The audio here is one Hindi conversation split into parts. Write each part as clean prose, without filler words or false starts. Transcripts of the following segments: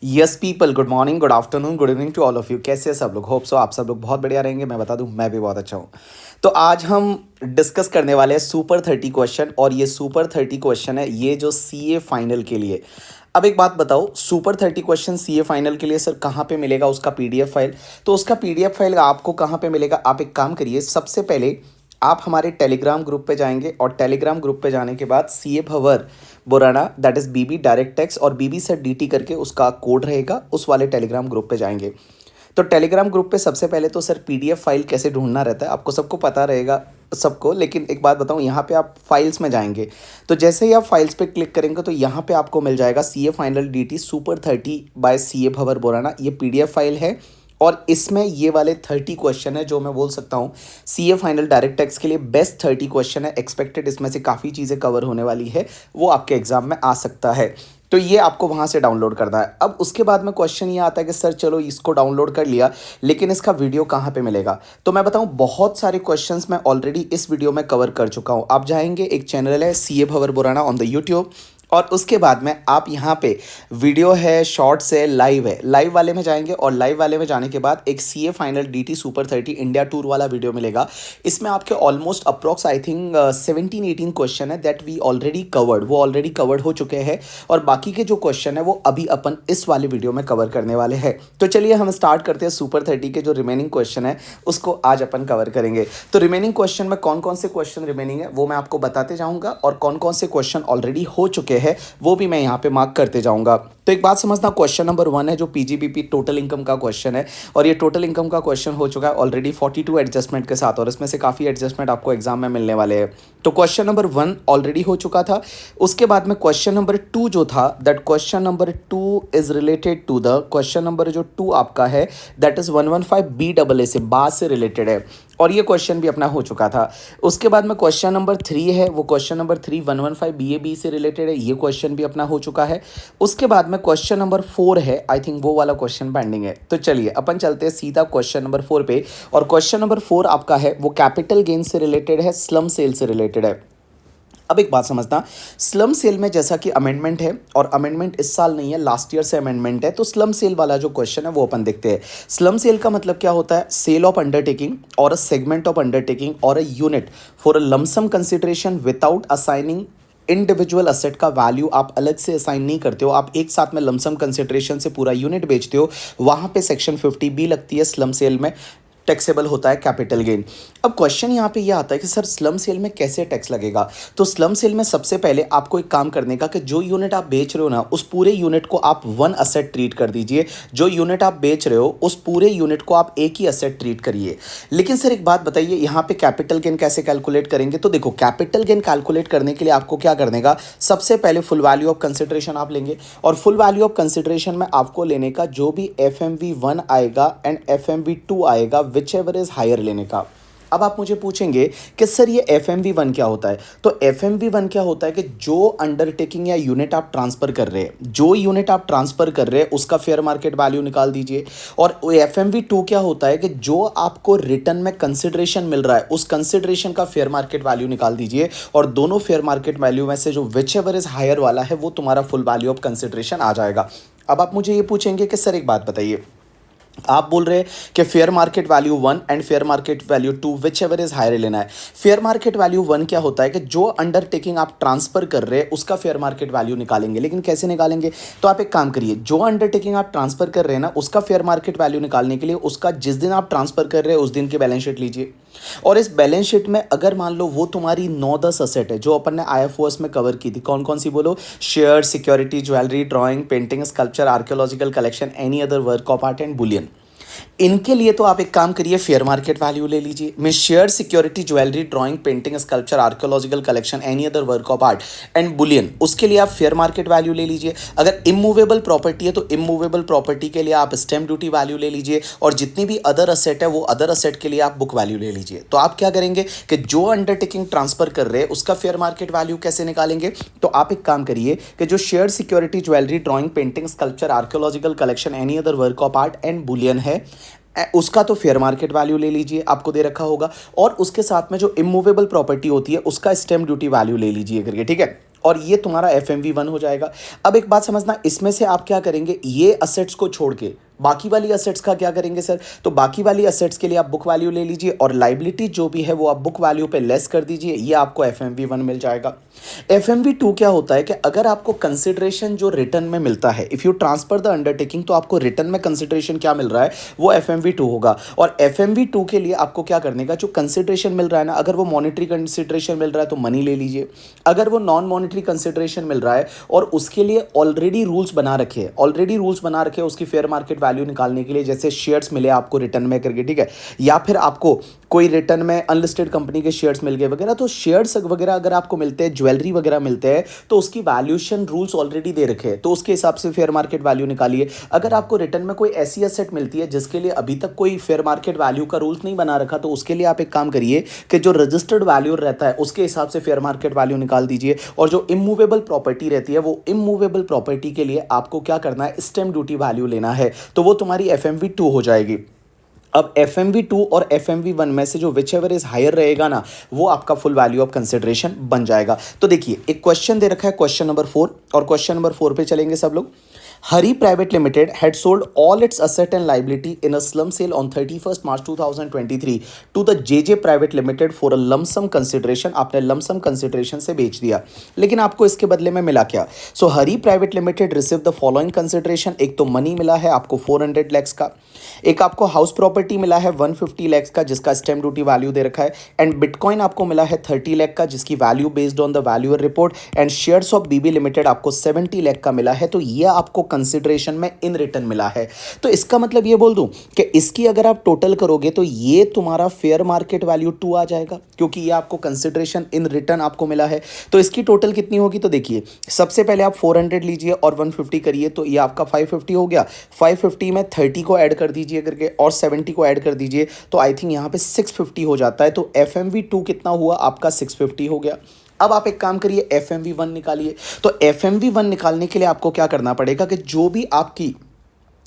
Yes people, good morning, good afternoon, good evening to all of you. कैसे हैं सब लोग? होप सो आप सब लोग बहुत बढ़िया रहेंगे। मैं बता दूं, मैं भी बहुत अच्छा हूं। तो आज हम डिस्कस करने वाले हैं सुपर 30 क्वेश्चन, और ये सुपर 30 क्वेश्चन है ये जो सीए फाइनल के लिए। अब एक बात बताओ, सुपर 30 क्वेश्चन सीए फाइनल के लिए सर कहाँ पे मिलेगा उसका पीडीएफ फाइल? तो उसका पीडीएफ फाइल आपको कहाँ पे मिलेगा? आप एक काम करिए, सबसे पहले आप हमारे टेलीग्राम ग्रुप पे जाएंगे, और टेलीग्राम ग्रुप पे जाने के बाद CA Bhanwar Borana, that is BB direct tax, और बीबी से डीटी करके उसका कोड रहेगा, उस वाले टेलीग्राम ग्रुप पे जाएंगे। तो टेलीग्राम ग्रुप पे सबसे पहले तो सर पीडीएफ फाइल कैसे ढूंढना रहता है आपको सबको पता रहेगा सबको, लेकिन एक बात बताऊं, यहाँ पे आप फाइल्स में जाएंगे तो जैसे ही आप फाइल्स पे क्लिक करेंगे तो यहाँ पे आपको मिल जाएगा CA final DT super 30 by CA भवर बोराना। ये पीडीएफ फाइल है, और इसमें ये वाले 30 क्वेश्चन है जो मैं बोल सकता हूँ सीए फाइनल डायरेक्ट टैक्स के लिए बेस्ट 30 क्वेश्चन है। एक्सपेक्टेड इसमें से काफ़ी चीज़ें कवर होने वाली है, वो आपके एग्जाम में आ सकता है। तो ये आपको वहाँ से डाउनलोड करना है। अब उसके बाद में क्वेश्चन ये आता है कि सर चलो इसको डाउनलोड कर लिया, लेकिन इसका वीडियो कहाँ पे मिलेगा? तो मैं बताऊँ, बहुत सारे क्वेश्चंस मैं ऑलरेडी इस वीडियो में कवर कर चुका हूँ। आप जाएंगे, एक चैनल है CA Bhanwar Borana on the YouTube, और उसके बाद में आप यहाँ पे वीडियो है, शॉर्ट्स है, लाइव है, लाइव वाले में जाएंगे, और लाइव वाले में जाने के बाद एक CA final DT super 30 India tour वाला वीडियो मिलेगा। इसमें आपके almost approx I think 17-18 question है दैट वी ऑलरेडी कवर्ड, वो ऑलरेडी कवर्ड हो चुके हैं, और बाकी के जो क्वेश्चन है वो अभी अपन इस वाले वीडियो में कवर करने वाले हैं। तो चलिए हम स्टार्ट करते हैं। सुपर 30 के जो रिमेनिंग क्वेश्चन है उसको आज अपन कवर करेंगे। तो रिमेनिंग क्वेश्चन में कौन कौन से क्वेश्चन रिमेनिंग है वो मैं आपको बताते जाऊँगा, और कौन कौन से क्वेश्चन ऑलरेडी हो चुके है वो भी मैं यहाँ पे मार्क करते जाऊंगा। तो एक बात समझना, क्वेश्चन नंबर 1 है जो पीजीबीपी टोटल इनकम का क्वेश्चन है, और ये टोटल इनकम का क्वेश्चन हो चुका है ऑलरेडी 42 एडजस्टमेंट के साथ, और इसमें से काफ़ी एडजस्टमेंट आपको एग्जाम में मिलने वाले हैं। तो क्वेश्चन नंबर 1 ऑलरेडी हो चुका था। उसके बाद में क्वेश्चन नंबर 2 जो था, that question number 2 is related to the question number जो 2 आपका है, दैट इज 115 BAA से, बा से रिलेटेड है, और ये क्वेश्चन भी अपना हो चुका था। उसके बाद में क्वेश्चन नंबर 3 है, वो क्वेश्चन नंबर 3 115 BAB से रिलेटेड है, ये क्वेश्चन भी अपना हो चुका है। उसके बाद में क्वेश्चन नंबर 4 है, आई थिंक वो वाला क्वेश्चन पेंडिंग है। तो चलिए अपन चलते हैं सीधा क्वेश्चन नंबर 4 पे, और क्वेश्चन नंबर 4 आपका है वो कैपिटल गेन से रिलेटेड है, स्लम सेल से रिलेटेड है। अब एक बात समझना, स्लम सेल में जैसा कि अमेंडमेंट है, और अमेंडमेंट इस साल नहीं है, लास्ट ईयर से अमेंडमेंट है, तो स्लम सेल वाला जो क्वेश्चन है वो अपन देखते हैं। स्लम सेल का मतलब क्या होता है? सेल ऑफ अंडरटेकिंग और अ सेगमेंट ऑफ अंडरटेकिंग और a unit for a lump sum consideration without assigning individual asset का वैल्यू आप अलग से असाइन नहीं करते हो, आप एक साथ में लमसम कंसिडरेशन से पूरा यूनिट बेचते हो, वहाँ पे सेक्शन 50B लगती है। स्लम सेल में टैक्सेबल होता है कैपिटल गेन। अब क्वेश्चन यहाँ पे ये आता है कि सर स्लम सेल में कैसे टैक्स लगेगा? तो स्लम सेल में सबसे पहले आपको एक काम करने का कि जो यूनिट आप बेच रहे हो ना, उस पूरे यूनिट को आप वन असेट ट्रीट कर दीजिए। जो यूनिट आप बेच रहे हो उस पूरे यूनिट को आप एक ही असेट ट्रीट करिए। लेकिन सर एक बात बताइए, यहाँ पे कैपिटल गेन कैसे कैलकुलेट करेंगे? तो देखो, कैपिटल गेन कैलकुलेट करने के लिए आपको क्या करने का, सबसे पहले फुल वैल्यू ऑफ कंसिडरेशन आप लेंगे, और फुल वैल्यू ऑफ कंसिडरेशन में आपको लेने का जो भी FMV1 आएगा एंड FMV2 आएगा, विच एवर इज हायर लेने का। अब आप मुझे पूछेंगे कि सर ये FMV1 क्या होता है? तो FMV1 क्या होता है कि जो अंडरटेकिंग या यूनिट आप ट्रांसफर कर रहे हैं, जो यूनिट आप ट्रांसफर कर रहे हैं उसका फेयर मार्केट वैल्यू निकाल दीजिए। और FMV2 क्या होता है कि जो आपको रिटर्न में कंसिडरेशन मिल रहा है उस कंसिडरेशन का फेयर मार्केट वैल्यू निकाल दीजिए, और दोनों फेयर मार्केट वैल्यू में से जो विच एवर इज हायर वाला है वो तुम्हारा फुल वैल्यू ऑफ कंसिडरेशन आ जाएगा। अब आप मुझे ये पूछेंगे कि सर एक बात बताइए, आप बोल रहे हैं कि fair market value 1 and fair market value 2 whichever is higher लेना है। फेयर मार्केट वैल्यू 1 क्या होता है कि जो अंडरटेकिंग आप ट्रांसफर कर रहे हैं उसका फेयर मार्केट वैल्यू निकालेंगे। लेकिन कैसे निकालेंगे? तो आप एक काम करिए, जो अंडरटेकिंग आप ट्रांसफर कर रहे हैं ना, उसका फेयर मार्केट वैल्यू निकालने के लिए उसका जिस दिन आप ट्रांसफर कर रहे हैं उस दिन की बैलेंस शीट लीजिए, और इस बैलेंस शीट में अगर मान लो वो तुम्हारी 9-10 असेट है जो अपन ने IFOS में कवर की थी, कौन कौन सी बोलो? Share, security, jewellery, drawing, painting, sculpture, archaeological collection, any other work of art and Boolean. इनके लिए तो आप एक काम करिए, फेयर मार्केट वैल्यू ले लीजिए। मैं share, security, jewellery, drawing, painting, sculpture, archaeological collection, any other work of art and Boolean, उसके लिए आप फेयर मार्केट वैल्यू ले लीजिए। अगर इमूवेबल प्रॉपर्टी है तो इमूवेबल प्रॉपर्टी के लिए आप स्टैम्प ड्यूटी वैल्यू ले लीजिए, और जितनी भी अदर असेट है वो अदर असेट के लिए आप बुक वैल्यू ले लीजिए। तो आप क्या करेंगे कि जो अंडरटेकिंग ट्रांसफर कर रहे हैं उसका फेयर मार्केट वैल्यू कैसे निकालेंगे? तो आप एक काम करिए कि जो share, security, jewellery, drawing, painting, sculpture, archaeological collection, any other work of art and Boolean है, उसका तो फेयर मार्केट वैल्यू ले लीजिए, आपको दे रखा होगा, और उसके साथ में जो इमूवेबल प्रॉपर्टी होती है उसका स्टैम्प ड्यूटी वैल्यू ले लीजिए करके, ठीक है। और ये तुम्हारा एफ एम वी वन हो जाएगा। अब एक बात समझना, इसमें से आप क्या करेंगे, ये असेट्स को छोड़ के बाकी वाली असेट्स का क्या करेंगे सर, तो बाकी वाली असेट्स के लिए आप बुक वैल्यू ले लीजिए और लाइबिलिटी जो भी है वो आप बुक वैल्यू पे लेस कर दीजिए, ये आपको एफ एम वी वन मिल जाएगा। एफ एम वी टू क्या होता है कि अगर आपको कंसिडरेशन जो रिटर्न में मिलता है, if you transfer the undertaking, तो आपको रिटर्न में कंसिडरेशन क्या मिल रहा है, वो एफ एम वी टू होगा। और एफ एम वी टू के लिए आपको क्या करने का, जो कंसिडरेशन मिल रहा है ना, अगर वो मॉनिटरी कंसिडरेशन मिल रहा है तो मनी ले लीजिए, अगर वो नॉन मॉनिटरी कंसिडरेशन मिल रहा है और उसके लिए ऑलरेडी रूल्स बना रखे हैं, ऑलरेडी रूल्स बना रखे हैं उसकी फेयर मार्केट वैल्यू निकालने के लिए, जैसे शेयर्स मिले आपको रिटर्न में करके, ठीक है, या फिर आपको कोई रिटर्न में अनलिस्टेड कंपनी के शेयर्स मिल गए वगैरह, तो शेयर्स वगैरह अगर आपको मिलते हैं, ज्वेलरी वगैरह मिलते हैं, तो उसकी वैल्यूएशन रूल्स ऑलरेडी दे रखे हैं, तो उसके हिसाब से फेयर मार्केट वैल्यू निकालिए। अगर आपको रिटर्न में कोई ऐसी एसेट मिलती है जिसके लिए अभी तक कोई फेयर मार्केट वैल्यू का रूल्स नहीं बना रखा, तो उसके लिए आप एक काम करिए कि जो रजिस्टर्ड वैल्यू रहता है उसके हिसाब से फेयर मार्केट वैल्यू निकाल दीजिए। और जो इमूवेबल प्रॉपर्टी रहती है, वो इमूवेबल प्रॉपर्टी के लिए आपको क्या करना है, स्टैम्प ड्यूटी वैल्यू लेना है, तो वो तुम्हारी एफ एम वी टू हो जाएगी। अब एफ एम वी टू और एफ एम वी वन में से जो विच एवर इज हायर रहेगा ना, वो आपका फुल वैल्यू ऑफ कंसिडरेशन बन जाएगा। तो देखिए एक क्वेश्चन दे रखा है, क्वेश्चन नंबर 4, और क्वेश्चन नंबर 4 पे चलेंगे सब लोग। Hari private limited had sold all its asset and liability in a slum sale on 31st March 2023 to the JJ Private Limited for a lump sum consideration। आपने lump sum consideration से बेच दिया, लेकिन आपको इसके बदले में मिला क्या। So Hari private limited receive the following consideration. एक तो मनी मिला है आपको 400 lakhs का, एक आपको हाउस प्रॉपर्टी मिला है 150 lakhs का जिसका स्टैम्प ड्यूटी वैल्यू दे रखा है, एंड बिटकॉइन आपको मिला है 30 लाख का जिसकी value based on the valuer report, and shares of BB limited आपको 70 लाख का मिला है। तो ये आपको कंसिडरेशन में इन रिटर्न मिला है। तो इसका मतलब ये बोल दूं कि इसकी अगर आप टोटल करोगे तो ये तुम्हारा फेयर मार्केट वैल्यू 2 आ जाएगा, क्योंकि ये आपको कंसिडरेशन इन रिटर्न आपको मिला है। तो इसकी टोटल कितनी होगी, तो देखिए सबसे पहले आप 400 लीजिए और 150 करिए, तो ये आपका 550 हो गया। 550 में 30 को ऐड कर दीजिए करके और 70 को ऐड कर दीजिए, तो आई थिंक यहाँ पे 650 हो जाता है। तो एफ एम वी टू कितना हुआ आपका 650 हो गया। अब आप एक काम करिए, एफ एम वी वन निकालिए। तो एफ एम वी वन निकालने के लिए आपको क्या करना पड़ेगा कि जो भी आपकी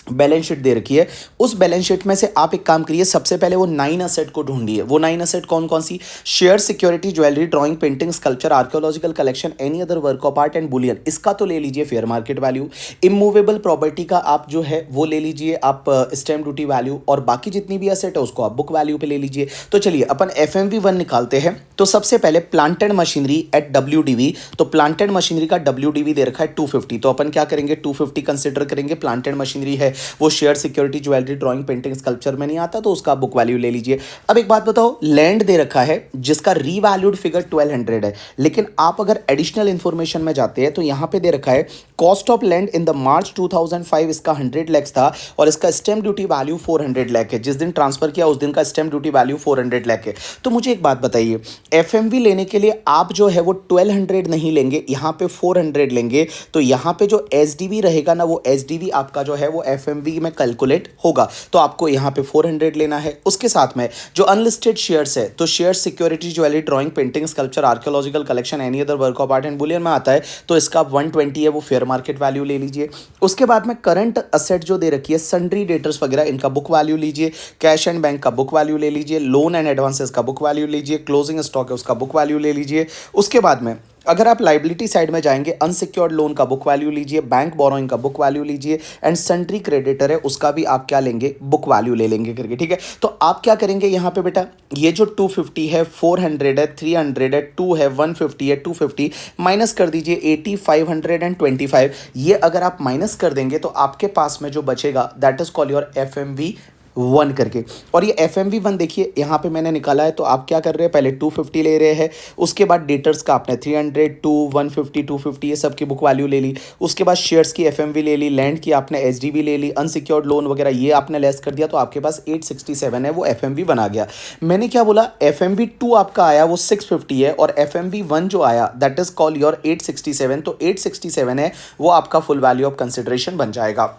बैलेंस शीट दे रखी है, उस बैलेंस शीट में से आप एक काम करिए, सबसे पहले वो 9 असेट को ढूंढिए। वो 9 असेट कौन कौन सी, share, security, jewellery, drawing, painting, sculpture, archaeological collection, any other work of art and bullion, इसका तो ले लीजिए fair market value. Immovable property का आप जो है वो ले लीजिए आप स्टैम्प ड्यूटी वैल्यू, और बाकी जितनी भी असेट है उसको आप बुक वैल्यू पे ले लीजिए। तो चलिए अपन एफ एम वी वन निकालते हैं। तो सबसे पहले plant and machinery at W D V, तो प्लांट एंड मशीनरी का डब्ल्यू डी वी दे रखा है 250, तो अपन क्या करेंगे 250 कंसिडर करेंगे। प्लांट एंड मशीनरी है वो share, security, jewellery, drawing, painting, sculpture में नहीं आता, तो उसका बुक वैल्यू ले लीजिए। अब एक बात बताओ, लैंड दे रखा है जिसका रीवैल्यूड फिगर 1200 है, लेकिन आप अगर एडिशनल इंफॉर्मेशन में जाते हैं तो यहां पे दे रखा है cost of land in the March 2005 इसका 100 लाख था और इसका स्टैम्प ड्यूटी वैल्यू 400 लाख है। जिस दिन ट्रांसफर किया उस दिन का स्टैम्प ड्यूटी वैल्यू 400 लाख है। तो मुझे एक बात बताइए, एफएमवी लेने के लिए आप जो है वो 1200 नहीं लेंगे, यहां पे 400 लेंगे, तो यहां पे जो एसडीवी रहेगा ना, वो एसडीवी आपका जो है वो एफएमवी में कैलकुलेट होगा, तो आपको यहां पे 400 लेना है। उसके साथ में जो अनलिस्टेड शेयर्स है, तो share, security, jewellery, drawing, painting, sculpture, archaeological collection, any other work of art and Boolean में आता है, तो इसका 120 है वो फेयर मार्केट वैल्यू ले लीजिए। उसके बाद में करंट असेट जो दे रखी है, सन्ड्री डेटर्स वगैरह, इनका बुक वैल्यू लीजिए। कैश एंड बैंक का बुक वैल्यू ले लीजिए। लोन एंड एडवांसेस का बुक वैल्यू लीजिए। क्लोजिंग स्टॉक है उसका बुक वैल्यू ले लीजिए। उसके बाद में अगर आप लाइबिलिटी साइड में जाएंगे, अनसिक्योर्ड लोन का बुक वैल्यू लीजिए, बैंक बोरोइंग का बुक वैल्यू लीजिए, एंड सन्ड्री क्रेडिटर है उसका भी आप क्या लेंगे, बुक वैल्यू ले लेंगे करके, ठीक है। तो आप क्या करेंगे यहाँ पे बेटा, ये जो 250 है, 400 है, 300 है, 2 है, 150 है, 250 माइनस कर दीजिए 80, 525। ये अगर आप माइनस कर देंगे तो आपके पास में जो बचेगा that is call your FMV 1 करके। और ये एफ एम वी 1 देखिए यहाँ पे मैंने निकाला है, तो आप क्या कर रहे हैं, पहले 250 ले रहे हैं, उसके बाद डेटर्स का आपने 300, 2, 150, 250 ये सब की बुक वैल्यू ले ली। उसके बाद शेयर्स की एफ एम वी ले ली, लैंड की आपने एच डी वी ले ली, अनसिक्योर्ड लोन वगैरह ये आपने लेस कर दिया, तो आपके पास 867 है वो एफ एम वी 1 आ गया। मैंने क्या बोला, एफ एम वी 2 आपका आया वो 650 है, और एफ एम वी 1 जो आया दैट इज कॉल योर 867, तो 867 है वो आपका फुल वैल्यू ऑफ कंसिडरेशन बन जाएगा।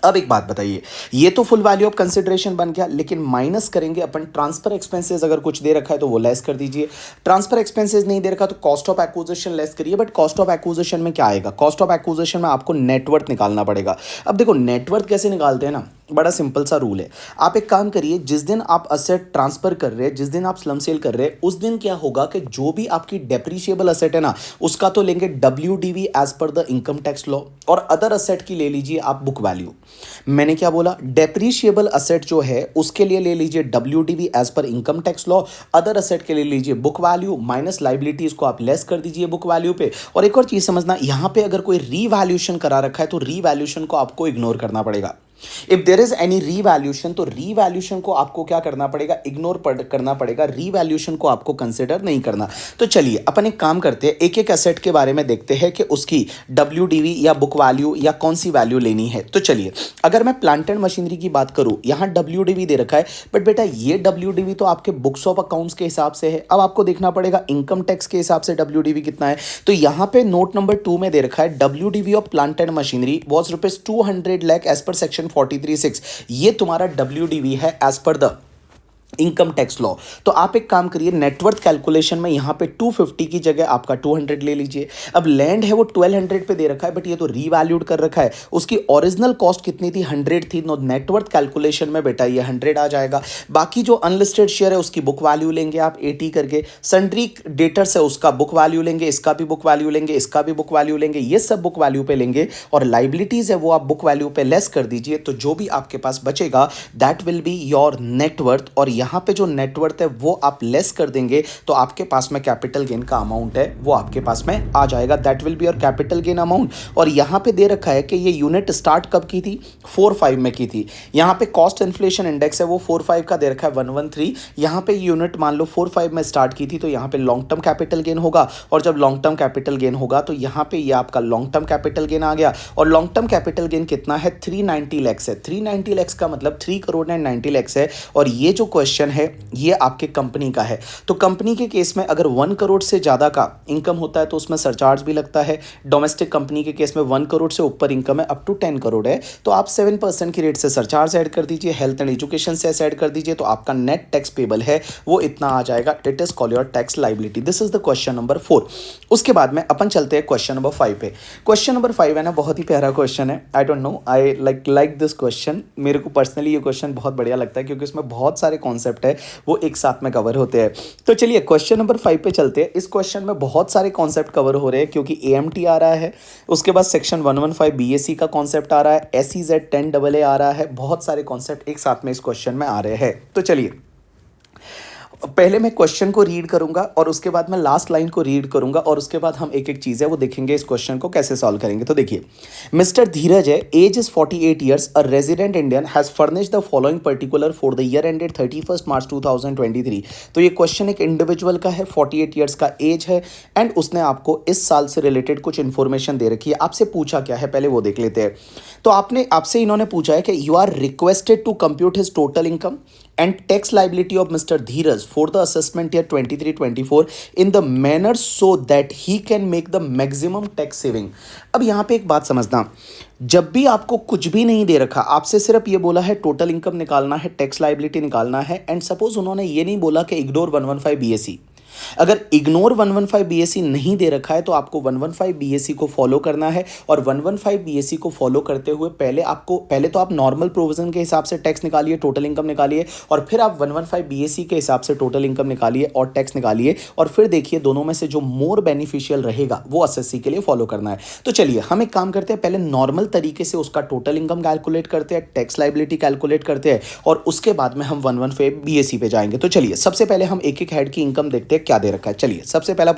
अब एक बात बताइए, ये तो फुल वैल्यू ऑफ कंसिडरेशन बन गया, लेकिन माइनस करेंगे अपन ट्रांसफर एक्सपेंसेस। अगर कुछ दे रखा है तो वो लेस कर दीजिए। ट्रांसफर एक्सपेंसेस नहीं दे रखा तो कॉस्ट ऑफ एक्विजिशन लेस करिए। बट कॉस्ट ऑफ एक्विजिशन में क्या आएगा, कॉस्ट ऑफ एक्विजिशन में आपको नेटवर्थ निकालना पड़ेगा। अब देखो नेटवर्थ कैसे निकालते हैं ना, बड़ा सिंपल सा रूल है। आप एक काम करिए, जिस दिन आप असेट ट्रांसफर कर रहे हैं, जिस दिन आप स्लम सेल कर रहे हैं, उस दिन क्या होगा कि जो भी आपकी डेप्रिशिएबल असेट है ना, उसका तो लेंगे WDV as per the income tax law, और अदर असेट की ले लीजिए आप बुक वैल्यू। मैंने क्या बोला, डेप्रिशिएबल असेट जो है उसके लिए ले लीजिए WDV as per income tax law, other asset के लिए लीजिए बुक वैल्यू माइनस लाइबिलिटीज को आप लेस कर दीजिए बुक वैल्यू पे। और एक और चीज समझना, यहां पे अगर कोई रीवैल्यूएशन करा रखा है तो रीवैल्यूएशन को आपको इग्नोर करना पड़ेगा। If there is any revaluation तो रीवैल्यूएशन को आपको क्या करना पड़ेगा, इग्नोर करना पड़ेगा, रीवैल्यूएशन को आपको कंसिडर नहीं करना। तो चलिए अपन एक काम करते हैं, एक एक एसेट के बारे में देखते हैं कि उसकी WDV या बुक वैल्यू या कौन सी वैल्यू लेनी है। तो चलिए, अगर मैं प्लांट एंड मशीनरी की बात करूं, यहां WDV दे रखा है, बट बेटा ये WDV तो आपके बुक्स ऑफ अकाउंट्स के हिसाब से है। अब आपको देखना पड़ेगा इनकम टैक्स के हिसाब से WDV कितना है। तो यहां पे नोट नंबर 2 में दे रखा है WDV of plant and machinery was ₹200 lakh as per section 43(6). ये तुम्हारा WDV है as per the income tax law. तो आप एक काम करिए, नेटवर्थ कैलकुलेशन में यहां पे 250 की जगह आपका 200 ले लीजिए। अब लैंड है वो 1200 पे दे रखा है, बट ये तो रीवैल्यूड कर रखा है। उसकी ओरिजिनल कॉस्ट कितनी थी, 100 थी। नो, नेटवर्थ कैलकुलेशन में बेटा ये 100 आ जाएगा। बाकी जो अनलिस्टेड शेयर है उसकी बुक वैल्यू लेंगे आप 80 करके। सन्ड्री डेटर्स है उसका बुक वैल्यू लेंगे, इसका भी बुक वैल्यू लेंगे, इसका भी बुक वैल्यू लेंगे, ये सब बुक वैल्यू पे लेंगे। और लाइबिलिटीज है वो आप बुक वैल्यू पे लेस कर दीजिए, तो जो भी आपके पास बचेगा that will be your net worth. और यहां पे जो नेटवर्थ है वो आप लेस कर देंगे तो आपके पास में कैपिटल गेन का अमाउंट है वो आपके पास में आ जाएगा। That will be your capital gain amount. और यहां पे दे रखा है कि ये यूनिट स्टार्ट कब की थी, 45 में की थी। यहां पे कॉस्ट इन्फ्लेशन इंडेक्स है वो 45 का दे रखा है 113। यहां पे यूनिट मान लो 45 में स्टार्ट की थी, तो यहां पे लॉन्ग टर्म कैपिटल गेन होगा। और जब लॉन्ग टर्म कैपिटल गेन होगा तो यहां पे ये आपका लॉन्ग टर्म कैपिटल गेन आ गया। और लॉन्ग टर्म कैपिटल गेन कितना है, 390 लैक्स है। 390 लैक्स का मतलब 3 करोड़ 90 लैक्स है। और ये जो क्वेश्चन है ये आपके कंपनी का है। तो कंपनी के केस में अगर 1 करोड़ से ज़्यादा का इनकम होता है तो उसमें सरचार्ज भी लगता है। डोमेस्टिक कंपनी के केस में 1 करोड़ से ऊपर इनकम है, अप टू 10 करोड़ है, तो आप 7% की रेट से सरचार्ज ऐड कर दीजिए, हेल्थ एंड एजुकेशन से ऐड कर दीजिए, तो आपका नेट टैक्स पेबल है वो इतना आ जाएगा। It is called your tax liability. This is the question number 4। उसके बाद में अपन चलते हैं क्वेश्चन नंबर 5 पे। क्वेश्चन नंबर 5 है ना, बहुत ही प्यारा क्वेश्चन है। I don't know, I like this question. मेरे को पर्सनली ये क्वेश्चन बहुत बढ़िया लगता है क्योंकि इसमें बहुत सारे कॉन्सेप्ट है वो एक साथ में कवर होते हैं। तो चलिए क्वेश्चन नंबर 5 पे चलते हैं। इस क्वेश्चन में बहुत सारे कॉन्सेप्ट कवर हो रहे हैं क्योंकि AMT आ रहा है, उसके बाद सेक्शन 115 BAC का कॉन्सेप्ट आ रहा है, SEZ 10AA आ रहा है। बहुत सारे कॉन्सेप्ट एक साथ में इस क्वेश्चन में आ रहे हैं। तो चलिए पहले मैं क्वेश्चन को रीड करूंगा और उसके बाद मैं लास्ट लाइन को रीड करूंगा और उसके बाद हम एक एक चीज़ है वो देखेंगे इस क्वेश्चन को कैसे सॉल्व करेंगे। तो देखिए, मिस्टर धीरज है, age is 48 years, a resident Indian, has furnished the following particular for the year ended 31 March 2023। तो ये क्वेश्चन एक इंडिविजुअल का है, 48 ईयर्स का एज है एंड उसने आपको इस साल से रिलेटेड कुछ इन्फॉर्मेशन दे रखी है। आपसे पूछा क्या है पहले वो देख लेते हैं। तो आपसे इन्होंने पूछा है कि you are requested to compute his total income and tax liability of Mr. Dheeraj for the assessment year 23-24 in the manner so that he can make the maximum tax saving। अब यहाँ पे एक बात समझना, जब भी आपको कुछ भी नहीं दे रखा, आपसे सिर्फ ये बोला है टोटल इनकम निकालना है, टैक्स लाइबिलिटी निकालना है, एंड सपोज उन्होंने ये नहीं बोला कि इग्नोर 115 BAC। अगर इग्नोर 115 BAC नहीं दे रखा है तो आपको 115 BAC को फॉलो करना है। और 115 BAC को फॉलो करते हुए पहले तो आप नॉर्मल प्रोविजन के हिसाब से टैक्स निकालिए, टोटल इनकम निकालिए, और फिर आप 115 BAC के हिसाब से टोटल इनकम निकालिए और टैक्स निकालिए, और फिर देखिए दोनों में से जो मोर बेनिफिशियल रहेगा वो एसएससी के लिए फॉलो करना है। तो चलिए हम एक काम करते हैं, पहले नॉर्मल तरीके से उसका टोटल इनकम कैलकुलेट करते हैं, टैक्स लाइबिलिटी कैलकुलेट करते हैं, और उसके बाद में हम 115 BAC पे जाएंगे। तो चलिए सबसे पहले हम एक एक हेड की इनकम देखते हैं क्या दे रखा है। चलिए सबसे पहला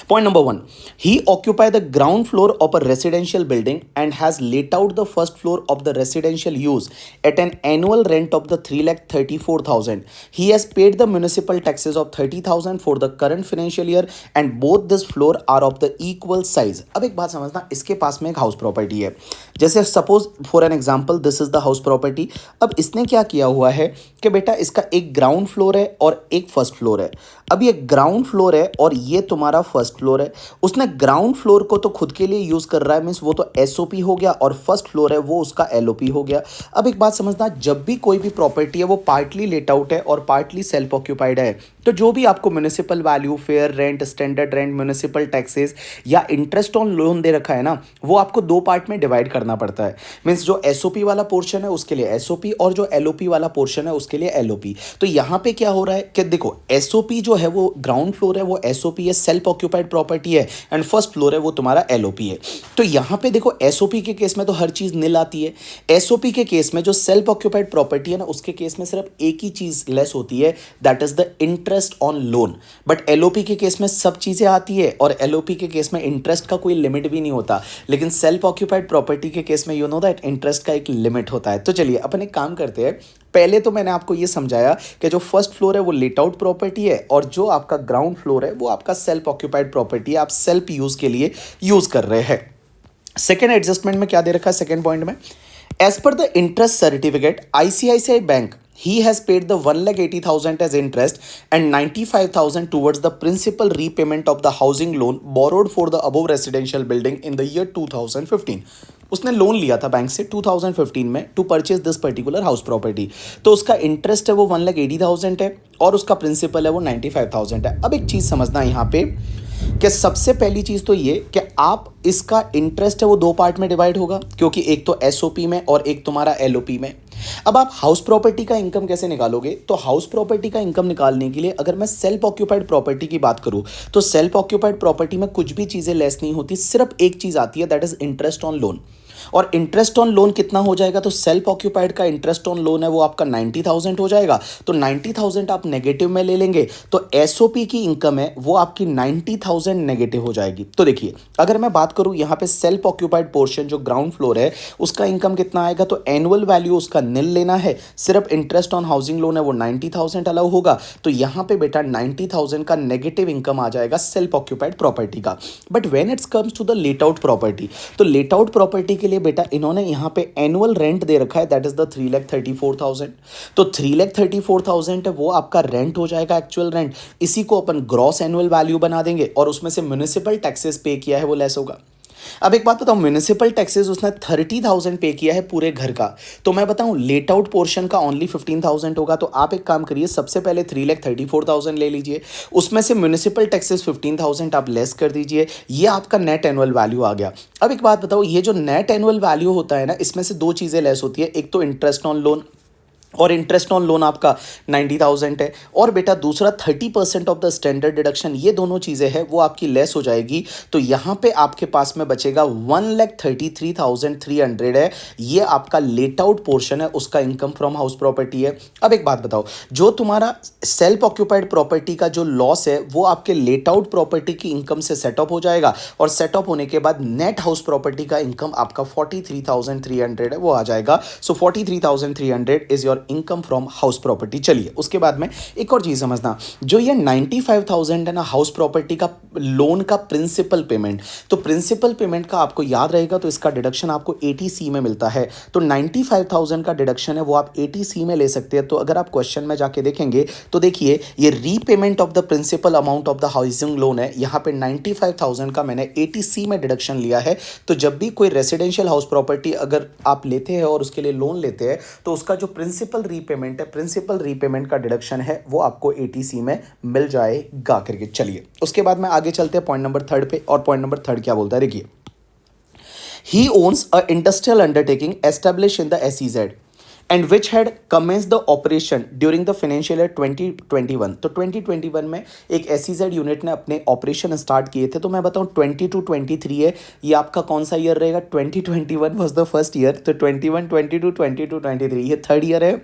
Point number 1, he occupy the ground floor of a residential building and has let out the first floor of the residential use at an annual rent of the 3,34,000. He has paid the municipal taxes of 30,000 for the current financial year and both this floor are of the equal size. अब एक बात समझना, इसके पास में एक हाउस प्रॉपर्टी है, जैसे suppose for an example this is the house property. अब इसने क्या किया हुआ है कि बेटा इसका एक ग्राउंड फ्लोर है और एक फर्स्ट फ्लोर है। अब ये ग्राउंड फ्लोर है और ये तुम्हारा फर्स्ट फ्लोर है, उसने ग्राउंड फ्लोर को तो खुद के लिए यूज़ कर रहा है, मीन्स वो तो एसओपी हो गया, और फर्स्ट फ्लोर है वो उसका एलओपी हो गया। अब एक बात समझना, जब भी कोई भी प्रॉपर्टी है वो पार्टली लेट आउट है और पार्टली सेल्फ ऑक्यूपाइड है, तो जो भी आपको municipal value, fair rent, standard rent, municipal taxes या इंटरेस्ट ऑन लोन दे रखा है ना, वो आपको दो पार्ट में डिवाइड करना पड़ता है। मीन्स जो एसओपी वाला पोर्शन है उसके लिए एसओपी, और जो एलओपी वाला पोर्शन है उसके लिए एलओपी। तो यहाँ पे क्या हो रहा है कि देखो, एसओपी जो है वो ग्राउंड फ्लोर है वो एसओपी है, सेल्फ ऑक्यूपाइड प्रॉपर्टी है, एंड फर्स्ट फ्लोर है वो तुम्हारा एलओपी है। तो यहाँ पे देखो, एसओपी के केस में तो हर चीज निल आती है। एसओपी के केस में जो सेल्फ ऑक्यूपाइड प्रॉपर्टी है ना, उसके केस में सिर्फ एक ही चीज लेस होती है, that is the interest on loan. But LOP के केस में सब चीजें आती है, और एलओपी के केस में इंटरेस्ट का कोई लिमिट भी नहीं होता। लेकिन सेल्फ ऑक्यूपाइड प्रॉपर्टी के केस में यू नो दैट इंटरेस्ट का एक लिमिट होता है। तो चलिए अपन एक काम करते हैं, पहले तो मैंने आपको ये समझाया कि जो फर्स्ट फ्लोर है वो लेट आउट प्रॉपर्टी है, और जो आपका ग्राउंड फ्लोर है वो आपका सेल्फ ऑक्यूपाइड प्रॉपर्टी है, आप सेल्फ यूज के लिए यूज कर रहे हैं। सेकेंड एडजस्टमेंट में क्या दे रखा है सेकेंड पॉइंट में, as per the interest certificate ICICI bank he has paid the 1,80,000 as interest and 95,000 towards the principal repayment of the housing loan borrowed for the above residential building in the year 2015। उसने लोन लिया था बैंक से 2015 में to purchase this particular house property. तो उसका इंटरेस्ट है वो 1,80,000 है, और उसका प्रिंसिपल है वो 95,000 है। अब एक चीज़ समझना यहाँ पे कि सबसे पहली चीज़ तो ये कि आप इसका इंटरेस्ट है वो दो पार्ट में डिवाइड होगा, क्योंकि एक तो एसओपी में और एक तुम्हारा एलओपी में। अब आप हाउस प्रॉपर्टी का इनकम कैसे निकालोगे, तो हाउस प्रॉपर्टी का इनकम निकालने के लिए अगर मैं सेल्फ ऑक्यूपाइड प्रॉपर्टी की बात करूं, तो सेल्फ ऑक्यूपाइड प्रॉपर्टी में कुछ भी चीज़ें लेस नहीं होती, सिर्फ एक चीज़ आती है, that is interest on loan. और इंटरेस्ट ऑन लोन कितना हो जाएगा, तो सेल्फ ऑक्यूपाइड का इंटरेस्ट ऑन लोन है वो आपका 90,000 हो जाएगा। तो 90,000 आप नेगेटिव में ले लेंगे, तो एसओपी की इनकम है वो आपकी 90,000 नेगेटिव हो जाएगी। तो देखिए, अगर मैं बात करूं यहाँ पे सेल्फ ऑक्यूपाइड पोर्शन जो ग्राउंड फ्लोर है उसका इनकम कितना आएगा, तो एनुअल वैल्यू उसका निल लेना है, सिर्फ इंटरेस्ट ऑन हाउसिंग लोन है वो 90,000 अलाउ होगा। तो यहाँ पे बेटा 90,000 का नेगेटिव इनकम आ जाएगा सेल्फ ऑक्यूपाइड प्रॉपर्टी का। But when it's comes to the let out property, तो लेट आउट प्रॉपर्टी के लिए बेटा इन्होंने यहाँ पे एनुअल रेंट दे रखा है, दैट इज द 3,34,000। तो 3,34,000 है वो आपका रेंट हो जाएगा, एक्चुअल रेंट। इसी को अपन ग्रॉस एनुअल वैल्यू बना देंगे, और उसमें से म्युनिसिपल टैक्सेस पे किया है वो लेस होगा। अब एक बात बताऊं, म्युनिसिपल टैक्सेस उसने 30,000 पे किया है पूरे घर का। तो मैं बताऊं लेट आउट पोर्शन का ओनली 15,000 होगा। तो आप एक काम करिए, सबसे पहले 3,34,000 ले लीजिए, उसमें से म्युनिसिपल टैक्सेस 15,000 आप लेस कर दीजिए, ये आपका नेट एनुअल वैल्यू आ गया। अब एक बात बताओ, ये जो नेट एनुअल वैल्यू होता है ना, इसमें से दो चीज़ें लेस होती है, एक तो इंटरेस्ट ऑन लोन, और इंटरेस्ट ऑन लोन आपका 90,000 है, और बेटा दूसरा 30% ऑफ द स्टैंडर्ड डिडक्शन, ये दोनों चीज़ें हैं वो आपकी लेस हो जाएगी। तो यहाँ पे आपके पास में बचेगा 1,33,300 है, ये आपका लेट आउट पोर्शन है, उसका इनकम फ्रॉम हाउस प्रॉपर्टी है। अब एक बात बताओ, जो तुम्हारा सेल्फ ऑक्यूपाइड प्रॉपर्टी का जो लॉस है वो आपके लेट आउट प्रॉपर्टी की इनकम से सेटअप हो जाएगा, और सेटअप होने के बाद नेट हाउस प्रॉपर्टी का इनकम आपका 43,300 है वो आ जाएगा। सो 43,300 is your income from house property. चलिए उसके बाद में एक और चीज समझना, जो ये 95,000 है ना हाउस प्रॉपर्टी का लोन का प्रिंसिपल पेमेंट, तो प्रिंसिपल पेमेंट का आपको याद रहेगा, तो इसका डिडक्शन आपको 80C में मिलता है। तो 95,000 का डिडक्शन है वो आप 80C में ले सकते हैं। तो अगर आप क्वेश्चन में जाके देखेंगे तो देखिए, ये repayment of the principal amount of the housing loan है, यहाँ पे 95,000 का मैंने 80C में डिडक्शन लिया है। तो जब भी कोई रेसिडेंशियल हाउस प्रॉपर्टी अगर आप लेते हैं और उसके लिए लोन लेते हैं, तो उसका जो प्रिंसिपल रीपेमेंट है, प्रिंसिपल रीपेमेंट का डिडक्शन है वो आपको 80C में मिल जाएगा करके। चलिए उसके बाद में आगे चलते हैं पॉइंट नंबर 3 पे, और पॉइंट नंबर 3 क्या बोलता है देखिए, he owns a industrial undertaking established in the SEZ and which had commenced the operation during the financial year 2021। तो 2021 में एक SEZ यूनिट ने अपने ऑपरेशन स्टार्ट किए थे। तो मैं बताऊं 2022-23 है, ये आपका कौन सा ईयर रहेगा, 2021 वाज द फर्स्ट ईयर, तो 21, 22, 22, 23 ये थर्ड ईयर है।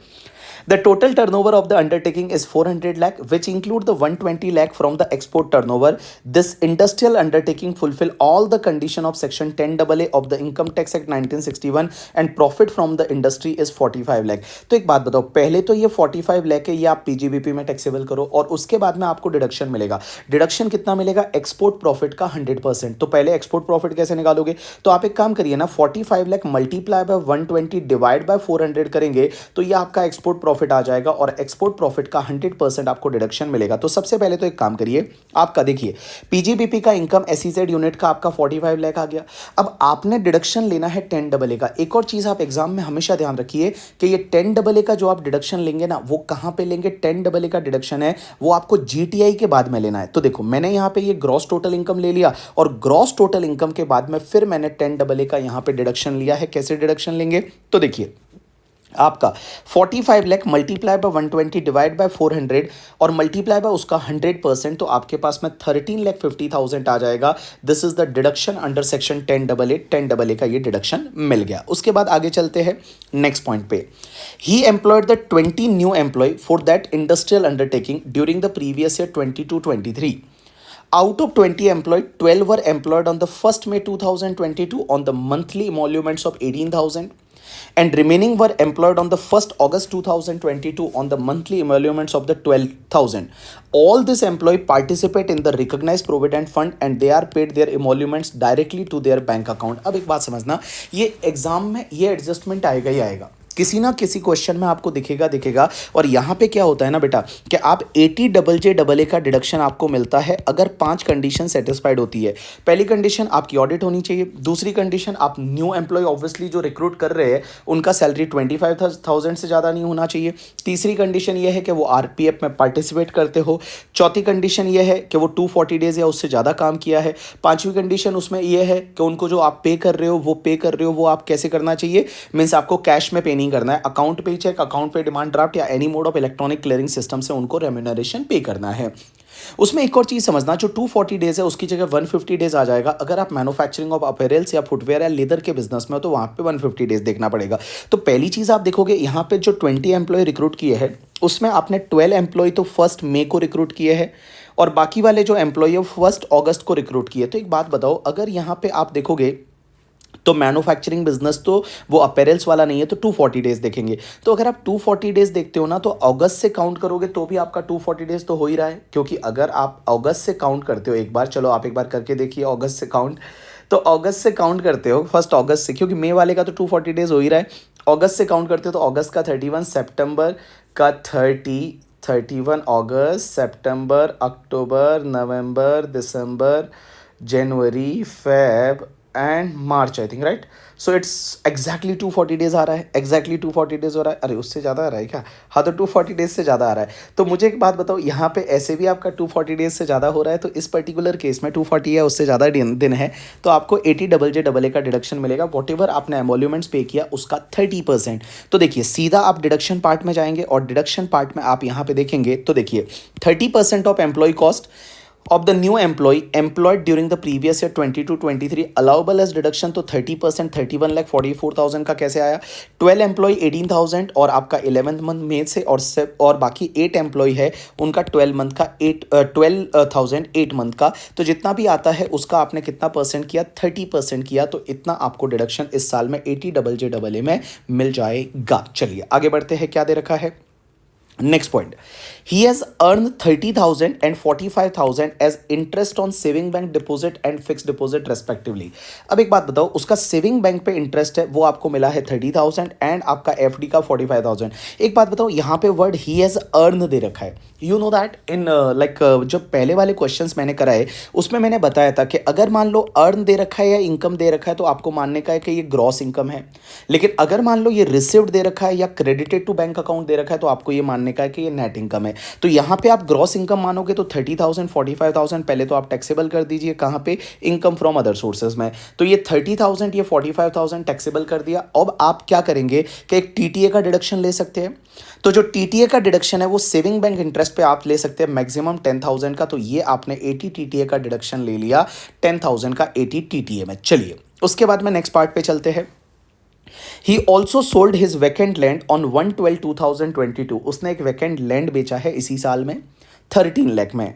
The total turnover of the undertaking is 400 lakh, which include the 120 lakh from the export turnover. This industrial undertaking fulfill all the condition of section 10AA of the Income Tax Act 1961 and profit from the industry is 45 lakh। तो एक बात बताओ, पहले तो ये 45 lakh है, ये आप PGBP में टैक्सेबल करो, और उसके बाद में आपको डिडक्शन मिलेगा। डिडक्शन कितना मिलेगा, एक्सपोर्ट प्रॉफिट का 100%। तो पहले एक्सपोर्ट प्रॉफिट कैसे निकालोगे, तो आप एक काम करिए ना, 45 lakh multiply by 120 divide by 400 करेंगे, तो ये आपका एक्सपोर्ट प्रॉफिट आ जाएगा और एक्सपोर्ट प्रॉफिट का 100% आपको डिडक्शन मिलेगा। तो सबसे पहले तो एक काम करिए, आपका देखिए पीजीबीपी का इनकम एसईजेड यूनिट का आपका 45 लाख आ गया। अब आपने डिडक्शन लेना है 10AA का। एक और चीज़ आप एग्जाम में हमेशा ध्यान रखिए कि ये 10AA का जो आप डिडक्शन लेंगे ना, वो कहाँ पे लेंगे। 10AA का डिडक्शन है वो आपको जीटीआई के बाद में लेना है। तो देखो मैंने यहाँ पे ये ग्रॉस टोटल इनकम ले लिया और ग्रॉस टोटल इनकम के बाद में फिर मैंने 10AA का यहाँ पे डिडक्शन लिया है। कैसे डिडक्शन लेंगे, तो देखिए आपका 45 lakh multiply by 120 divide by 400 और मल्टीप्लाई बाय उसका 100%, तो आपके पास में 13,50,000 आ जाएगा। This is the deduction under section 10AA। 10AA का ये डिडक्शन मिल गया। उसके बाद आगे चलते हैं नेक्स्ट पॉइंट पे। He employed the 20 new employ for that industrial undertaking during the previous year 22-23। Out of 20 employed, 12 were employed on the 1st May 2022 on the monthly emoluments of 18,000 and remaining were employed on the 1st August 2022 on the monthly emoluments of the 12,000. All these employees participate in the recognized provident fund and they are paid their emoluments directly to their bank account. अब एक बात समझना, ये एग्जाम में ये एडजस्टमेंट आएगा ही आएगा, किसी ना किसी क्वेश्चन में आपको दिखेगा। और यहाँ पे क्या होता है ना बेटा कि आप 80JJAA का डिडक्शन आपको मिलता है अगर 5 कंडीशन सेटिस्फाइड होती है। पहली कंडीशन आपकी ऑडिट होनी चाहिए। दूसरी कंडीशन आप न्यू एम्प्लॉय ऑब्वियसली जो रिक्रूट कर रहे हैं उनका सैलरी 25,000 से ज़्यादा नहीं होना चाहिए। तीसरी कंडीशन ये है कि वो आरपीएफ में पार्टिसिपेट करते हो। चौथी कंडीशन ये है कि वो 240 डेज या उससे ज़्यादा काम किया है। पाँचवीं कंडीशन उसमें यह है कि उनको जो आप पे कर रहे हो वो आप कैसे करना चाहिए, मीन्स आपको कैश में पे नहीं करना है, अकाउंट पे चेक, अकाउंट पे डिमांड ड्राफ्ट या any mode of electronic clearing system से उनको रेम्यूनरेशन पे करना है। उसमें एक और चीज समझना, जो 240 डेज है उसकी जगह 150 डेज आ जाएगा। अगर आप मैन्युफैक्चरिंग ऑफ अपैरल्स या फुटवेयर या लेदर के बिजनेस में हो तो वहां पे 150 डेज देखना पड़ेगा। तो पहली चीज आप देखोगे यहाँ पे जो 20 एम्प्लॉय रिक्रूट किए हैं उसमें आपने 12 एम्प्लॉय तो 1st मई को रिक्रूट किए हैं और बाकी वाले जो एम्प्लॉय 1st अगस्त को रिक्रूट किए। तो एक बात बताओ, अगर यहाँ पे आप देखोगे तो मैन्युफैक्चरिंग बिजनेस तो वो अपैरल्स वाला नहीं है, तो 240 डेज देखेंगे। तो अगर आप 240 डेज देखते हो ना तो अगस्त से काउंट करोगे तो भी आपका 240 डेज तो हो ही रहा है, क्योंकि अगर आप अगस्त से काउंट करते हो, एक बार चलो आप एक बार करके देखिए अगस्त से काउंट, तो अगस्त से काउंट करते हो 1 अगस्त से, क्योंकि मई वाले का तो 240 डेज हो ही रहा है। अगस्त से काउंट करते हो तो अगस्त का 31, सितंबर का 31 अगस्त, सितंबर, अक्टूबर, नवंबर, दिसंबर, जनवरी, Feb and March, I think, right. So it's exactly 240 days आ रहा है, एग्जैक्टली 240 डेज हो रहा है। अरे उससे ज़्यादा आ रहा है क्या? हाँ, तो 240 डेज से ज़्यादा आ रहा है। तो मुझे एक बात बताओ, यहाँ पे ऐसे भी आपका 240 डेज से ज़्यादा हो रहा है, तो इस पर्टिकुलर केस में 240 या उससे ज़्यादा दिन है तो आपको 80JJAA का डिडक्शन मिलेगा। वॉट एवर आपने एमोल्यूमेंट्स पे किया उसका 30%। तो देखिए सीधा आप डिडक्शन पार्ट में जाएंगे और डिडक्शन पार्ट में आप यहाँ पे देखेंगे तो देखिए 30% of employee cost of the new employee employed during the previous year 22-23 allowable as deduction, तो 30% 31,44,000 का कैसे आया। 12 एम्प्लॉय 18,000 और आपका 11th मंथ में से और बाकी 8 एम्प्लॉय है उनका 12 मंथ का 12,000 8 मंथ का, तो जितना भी आता है उसका आपने कितना परसेंट किया, 30% किया, तो इतना आपको डिडक्शन इस साल में 80JJAA में मिल जाएगा। चलिए आगे बढ़ते हैं, क्या दे रखा है next point. He has earned 30,000 and 45,000 as interest on saving bank deposit and fixed deposit respectively। अब एक बात बताओ, उसका सेविंग बैंक पे इंटरेस्ट है वो आपको मिला है 30,000 एंड आपका एफडी का 45,000। एक बात बताओ, यहाँ पे वर्ड he has earned दे रखा है। यू नो दैट इन जो पहले वाले क्वेश्चंस मैंने कराए उसमें मैंने बताया था कि अगर मान लो अर्न दे रखा है या इनकम दे रखा है तो आपको मानने का है कि ये ग्रॉस इनकम है, लेकिन अगर मान लो ये रिसीव्ड दे रखा है या क्रेडिटेड टू बैंक अकाउंट दे रखा है तो आपको ये मानने का है कि ये नेट इनकम है। तो यहाँ पे आप ग्रॉस इनकम मानोगे तो 30,000 45,000 पहले तो आप टैक्सेबल कर दीजिए, कहाँ पे, इनकम फ्रॉम अदर सोर्सेज में। तो ये 30,000 ये 45,000 टैक्सेबल कर दिया। अब आप क्या करेंगे कि एक टीटीए का डिडक्शन ले सकते हैं। तो जो टीटीए का डिडक्शन है वो सेविंग बैंक इंटरेस्ट पे आप ले सकते हैं मैक्सिमम 10,000 का, तो ये आपने 80 टीटीए का डिडक्शन ले लिया 10,000 का 80 टीटीए में। चलिए उसके बाद में नेक्स्ट पार्ट पे चलते हैं। He also sold his vacant land on 1/12/2022। उसने एक वैकेंट लैंड बेचा है इसी साल में 13 लाख में।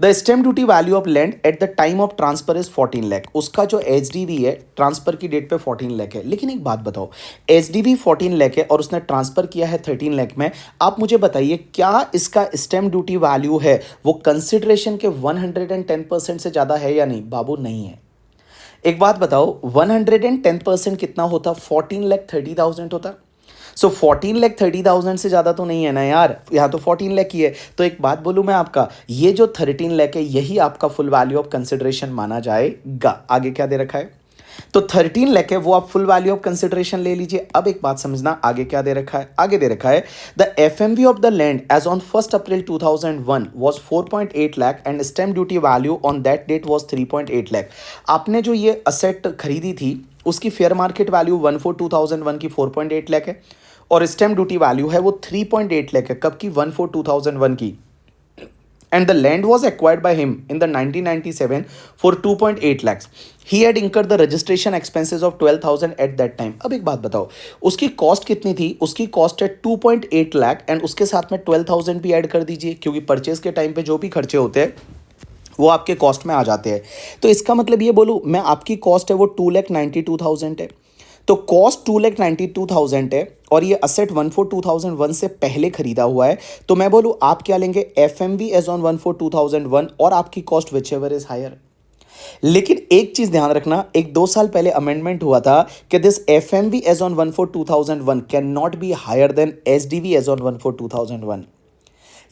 The stamp duty value of land at the time of transfer is 14 lakh. उसका जो एचडीवी है ट्रांसफर की डेट पे 14 लाख है। लेकिन एक बात बताओ, एचडीवी 14 लाख है और उसने ट्रांसफर किया है 13 लाख में। आप मुझे बताइए क्या इसका स्टैम्प ड्यूटी वैल्यू है वो कंसिडरेशन के 110% से ज़्यादा है या नहीं? बाबू नहीं है। एक बात बताओ, 110% कितना होता? 14,30,000 होता। सो 14,30,000 से ज़्यादा तो नहीं है ना यार, यहाँ तो 14 लाख ही है। तो एक बात बोलूँ मैं आपका, ये जो 13 लाख है यही आपका फुल वैल्यू ऑफ कंसिडरेशन माना जाएगा। आगे क्या दे रखा है, तो 13 लाख है वो आप फुल वैल्यू ऑफ कंसिडरेशन ले लीजिए। अब एक बात समझना, आगे क्या दे रखा है, आगे दे रखा है the FMV of the land as on 1 April 2001 was 4.8 lakh and stamp duty value on that date was 3.8 lakh. आपने जो ये असेट खरीदी थी उसकी फेयर मार्केट वैल्यू 1/4/2001 की 4.8 लाख है और स्टैम्प ड्यूटी वैल्यू है वो 3.8 लाख है। कब की, 1/4/2001 की। And the land was acquired by him in the 1997 for 2.8 lakhs. He had incurred the registration expenses of 12,000 at that time. अब एक बात बताओ, उसकी कॉस्ट कितनी थी, उसकी कॉस्ट है 2.8 लाख एंड उसके साथ में 12,000 भी ऐड कर दीजिए, क्योंकि परचेज के टाइम पे जो भी खर्चे होते हैं वो आपके कॉस्ट में आ जाते हैं। तो इसका मतलब ये बोलूँ मैं, आपकी कॉस्ट है वो 2,92,000 है। तो कॉस्ट 2,92,000 है और ये असेट 1/4/2001 से पहले खरीदा हुआ है। तो मैं बोलूँ आप क्या लेंगे, F M V as on 1/4/2001 और आपकी cost whichever is higher. लेकिन एक चीज ध्यान रखना, एक 2 साल पहले अमेंडमेंट हुआ था कि this F M V as on 1/4/2001 cannot be higher than S D V as on 1/4/2001।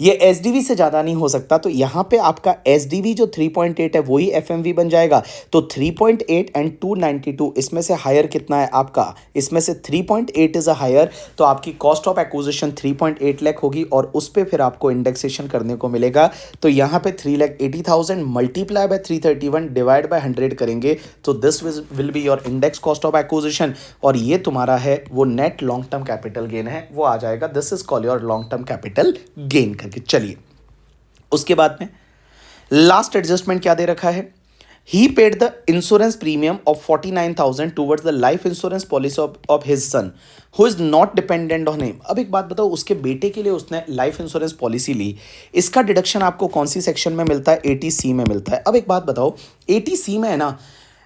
ये एस डी वी से ज़्यादा नहीं हो सकता। तो यहाँ पे आपका एस डी वी जो 3.8 है वही एफ एम वी बन जाएगा। तो 3.8 एंड 292 इसमें से हायर कितना है आपका, इसमें से 3.8 इज अ हायर। तो आपकी कॉस्ट ऑफ एक्विजिशन 3.8 लाख होगी और उस पर फिर आपको इंडेक्सेशन करने को मिलेगा। तो यहाँ पे 3,80,000 मल्टीप्लाई बाय 331 डिवाइड बाय 100 करेंगे तो this will be your index cost of acquisition और ये तुम्हारा है वो net long term capital gain है, वो आ जाएगा। This is call your long term capital gain करके। चलिए उसके बाद में लास्ट एडजस्टमेंट क्या दे रखा है, he paid the insurance premium of 49,000 towards the life insurance policy of his son who is not dependent on him. अब एक बात बताओ, उसके बेटे के लिए उसने लाइफ इंश्योरेंस पॉलिसी ली, इसका डिडक्शन आपको कौन सी सेक्शन में मिलता है, 80C में मिलता है। अब एक बात बताओ, 80C में है ना,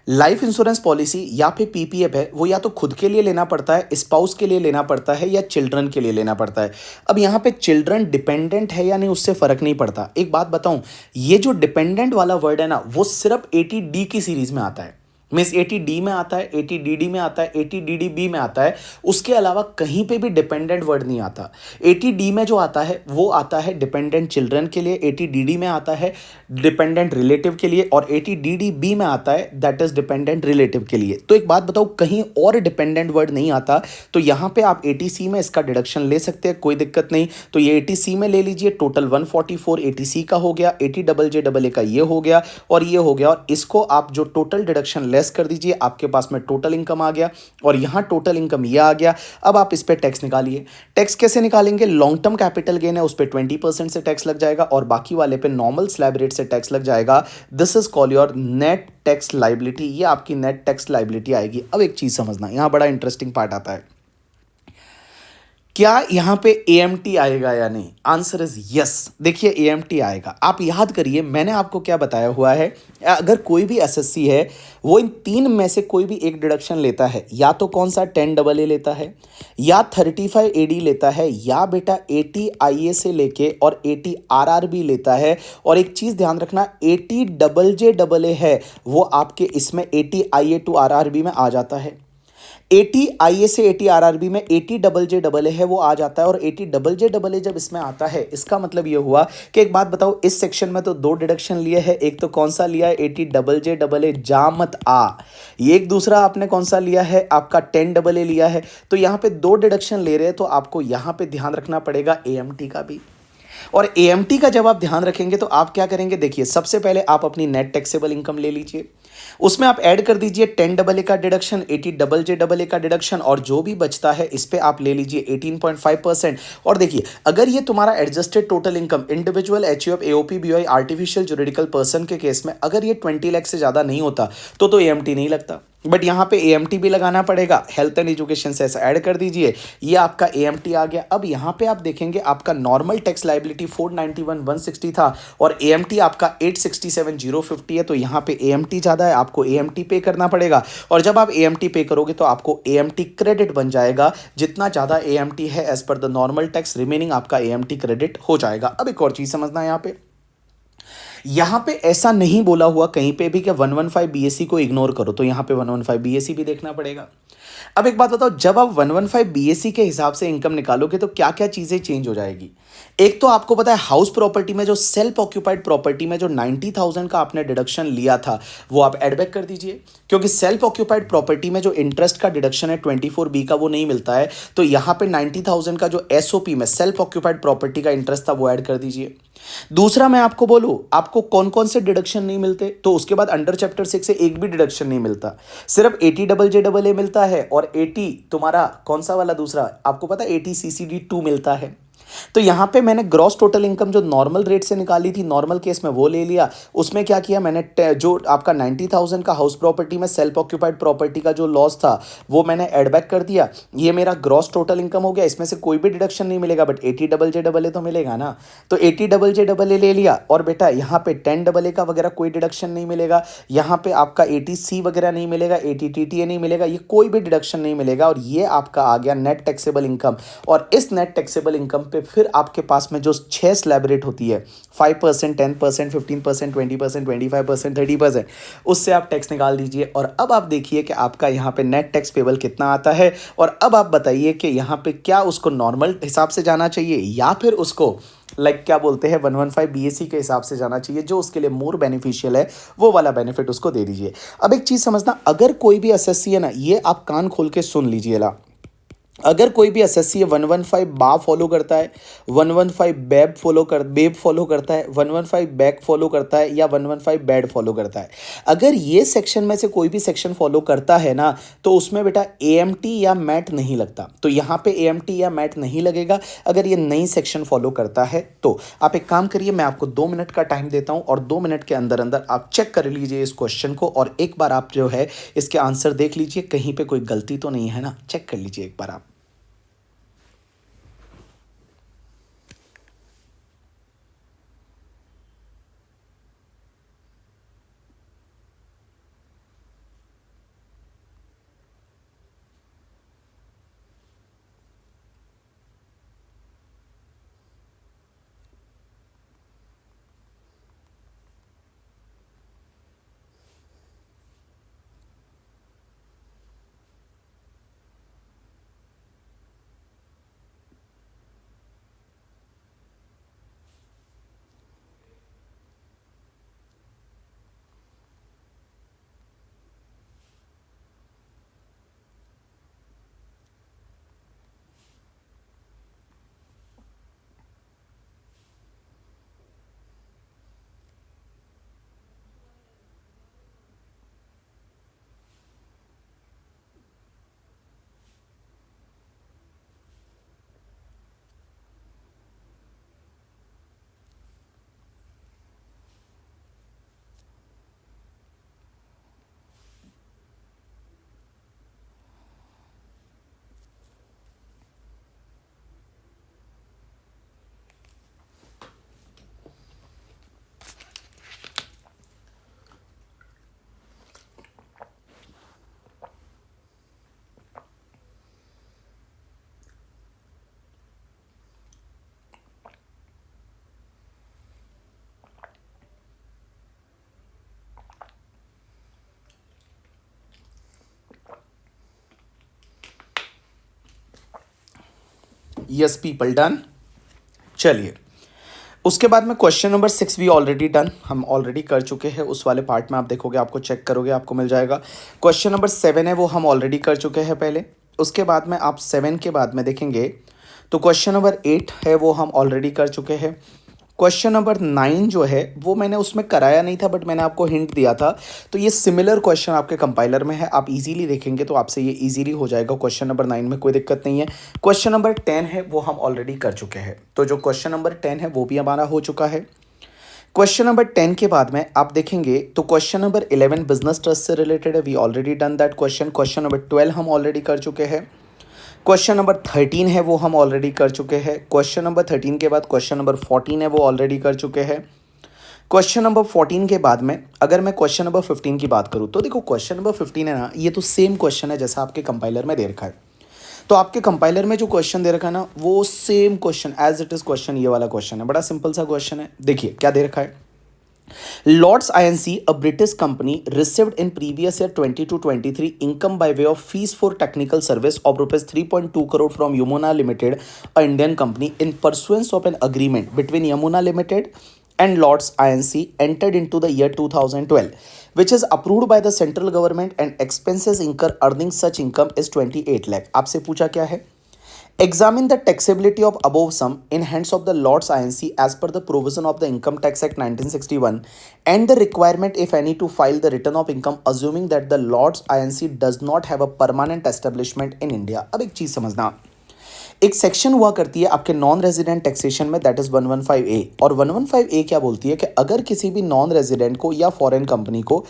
लाइफ इंश्योरेंस पॉलिसी या फिर पीपीएफ है वो या तो खुद के लिए लेना पड़ता है, स्पाउस के लिए लेना पड़ता है या चिल्ड्रन के लिए लेना पड़ता है। अब यहाँ पे चिल्ड्रन डिपेंडेंट है या नहीं उससे फर्क नहीं पड़ता। एक बात बताऊं, ये जो डिपेंडेंट वाला वर्ड है ना वो सिर्फ 80D की सीरीज में आता है, मीन्स 80D में आता है, 80DD में आता है, 80DDB में आता है, उसके अलावा कहीं पे भी डिपेंडेंट वर्ड नहीं आता। 80D में जो आता है वो आता है डिपेंडेंट चिल्ड्रन के लिए, 80DD में आता है डिपेंडेंट रिलेटिव के लिए और 80DDB में आता है दैट इज डिपेंडेंट रिलेटिव के लिए। तो एक बात बताओ, कहीं और डिपेंडेंट वर्ड नहीं आता। तो यहाँ पे आप 80C में इसका डिडक्शन ले सकते हैं, कोई दिक्कत नहीं। तो ये 80C में ले लीजिए, टोटल 144 80C का हो गया, 80JJAA का ये हो गया और ये हो गया, और इसको आप जो टोटल डिडक्शन कर दीजिए, आपके पास में टोटल इनकम आ गया और यहां टोटल इनकम ये आ गया। अब आप इस पे टैक्स निकालिए। टैक्स कैसे निकालेंगे, लॉन्ग टर्म कैपिटल गेन है उस पे 20% से टैक्स लग जाएगा और बाकी वाले पे नॉर्मल स्लैब रेट से टैक्स लग जाएगा। This is call your net tax liability, ये आपकी नेट टैक्स लायबिलिटी आएगी। अब एक चीज समझना, यहां बड़ा इंटरेस्टिंग पार्ट आता है, क्या यहां पे AMT आएगा या नहीं, आंसर इज यस। देखिए AMT आएगा, आप याद करिए मैंने आपको क्या बताया हुआ है, अगर कोई भी SSC है वो इन तीन में से कोई भी एक डिडक्शन लेता है, या तो कौन सा 10AA लेता है या 35AD लेता है या बेटा 80IA से लेके और 80RRB लेता है। और एक चीज ध्यान रखना, 80JJAA है वो आपके इसमें 80IA to RRB में आ जाता है। 80IA से 80RRB में 80JJAA है वो आ जाता है और 80JJAA जब इसमें आता है इसका मतलब ये हुआ कि एक बात बताओ, इस सेक्शन में तो दो डिडक्शन लिए हैं, एक तो कौन सा लिया है 80JJAA जा मत आ, ये एक दूसरा आपने कौन सा लिया है आपका 10AA लिया है। तो यहाँ पे दो डिडक्शन ले रहे हैं तो आपको यहाँ पे ध्यान रखना पड़ेगा AMT का भी। और AMT का जब आप ध्यान रखेंगे तो आप क्या करेंगे, देखिए सबसे पहले आप अपनी नेट टैक्सेबल इनकम ले लीजिए, उसमें आप ऐड कर दीजिए 10AA का डिडक्शन, 80JJAA का डिडक्शन और जो भी बचता है इस पे आप ले लीजिए 18.5%। और देखिए अगर ये तुम्हारा adjusted total income individual HUF AOP BOI artificial juridical person के केस में अगर ये 20 लाख से ज़्यादा नहीं होता तो AMT नहीं लगता, बट यहाँ पे AMT भी लगाना पड़ेगा। हेल्थ एंड एजुकेशन से ऐसा ऐड कर दीजिए, ये आपका AMT आ गया। अब यहाँ पे आप देखेंगे आपका नॉर्मल टैक्स लायबिलिटी 491,160 था और AMT आपका 867,050 है। तो यहाँ पे AMT ज़्यादा है, आपको AMT पे करना पड़ेगा और जब आप AMT पे करोगे तो आपको AMT क्रेडिट बन जाएगा। जितना ज़्यादा AMT है as per the normal tax remaining आपका AMT क्रेडिट हो जाएगा। अब एक और चीज़ समझना यहाँ पे, यहाँ पे ऐसा नहीं बोला हुआ कहीं पे भी कि 115 बीएससी को इग्नोर करो, तो यहाँ पे 115 बीएससी भी देखना पड़ेगा। अब एक बात बताओ, जब आप 115 बीएससी के हिसाब से इनकम निकालोगे तो क्या क्या चीजें चेंज हो जाएगी। एक तो आपको पता है हाउस प्रॉपर्टी में जो सेल्फ ऑक्यूपाइड प्रॉपर्टी में जो 90,000 का आपने डिडक्शन लिया था वो आप एड बैक कर दीजिए, क्योंकि सेल्फ ऑक्यूपाइड प्रॉपर्टी में जो इंटरेस्ट का डिडक्शन है 24B का वो नहीं मिलता है, तो यहां पे 90,000 का जो एसओपी में सेल्फ ऑक्यूपाइड प्रॉपर्टी का इंटरेस्ट था वो ऐड कर दीजिए। दूसरा मैं आपको बोलूं, आपको कौन कौन से डिडक्शन नहीं मिलते, तो उसके बाद अंडर चैप्टर 6 से एक भी डिडक्शन नहीं मिलता, सिर्फ 80JJAA मिलता है और 80 तुम्हारा कौन सा वाला दूसरा आपको पता है 80CCD2 मिलता है। तो यहां पे मैंने ग्रॉस टोटल इनकम जो नॉर्मल रेट से निकाली थी नॉर्मल केस में वो ले लिया। उसमें क्या किया मैंने, जो आपका 90,000 का हाउस प्रॉपर्टी में सेल्फ ऑक्यूपाइड प्रॉपर्टी का जो लॉस था वो मैंने एड बैक कर दिया। ये मेरा ग्रॉस टोटल इनकम हो गया, इसमें से कोई भी डिडक्शन नहीं मिलेगा, बट 80JJAA तो मिलेगा ना, तो 80JJAA ले लिया। और बेटा यहाँ पे 10AA का वगैरह कोई डिडक्शन नहीं मिलेगा, यहाँ पे आपका 80C वगैरह नहीं मिलेगा, 80TTA नहीं मिलेगा, ये कोई भी डिडक्शन नहीं मिलेगा। और ये आपका आ गया नेट टैक्सेबल इनकम। और इस नेट टैक्सेबल इनकम पे फिर आपके पास में जो 6 स्लैब रेट होती है 5%, 10%, 15%, 20%, 25%, 30%, उससे आप टैक्स निकाल दीजिए। और अब आप देखिए कि आपका यहाँ पे नेट टैक्स पेबल कितना आता है। और अब आप बताइए कि यहाँ पे क्या उसको नॉर्मल हिसाब से जाना चाहिए या फिर उसको क्या बोलते हैं 115 बीएससी के हिसाब से जाना चाहिए, जो उसके लिए मोर बेनिफिशियल है वो वाला बेनिफिट उसको दे दीजिए। अब एक चीज़ समझना, अगर कोई भी एसएससी है ना, ये आप कान खोल के सुन लीजिए ला, अगर कोई भी एसएससी 115 बा फॉलो करता है, 115 बेब फॉलो करता है, 115 बैक फॉलो करता है या 115 बैड फॉलो करता है, अगर ये सेक्शन में से कोई भी सेक्शन फॉलो करता है ना, तो उसमें बेटा एएमटी या मैट नहीं लगता। तो यहाँ पे एएमटी या मैट नहीं लगेगा अगर ये नई सेक्शन फॉलो करता है। तो आप एक काम करिए, मैं आपको 2 मिनट का टाइम देता हूँ और 2 मिनट के अंदर अंदर आप चेक कर लीजिए इस क्वेश्चन को, और एक बार आप जो है इसके आंसर देख लीजिए, कहीं पे कोई गलती तो नहीं है ना, चेक कर लीजिए एक बार आप। Yes people done. चलिए, उसके बाद में क्वेश्चन नंबर 6 भी ऑलरेडी डन, हम ऑलरेडी कर चुके हैं। उस वाले पार्ट में आप देखोगे, आपको चेक करोगे आपको मिल जाएगा। क्वेश्चन नंबर 7 है वो हम ऑलरेडी कर चुके हैं पहले। उसके बाद में आप 7 के बाद में देखेंगे तो क्वेश्चन नंबर 8 है वो हम ऑलरेडी कर चुके हैं। क्वेश्चन नंबर 9 जो है वो मैंने उसमें कराया नहीं था, बट मैंने आपको हिंट दिया था। तो ये सिमिलर क्वेश्चन आपके कंपाइलर में है, आप इजीली देखेंगे तो आपसे ये इजीली हो जाएगा। क्वेश्चन नंबर 9 में कोई दिक्कत नहीं है। क्वेश्चन नंबर 10 है वो हम ऑलरेडी कर चुके हैं, तो जो क्वेश्चन नंबर 10 है वो भी हमारा हो चुका है। क्वेश्चन नंबर 10 के बाद में आप देखेंगे तो क्वेश्चन नंबर 11 बिजनेस ट्रस्ट से रिलेटेड है, we already done that question. Question number 12 हम ऑलरेडी कर चुके हैं। क्वेश्चन नंबर 13 है वो हम ऑलरेडी कर चुके हैं। क्वेश्चन नंबर 13 के बाद क्वेश्चन नंबर 14 है वो ऑलरेडी कर चुके हैं। क्वेश्चन नंबर 14 के बाद में अगर मैं क्वेश्चन नंबर 15 की बात करूँ तो देखो क्वेश्चन नंबर 15 है ना, ये तो सेम क्वेश्चन है जैसा आपके कंपाइलर में दे रखा है। तो आपके कंपाइलर में जो क्वेश्चन दे रखा है ना वो same question as it is question ये वाला क्वेश्चन है, बड़ा सिंपल सा क्वेश्चन है। देखिए क्या दे रखा है, Lords Inc., a British company, received in previous year 22-23 income by way of fees for technical service of rupees 3.2 crore from Yamuna Limited, a Indian company, in pursuance of an agreement between Yamuna Limited and Lords Inc. entered into the year 2012, which is approved by the central government and expenses incur earning such income is 28 lakh. आपसे पूछा क्या है? Examine the taxability of above sum in hands of the Lords Inc. as per the provision of the Income Tax Act 1961 and the requirement, if any, to file the return of income assuming that the Lords Inc. does not have a permanent establishment in India. अब एक चीज समझना, एक सेक्शन हुआ करती है आपके नॉन रेजिडेंट टैक्सेशन में, दैट इज 115A, और 115A क्या बोलती है कि अगर किसी भी नॉन रेजिडेंट को या फॉरेन कंपनी को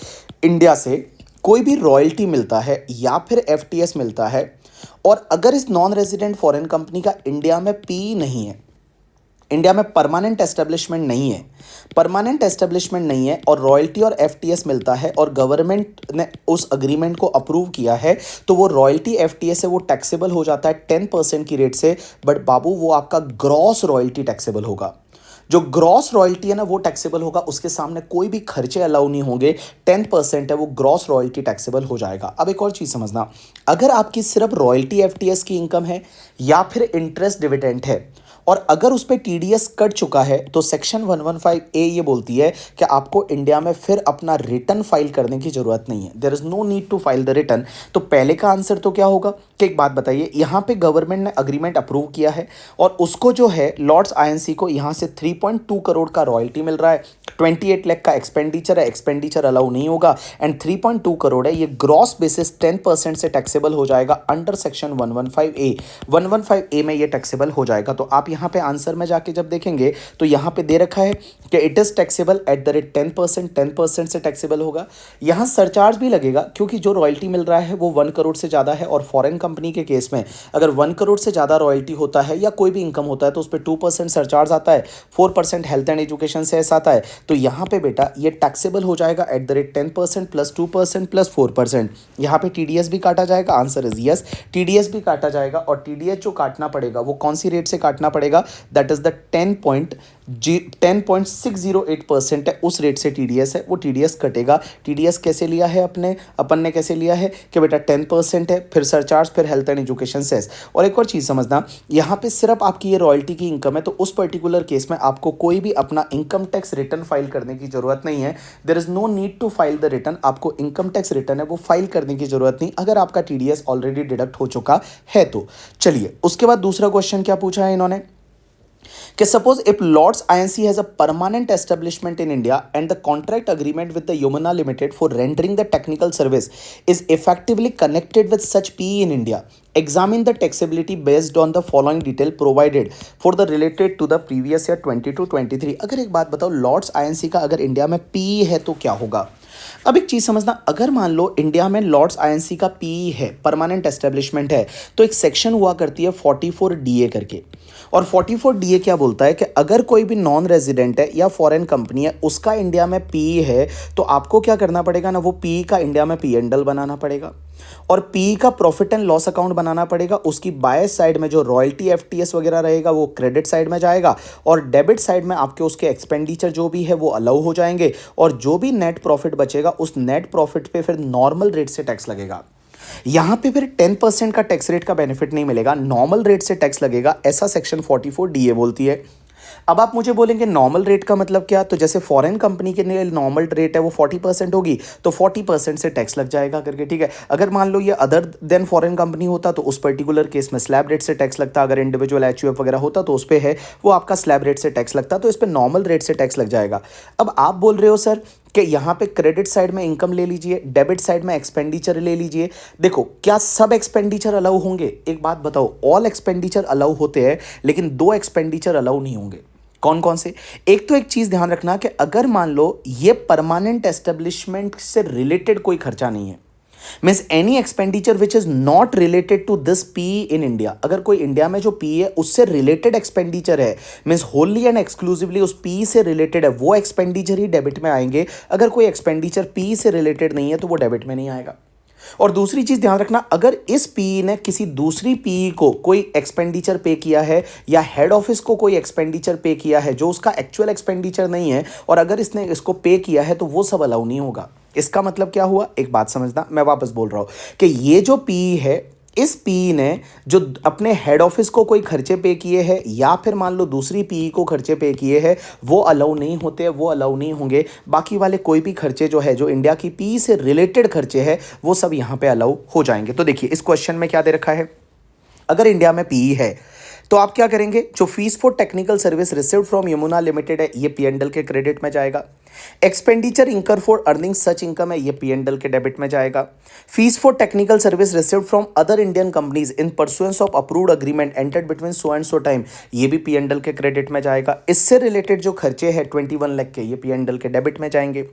इंडिया से कोई भी रॉयल्टी मिलता है या फिर एफटीएस मिलता है, और अगर इस नॉन रेजिडेंट फॉरेन कंपनी का इंडिया में पी नहीं है, इंडिया में परमानेंट एस्टेब्लिशमेंट नहीं है, परमानेंट एस्टेब्लिशमेंट नहीं है और रॉयल्टी और एफटीएस मिलता है और गवर्नमेंट ने उस अग्रीमेंट को अप्रूव किया है, तो वो रॉयल्टी एफटीएस है वो टैक्सेबल हो जाता है 10% की रेट से। बट बाबू वो आपका ग्रॉस रॉयल्टी टैक्सेबल होगा, जो ग्रॉस रॉयल्टी है ना वो टैक्सेबल होगा, उसके सामने कोई भी खर्चे अलाउ नहीं होंगे। 10% है वो ग्रॉस रॉयल्टी टैक्सेबल हो जाएगा। अब एक और चीज समझना, अगर आपकी सिर्फ रॉयल्टी एफटीएस की इनकम है या फिर इंटरेस्ट डिविडेंड है और अगर उस पर टीडीएस कट चुका है, तो सेक्शन 115A ये बोलती है कि आपको इंडिया में फिर अपना रिटर्न फाइल करने की जरूरत नहीं है। There is no need to file the return. तो पहले का आंसर तो क्या होगा कि एक बात बताइए, यहाँ पे गवर्नमेंट ने अग्रीमेंट अप्रूव किया है और उसको जो है लॉर्ड्स आईएनसी को यहाँ से 3.2 करोड़ का रॉयल्टी मिल रहा है, 28 लाख का एक्सपेंडिचर है, एक्सपेंडिचर अलाउ नहीं होगा, एंड 3.2 करोड़ है, ये ग्रॉस बेसिस 10% से टैक्सेबल हो जाएगा अंडर सेक्शन 115A। 115A में ये टैक्सेबल हो जाएगा। तो आप यहाँ पे आंसर में जाके जब देखेंगे तो यहाँ पे दे रखा है कि it is taxable at the rate 10% से टैक्सेबल होगा। यहाँ सरचार्ज भी लगेगा क्योंकि जो रॉयल्टी मिल रहा है वो 1 करोड़ से ज़्यादा है, और फॉरेन कंपनी के केस में अगर 1 करोड़ से ज़्यादा रॉयल्टी होता है या कोई भी इनकम होता है तो उस पर 2% सरचार्ज आता है, 4% हेल्थ एंड एजुकेशन सेस आता है। तो यहाँ पे बेटा ये टैक्सेबल हो जाएगा eight the rate 10% plus 2% plus 4%। यहाँ पे टीडीएस भी काटा जाएगा, आंसर इज यस, टीडीएस भी काटा जाएगा, और टीडीएस जो काटना पड़ेगा वो कौन सी रेट से काटना पड़ेगा, दैट इज द 10.608% है, उस रेट से टीडीएस है वो टीडीएस कटेगा। टीडीएस कैसे लिया है अपन ने कैसे लिया है कि बेटा 10% है, फिर सरचार्ज, फिर हेल्थ एंड एजुकेशन सेस। और एक और चीज़ समझना, यहाँ पे सिर्फ आपकी ये रॉयल्टी की इनकम है, तो उस पर्टिकुलर केस में आपको कोई भी अपना इनकम टैक्स रिटर्न फाइल करने की जरूरत नहीं है। There is no need to file the return. आपको इनकम टैक्स रिटर्न है वो फाइल करने की जरूरत नहीं अगर आपका टीडीएस ऑलरेडी डिडक्ट हो चुका है तो। चलिए उसके बाद दूसरा क्वेश्चन क्या पूछा है इन्होंने कि suppose if Lords INC has a permanent establishment in India and the contract agreement with the Yamuna Limited for rendering the technical service is effectively connected with such PE in India, examine the taxability based on the following detail provided for the related to the previous year 22-23। अगर एक बात बताओ, Lords INC का अगर इंडिया में PE है तो क्या होगा। अब एक चीज समझना, अगर मान लो इंडिया में लॉर्ड्स आईएनसी का पीई है, परमानेंट एस्टेब्लिशमेंट है, तो एक सेक्शन हुआ करती है 44DA करके, और 44DA क्या बोलता है कि अगर कोई भी नॉन रेजिडेंट है या फॉरेन कंपनी है उसका इंडिया में पीई है, तो आपको क्या करना पड़ेगा ना, वो पीई का इंडिया में पीएनडल बनाना पड़ेगा और पीई का प्रॉफिट एंड लॉस अकाउंट बनाना पड़ेगा। उसकी बाय साइड में जो रॉयल्टी एफटीएस वगैरह रहेगा वो क्रेडिट साइड में जाएगा, और डेबिट साइड में आपके उसके एक्सपेंडिचर जो भी है वो अलाउ हो जाएंगे, और जो भी नेट प्रॉफिट बचेगा उस नेट प्रॉफिट पे फिर नॉर्मल रेट से टैक्स लगेगा। यहां पे फिर 10% का टैक्स रेट का बेनिफिट नहीं मिलेगा, नॉर्मल रेट से टैक्स लगेगा, ऐसा सेक्शन 44DA बोलती है। अब आप मुझे बोलेंगे नॉर्मल रेट का मतलब क्या, तो जैसे फॉरेन कंपनी के लिए नॉर्मल रेट है वो 40% होगी, तो 40% से टैक्स लग जाएगा करके, ठीक है। अगर मान लो ये अदर देन फॉरेन कंपनी होता तो उस पर्टिकुलर केस में स्लैब रेट से टैक्स लगता, अगर इंडिविजुअल एचयूएफ वगैरह होता तो उस पर है वो आपका स्लैब रेट से टैक्स लगता, तो इस पर नॉर्मल रेट से टैक्स लग जाएगा। अब आप बोल रहे हो सर कि यहाँ पे क्रेडिट साइड में इनकम ले लीजिए, डेबिट साइड में एक्सपेंडिचर ले लीजिए। देखो क्या सब एक्सपेंडिचर अलाउ होंगे, एक बात बताओ, ऑल एक्सपेंडिचर अलाउ होते हैं लेकिन 2 एक्सपेंडिचर अलाउ नहीं होंगे। कौन कौन से, एक तो एक चीज ध्यान रखना कि अगर मान लो ये परमानेंट एस्टेब्लिशमेंट से रिलेटेड कोई खर्चा नहीं है, means any expenditure which is not related to this P in India, अगर कोई इंडिया में जो पी है उससे रिलेटेड एक्सपेंडिचर है, मीन्स होली एंड एक्सक्लूसिवली उस पी से रिलेटेड है, वो एक्सपेंडिचर ही डेबिट में आएंगे। अगर कोई एक्सपेंडिचर पी से रिलेटेड नहीं है तो वो डेबिट में नहीं आएगा। और दूसरी चीज ध्यान रखना, अगर इस पीई ने किसी दूसरी पीई को कोई एक्सपेंडिचर पे किया है या हेड ऑफिस को कोई एक्सपेंडिचर पे किया है जो उसका एक्चुअल एक्सपेंडिचर नहीं है, और अगर इसने इसको पे किया है तो वो सब अलाउ नहीं होगा। इसका मतलब क्या हुआ, एक बात समझना, मैं वापस बोल रहा हूं कि ये जो पीई है, इस पीई ने जो अपने हेड ऑफिस को कोई खर्चे पे किए हैं या फिर मान लो दूसरी पीई को खर्चे पे किए हैं, वो अलाउ नहीं होते, वो अलाउ नहीं होंगे। बाकी वाले कोई भी खर्चे जो है, जो इंडिया की पीई से रिलेटेड खर्चे हैं, वो सब यहां पे अलाउ हो जाएंगे। तो देखिए इस क्वेश्चन में क्या दे रखा है, अगर इंडिया में पीई है तो आप क्या करेंगे, जो fees for technical service received from Yamuna limited है, ये पीएनडल के क्रेडिट में जाएगा। एक्सपेंडिचर इंकर फॉर अर्निंग सच इनकम है, ये पीएनडल के डेबिट में जाएगा। Fees for technical service received from other Indian companies in pursuance of approved agreement entered between so and so time, ये भी पीएनडल के क्रेडिट में जाएगा। इससे रिलेटेड जो खर्चे हैं 21 लाख के, ये पीएनडल के डेबिट में जाएंगे।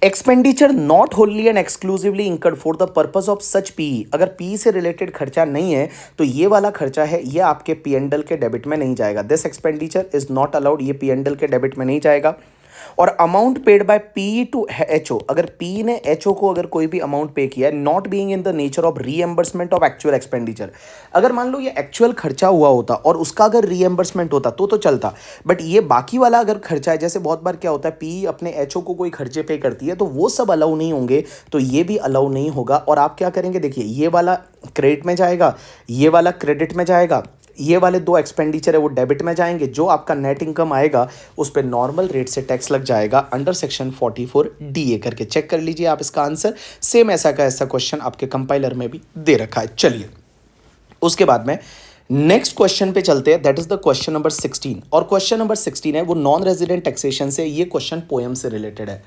Expenditure not wholly and exclusively incurred for the purpose of such PE, अगर पीई से रिलेटेड खर्चा नहीं है तो ये वाला खर्चा है, ये आपके पीएनडल के डेबिट में नहीं जाएगा। This expenditure is not allowed, ये पीएनडल के डेबिट में नहीं जाएगा। और amount paid by PE to HO, अगर पीई ने एचओ को अगर कोई भी अमाउंट पे किया है, not being in the nature of reimbursement of actual expenditure, अगर मान लो ये एक्चुअल खर्चा हुआ होता और उसका अगर रीएम्बर्समेंट होता तो चलता, बट ये बाकी वाला अगर खर्चा है, जैसे बहुत बार क्या होता है पीई अपने एचओ को कोई खर्चे पे करती है, तो वो सब अलाउ नहीं होंगे, तो ये भी अलाउ नहीं होगा। और आप क्या करेंगे, देखिए ये वाला क्रेडिट में जाएगा, ये वाला क्रेडिट में जाएगा, ये वाले दो एक्सपेंडिचर है वो डेबिट में जाएंगे। जो आपका नेट इनकम आएगा उस पर नॉर्मल रेट से टैक्स लग जाएगा अंडर सेक्शन 44 डीए करके चेक कर लीजिए आप इसका आंसर। सेम ऐसा का ऐसा क्वेश्चन आपके कंपाइलर में भी दे रखा है। चलिए उसके बाद में नेक्स्ट क्वेश्चन पे चलते हैं, that is the question number 16। और क्वेश्चन नंबर 16 है वो नॉन रेजिडेंट टैक्सेशन से, ये क्वेश्चन पोएम से रिलेटेड है।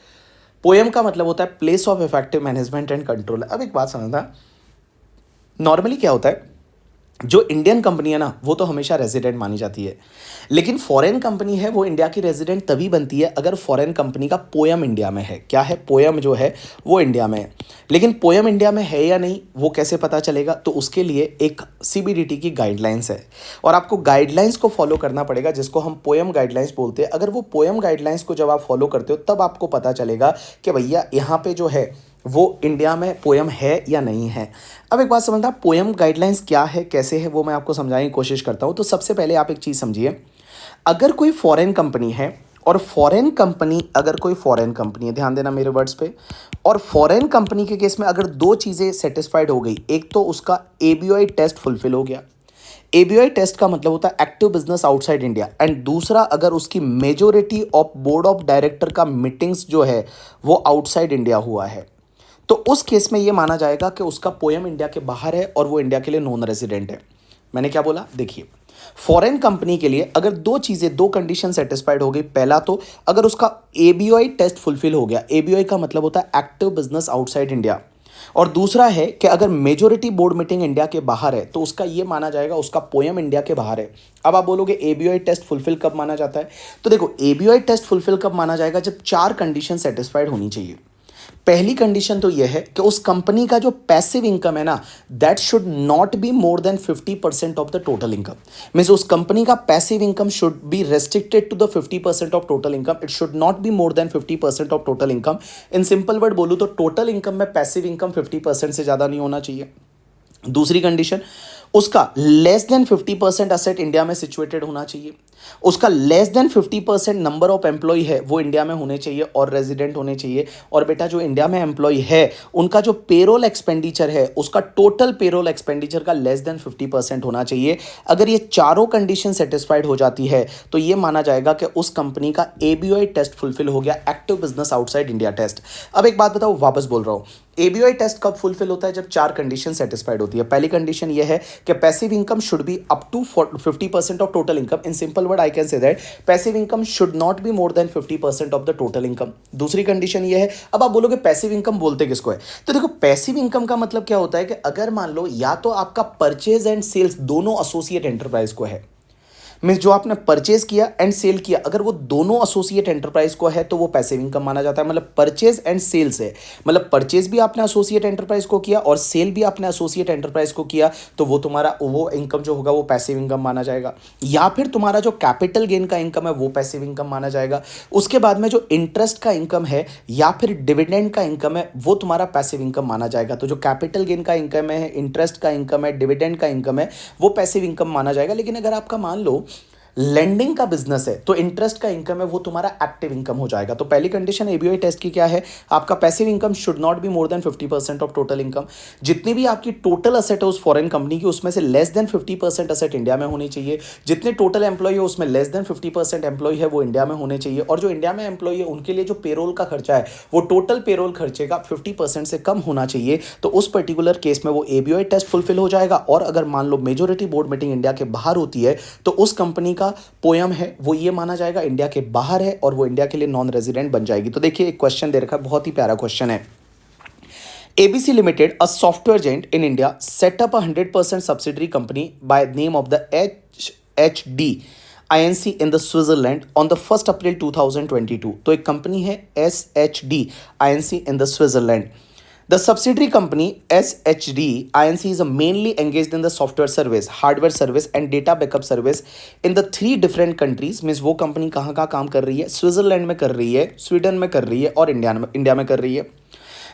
पोएम का मतलब होता है place of effective management and control. अब एक बात समझना, नॉर्मली क्या होता है, जो इंडियन कंपनी है ना वो तो हमेशा रेजिडेंट मानी जाती है, लेकिन फॉरेन कंपनी है वो इंडिया की रेजिडेंट तभी बनती है अगर फॉरेन कंपनी का पोयम इंडिया में है। क्या है, पोयम जो है वो इंडिया में है। लेकिन पोयम इंडिया में है या नहीं वो कैसे पता चलेगा, तो उसके लिए एक सीबीडीटी की गाइडलाइंस है और आपको गाइडलाइंस को फॉलो करना पड़ेगा, जिसको हम पोयम गाइडलाइंस बोलते हैं। अगर वो पोयम गाइडलाइंस को जब आप फॉलो करते हो तब आपको पता चलेगा कि भैया यहाँ पे जो है वो इंडिया में पोयम है या नहीं है। अब एक बात समझना, पोयम गाइडलाइंस क्या है, कैसे है, वो मैं आपको समझाने की कोशिश करता हूँ। तो सबसे पहले आप एक चीज़ समझिए, अगर कोई फॉरेन कंपनी है और फॉरेन कंपनी, अगर कोई फॉरेन कंपनी है, ध्यान देना मेरे वर्ड्स पे, और फॉरेन कंपनी के केस में अगर दो चीज़ें सेटिस्फाइड हो गई, एक तो उसका एबीओआई टेस्ट फुलफिल हो गया, एबीओआई टेस्ट का मतलब होता है active business outside India, and दूसरा अगर उसकी majority of board of director का मीटिंग्स जो है वो आउटसाइड इंडिया हुआ है, तो उस केस में ये माना जाएगा कि उसका पोयम इंडिया के बाहर है और वो इंडिया के लिए नॉन रेजिडेंट है। मैंने क्या बोला, देखिए फॉरेन कंपनी के लिए अगर दो चीज़ें, दो कंडीशन सेटिस्फाइड हो गई, पहला तो अगर उसका एबीओआई टेस्ट फुलफिल हो गया, एबीओआई का मतलब होता है एक्टिव बिजनेस आउटसाइड इंडिया, और दूसरा है कि अगर मेजोरिटी बोर्ड मीटिंग इंडिया के बाहर है तो उसका ये माना जाएगा उसका पोयम इंडिया के बाहर है। अब आप बोलोगे एबीओआई टेस्ट फुलफिल कब माना जाता है, तो देखो एबीओआई टेस्ट फुलफिल कब माना जाएगा, जब चार कंडीशन सेटिस्फाइड होनी चाहिए। पहली कंडीशन तो यह है कि उस कंपनी का जो पैसिव इनकम है ना, that should not be more than 50% of the total income. Means उस कंपनी का passive income should be restricted to the 50% of total income, it should not be more than 50% of total income. In simple word बोलूँ तो टोटल इनकम में पैसिव इनकम 50% से ज़्यादा नहीं होना चाहिए। दूसरी कंडीशन, उसका लेस देन 50% असेट इंडिया में सिचुएटेड होना चाहिए, उसका less than 50% number of employ है वो इंडिया में होने चाहिए और रेजिडेंट होने चाहिए, और बेटा जो इंडिया में एम्प्लॉय है उनका जो पेरोल एक्सपेंडिचर है उसका टोटल पेरोल एक्सपेंडिचर का लेस देन 50% होना चाहिए। अगर ये चारों कंडीशन सेटिस्फाइड हो जाती है तो ये माना जाएगा कि उस कंपनी का एबीओआई टेस्ट फुलफिल हो गया, active business outside India test. अब एक बात बताओ, वापस बोल रहा हूँ, एबीओआई टेस्ट कब फुलफिल होता है, जब चार कंडीशन सेटिस्फाइड होती है। पहली कंडीशन ये है कि passive income should be up to 50% of total income. In simple word I can say that passive income should not be more than 50% of the total income. दूसरी कंडीशन ये है, अब आप बोलोगे पैसिव इनकम बोलते किसको है, तो देखो पैसिव इनकम का मतलब क्या होता है कि अगर मान लो या तो आपका परचेज एंड सेल्स दोनों एसोसिएट एंटरप्राइज को है, मीन्स जो आपने परचेज किया एंड सेल किया, अगर वो दोनों एसोसिएट एंटरप्राइज को है तो वो पैसिव इनकम माना जाता है। मतलब परचेज एंड सेल्स है, मतलब परचेज भी आपने एसोसिएट एंटरप्राइज को किया और सेल भी आपने एसोसिएट एंटरप्राइज को किया, तो वो तुम्हारा वो इनकम जो होगा वो पैसिव इनकम माना जाएगा। या फिर तुम्हारा जो कैपिटल गेन का इनकम है वो पैसिव इनकम माना जाएगा। उसके बाद में जो इंटरेस्ट का इनकम है या फिर डिविडेंड का इनकम है वो तुम्हारा पैसिव इनकम माना जाएगा। तो जो कैपिटल गेन का इनकम है, इंटरेस्ट का इनकम है, डिविडेंड का इनकम है, वो पैसिव इनकम माना जाएगा। लेकिन अगर आपका मान लो लेंडिंग का बिजनेस है तो इंटरेस्ट का इनकम है वो तुम्हारा एक्टिव इनकम हो जाएगा। तो पहली कंडीशन एबीओई टेस्ट की क्या है, आपका passive income should not be more than 50% of total income. जितनी भी आपकी टोटल असेट है उस फॉरेन कंपनी की, उसमें से लेस देन 50% असेट इंडिया में होनी चाहिए। जितने टोटल एम्प्लॉय है उसमें लेस देन 50% एम्प्लॉय है वो इंडिया में होने चाहिए। और जो इंडिया में एम्प्लॉय है उनके लिए जो पेरोल का खर्चा है वो टोटल पेरोल खर्चे का 50% से कम होना चाहिए। तो उस पर्टिकुलर केस में वो एबीओई टेस्ट फुलफिल हो जाएगा। और अगर मान लो मेजोरिटी बोर्ड मीटिंग इंडिया के बाहर होती है तो उस कंपनी का पोयम है वो ये माना जाएगा इंडिया के बाहर है और वो इंडिया के लिए नॉन रेजिडेंट बन जाएगी। तो देखिए एक क्वेश्चन दे रखा है, बहुत ही प्यारा क्वेश्चन है। ABC Limited, a software giant in India, set up a 100% subsidiary company by name of the SHD INC in the Switzerland on the 1st April 2022। तो एक कंपनी है SHD INC in the Switzerland। The subsidiary company SHD INC is mainly engaged in the software service, hardware service and data backup service in the 3 different countries। Means वो कंपनी कहाँ कहाँ काम कर रही है, स्विट्जरलैंड में कर रही है, स्वीडन में कर रही है और इंडिया में कर रही है।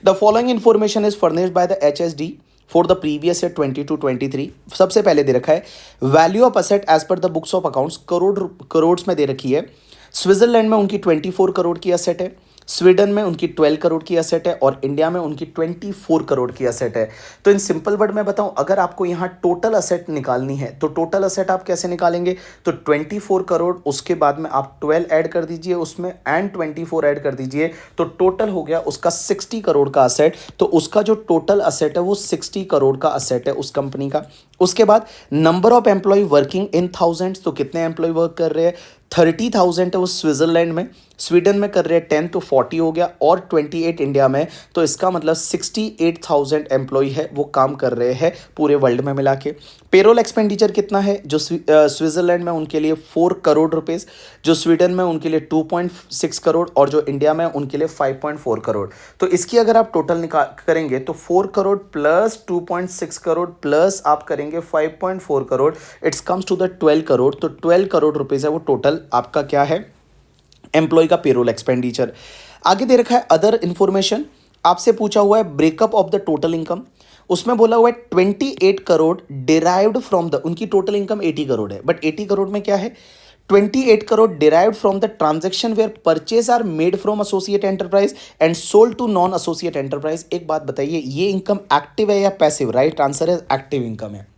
The following information is furnished by the HSD for the previous year 22-23। सबसे पहले दे रखा है value of asset as per the books of accounts, crore में दे रखी है। स्विट्जरलैंड में उनकी 24 करोड़ की असेट है, स्वीडन में उनकी 12 करोड़ की असेट है और इंडिया में उनकी 24 करोड़ की असेट है। तो इन सिंपल वर्ड में बताऊं, अगर आपको यहाँ टोटल असेट निकालनी है तो टोटल असेट आप कैसे निकालेंगे, तो 24 करोड़ उसके बाद में आप 12 ऐड कर दीजिए उसमें एंड 24 ऐड कर दीजिए, तो टोटल हो गया उसका 60 करोड़ का असेट। तो उसका जो टोटल असेट है वो 60 करोड़ का असेट है उस कंपनी का। उसके बाद number of employee working in thousands, तो कितने एम्प्लॉय वर्क कर रहे हैं, 30,000 है वो स्विट्जरलैंड में, स्वीडन में कर रहे हैं 10 तो 40 हो गया और 28 इंडिया में। तो इसका मतलब 68,000 एम्प्लॉय है वो काम कर रहे हैं पूरे वर्ल्ड में मिला के। पेरोल एक्सपेंडिचर कितना है, जो स्विट्जरलैंड में उनके लिए 4 करोड़ रुपीस, जो स्वीडन में उनके लिए 2.6 करोड़ और जो इंडिया में उनके लिए 5.4 करोड़। तो इसकी अगर आप टोटल निकाल करेंगे तो 4 करोड़ प्लस 2.6 करोड़ प्लस आप करेंगे 5.4 crore, it's comes to the 12 crore. तो 12 करोड़ रुपीस है वो टोटल आपका क्या है, एम्प्लॉय का पेरोल एक्सपेंडिचर। आगे दे रखा है अदर इंफॉर्मेशन, आपसे पूछा हुआ है breakup of the total income, उसमें बोला हुआ है 28 करोड़ डिराइव्ड फ्रॉम द, उनकी टोटल इनकम 80 करोड़ है, बट 80 करोड़ में क्या है, 28 crore derived from the transaction where purchase are made from associate enterprise and sold to non associate enterprise. एक बात बताइए, ये इनकम एक्टिव है या पैसिव, राइट आंसर है एक्टिव इनकम है।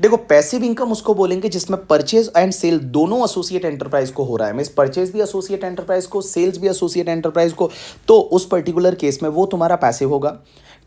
देखो पैसिव इनकम उसको बोलेंगे जिसमें परचेज एंड सेल दोनों एसोसिएट एंटरप्राइज को हो रहा है, मींस परचेज भी एसोसिएट एंटरप्राइज को, सेल्स भी एसोसिएट एंटरप्राइज को, तो उस पर्टिकुलर केस में वो तुम्हारा पैसिव होगा।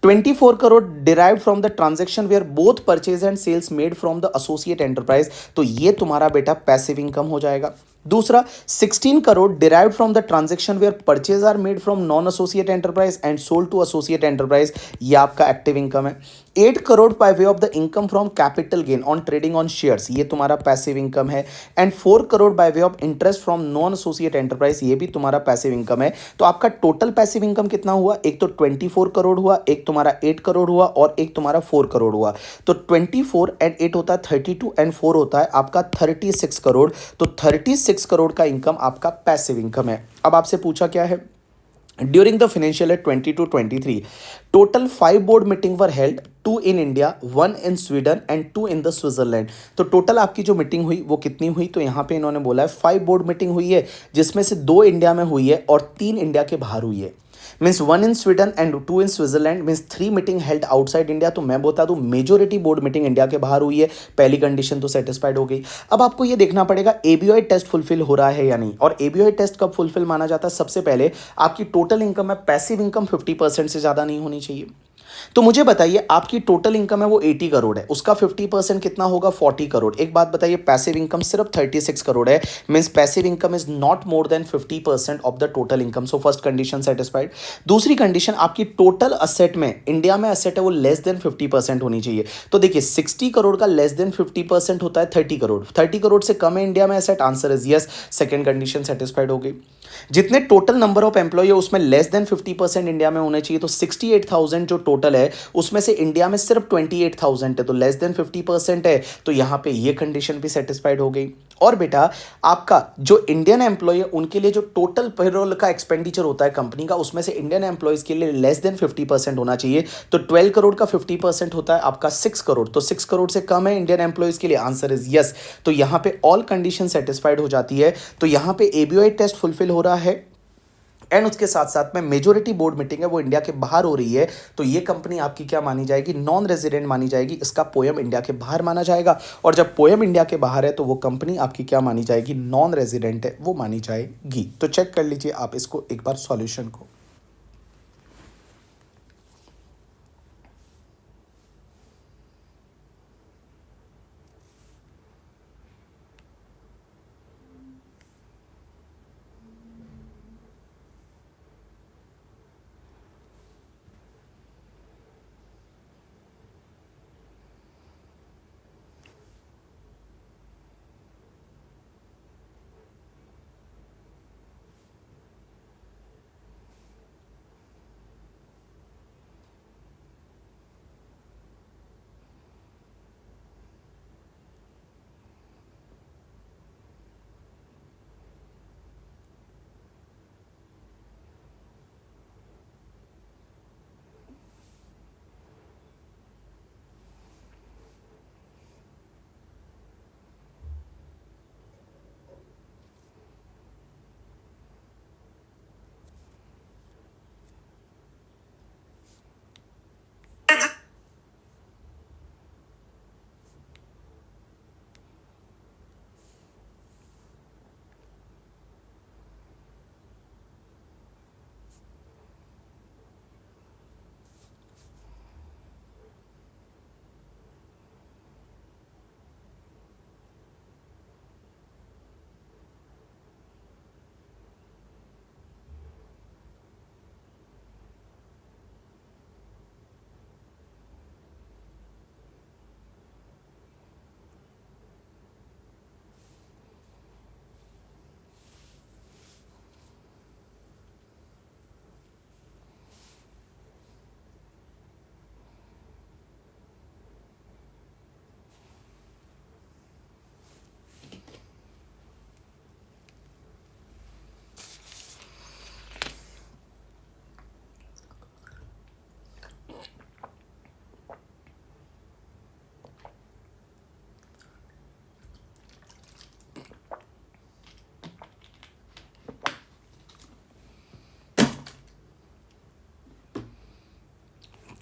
24 crore derived from the transaction where both purchase and sales made from the associate enterprise, तो ये तुम्हारा बेटा पैसिव इनकम हो जाएगा। दूसरा 16 crore derived from the transaction where purchase are made from non associate enterprise and sold to associate enterprise, ये आपका एक्टिव इनकम है। 8 crore by way of the income from capital gain on trading on shares, ये तुम्हारा पैसिव इनकम है। And 4 crore by way of interest from non associate enterprise, ये भी तुम्हारा पैसिव इनकम है। तो आपका टोटल पैसिव इनकम कितना हुआ, एक तो 24 करोड़ हुआ, एक तुम्हारा 8 करोड़ हुआ और एक तुम्हारा 4 करोड़ हुआ। तो 24 एंड 8 होता है 32 एंड 4 होता है आपका 36 करोड़। तो 36 करोड़ का इनकम आपका पैसिव इनकम है। अब आपसे पूछा क्या है, during the financial year 22-23 total 5 board meeting were held, 2 in India, 1 in Sweden and 2 in the Switzerland. तो टोटल आपकी जो मीटिंग हुई वो कितनी हुई, तो यहाँ पे इन्होंने बोला है 5 बोर्ड मीटिंग हुई है जिसमें से 2 इंडिया में हुई है और 3 इंडिया के बाहर हुई है। Means 1 in Sweden and 2 in Switzerland, means 3 meeting held outside India. तो मैं बता दूं मेजोरिटी बोर्ड मीटिंग इंडिया के बाहर हुई है, पहली कंडीशन तो सेटिस्फाइड हो गई। अब आपको ये देखना पड़ेगा एबीओई टेस्ट फुलफिल हो रहा है या नहीं, और एबीओई टेस्ट कब फुलफिल माना जाता है, सबसे पहले आपकी टोटल इनकम है पैसिव इनकम 50% से ज़्यादा नहीं होनी चाहिए। तो मुझे बताइए आपकी टोटल इनकम है वो 80 करोड़ है, उसका 50% कितना होगा, 40 करोड़। एक बात बताइए, पैसिव इनकम सिर्फ 36 करोड़ है, means passive income is not more than 50% of the total income. So first condition satisfied. दूसरी कंडीशन, आपकी टोटल असेट में, इंडिया में असेट है वो लेस देन 50% होनी चाहिए। तो देखिए 60 करोड़ का लेस देन 50% होता है 30 करोड़, 30 करोड़ से कम है इंडिया में asset, answer is yes, second condition satisfied हो गई। जितने टोटल नंबर ऑफ एम्प्लॉय है उसमें लेस देन 50% इंडिया में होने चाहिए, तो 68,000 जो टोटल है उसमें से इंडिया में सिर्फ 28,000 है, तो लेस देन 50% है, तो यहां पे ये कंडीशन भी सेटिस्फाइड हो गई। और बेटा आपका जो इंडियन एम्प्लॉय है उनके लिए जो टोटल पेरोल का एक्सपेंडिचर होता है कंपनी का, उसमें से इंडियन एम्प्लॉयज के लिए लेस देन 50% होना चाहिए, तो 12 करोड़ का 50% होता है आपका 6 करोड़, तो 6 करोड़ से कम है इंडियन एम्प्लॉयज के लिए, आंसर इज यस। तो यहां पे ऑल कंडीशन सेटिस्फाइड हो जाती है, तो यहां पे एबीओआई टेस्ट फुलफिल हो रहा है। एंड उसके साथ साथ में मेजोरिटी बोर्ड मीटिंग है वो इंडिया के बाहर हो रही है, तो ये कंपनी आपकी क्या मानी जाएगी, नॉन रेजिडेंट मानी जाएगी, इसका पोयम इंडिया के बाहर माना जाएगा। और जब पोयम इंडिया के बाहर है तो वो कंपनी आपकी क्या मानी जाएगी, नॉन रेजिडेंट है वो मानी जाएगी। तो चेक कर लीजिए आप इसको एक बार सॉल्यूशन को।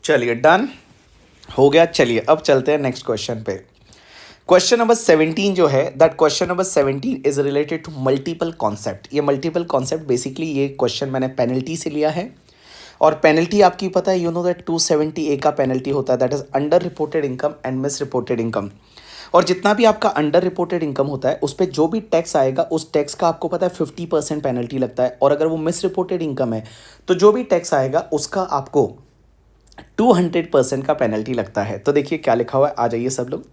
चलिए डन हो गया। चलिए अब चलते हैं नेक्स्ट क्वेश्चन पे। क्वेश्चन नंबर 17 जो है, that question number 17 is related to multiple concept. ये मल्टीपल कॉन्सेप्ट बेसिकली ये क्वेश्चन मैंने पेनल्टी से लिया है, और पेनल्टी आपकी पता है, यू नो दैट 270A का पेनल्टी होता है, that is under reported income and miss reported income. और जितना भी आपका अंडर रिपोर्टेड इनकम होता है उस पर जो भी टैक्स आएगा उस टैक्स का आपको पता है 50% पेनल्टी लगता है, और अगर वो मिस रिपोर्टेड इनकम है तो जो भी टैक्स आएगा उसका आपको 200% का पेनल्टी लगता है। तो देखिए क्या लिखा हुआ है, आ जाइए सब लोग।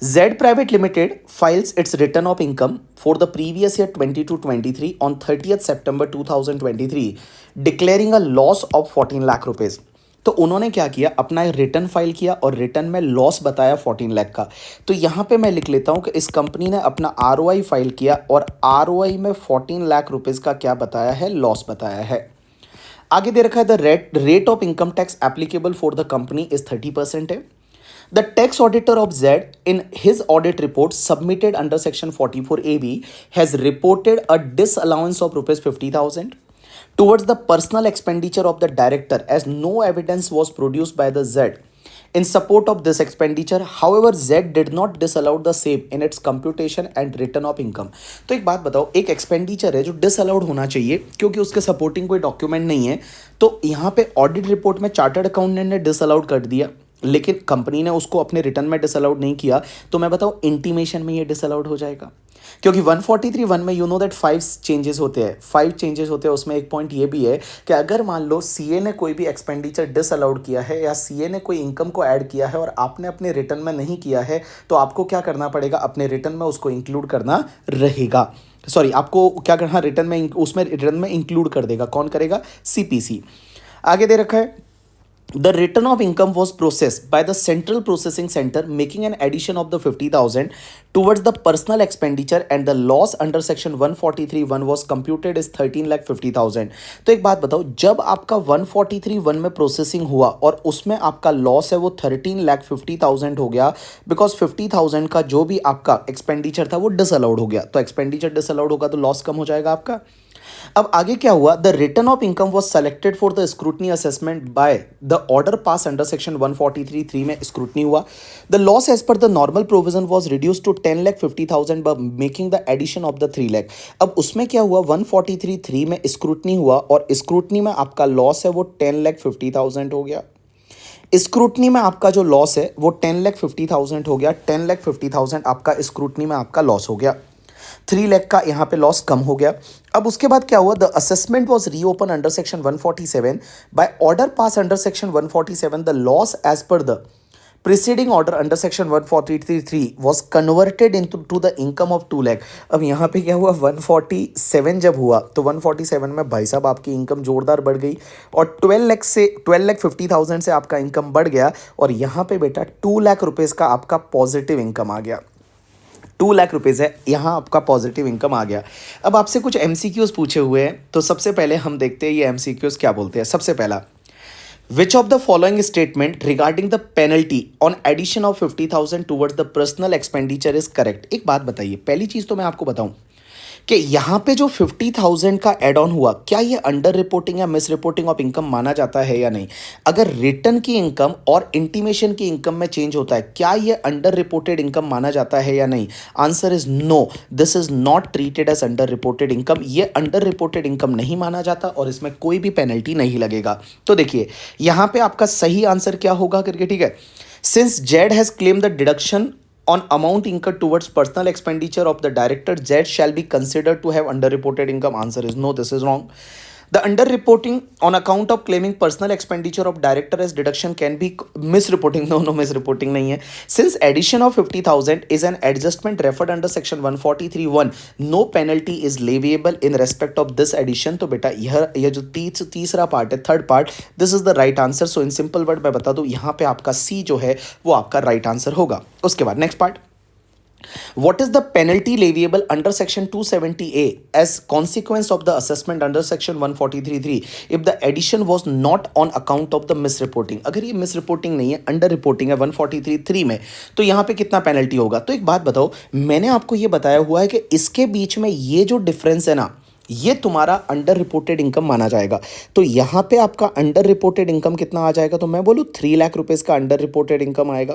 Z Private Limited files its return of income for the previous year 22-23 on 30th September 2023, declaring a loss of 14 lakh rupees. तो उन्होंने क्या किया, अपना रिटर्न फाइल किया और रिटर्न में लॉस बताया 14 लाख का। तो यहाँ पे मैं लिख लेता हूँ कि इस कंपनी ने अपना ROI फाइल किया और ROI में 14 लाख रुपीज का क्या बताया है, लॉस बताया है। आगे दे रखा है the rate of income tax applicable for the company is 30% है। The tax auditor of Z, in his audit report submitted under Section 44AB, has reported a disallowance of rupees 50,000 towards the personal expenditure of the director, as no evidence was produced by the Z in support of this expenditure. However, Z did not disallow the same in its computation and return of income. तो एक बात बताओ, एक एक्सपेंडिचर है जो डिसअलाउड होना चाहिए क्योंकि उसके सपोर्टिंग कोई डॉक्यूमेंट नहीं है, तो यहाँ पे ऑडिट रिपोर्ट में चार्टर्ड अकाउंटेंट ने डिसअलाउड कर दिया, लेकिन कंपनी ने उसको अपने रिटर्न में डिसअलाउड नहीं किया, तो मैं बताऊँ इंटीमेशन में ये डिसअलाउड हो जाएगा। क्योंकि 143(1) में यू नो दैट 5 चेंजेस होते हैं, 5 चेंजेस होते हैं। उसमें एक पॉइंट ये भी है कि अगर मान लो सीए ने कोई भी एक्सपेंडिचर डिसअलाउड किया है या सीए ने कोई इनकम को ऐड किया है और आपने अपने रिटर्न में नहीं किया है, तो आपको क्या करना पड़ेगा, अपने रिटर्न में उसको इंक्लूड करना रहेगा। सॉरी, आपको क्या करना, रिटर्न में उसमें रिटर्न में इंक्लूड कर देगा। कौन करेगा? सीपीसी। आगे दे रखा है the return of income was processed by the central processing center, making an addition of the 50,000 towards the personal expenditure, and the loss under section 143(1) was computed as 13,50,000। तो एक बात बताओ, जब आपका 143(1) में प्रोसेसिंग हुआ और उसमें आपका लॉस है वो 13,50,000 हो गया, बिकॉज 50,000 का जो भी आपका एक्सपेंडिचर था वो डिसअलाउड हो गया। तो एक्सपेंडिचर डिसअलाउड होगा तो लॉस कम हो जाएगा आपका। अब आगे क्या हुआ, the return of income was selected for the scrutiny assessment by the order pass under section 143(3) में स्क्रूटनी हुआ। The loss as per the normal provision was reduce to 10,50,000 by making the addition of the 3 lakh. अब उसमें क्या हुआ, 143(3) में स्क्रूटनी हुआ और स्क्रूटनी में आपका लॉस है वो 10,50,000 हो गया। स्क्रूटनी में आपका जो लॉस है वो 10,50,000 हो गया। 10,50,000 आपका स्क्रूटनी में आपका लॉस हो गया। 3 लाख का यहाँ पे लॉस कम हो गया। अब उसके बाद क्या हुआ, the assessment was reopen under section 147 by order pass under section 147। The loss as per the preceding order under section 143(3) was converted into the income of 2 lakh. अब यहाँ पे क्या हुआ, 147 जब हुआ तो 147 में भाई साहब आपकी इनकम जोरदार बढ़ गई और 12,50,000 से आपका इनकम बढ़ गया और यहाँ पे बेटा 2 लाख रुपीज़ का आपका पॉजिटिव इनकम आ गया। 2 लाख रुपीज़ है, यहाँ आपका पॉजिटिव इनकम आ गया। अब आपसे कुछ एमसीक्यूज़ पूछे हुए हैं, तो सबसे पहले हम देखते हैं ये एमसीक्यूज़ क्या बोलते हैं। सबसे पहला, which of the following statement regarding the penalty on addition of 50,000 towards the personal expenditure is correct. एक बात बताइए, पहली चीज़ तो मैं आपको बताऊं कि यहाँ पे जो 50,000 का एड ऑन हुआ, क्या ये अंडर रिपोर्टिंग या मिस रिपोर्टिंग ऑफ इनकम माना जाता है या नहीं? अगर रिटर्न की इनकम और इंटीमेशन की इनकम में चेंज होता है, क्या ये अंडर रिपोर्टेड इनकम माना जाता है या नहीं? Answer is no, this is not treated as under reported income. ये अंडर रिपोर्टेड इनकम नहीं माना जाता और इसमें कोई भी पेनल्टी नहीं लगेगा। तो देखिए यहाँ पे आपका सही आंसर क्या होगा करके, ठीक है, since Z has claim the deduction on amount incurred towards personal expenditure of the director, Z shall be considered to have underreported income. Answer is no, this is wrong. The underreporting on account of claiming personal expenditure of director as deduction can be misreporting. No, misreporting नहीं है. Since addition of 50,000 is an adjustment referred under section 143(1), no penalty is leviable in respect of this addition. तो बेटा यह जो तीसरा पार्ट है, third part, this is the right answer. So in simple word मैं बता दूं, यहाँ पे आपका सी जो है वो आपका राइट आंसर होगा। उसके बाद next part, what is the penalty leviable under section 270A as consequence of the assessment under section 143(3) if the addition was not on account of the misreporting? अगर ये misreporting नहीं है, अंडर रिपोर्टिंग है 143(3) में, तो यहाँ पे कितना पेनल्टी होगा? तो एक बात बताओ, मैंने आपको ये बताया हुआ है कि इसके बीच में ये जो डिफरेंस है ना, ये तुम्हारा अंडर रिपोर्टेड इनकम माना जाएगा। तो यहाँ पे आपका अंडर रिपोर्टेड इनकम कितना आ जाएगा? तो मैं बोलूँ 3 लाख रुपीज़ का अंडर रिपोर्टेड इनकम आएगा,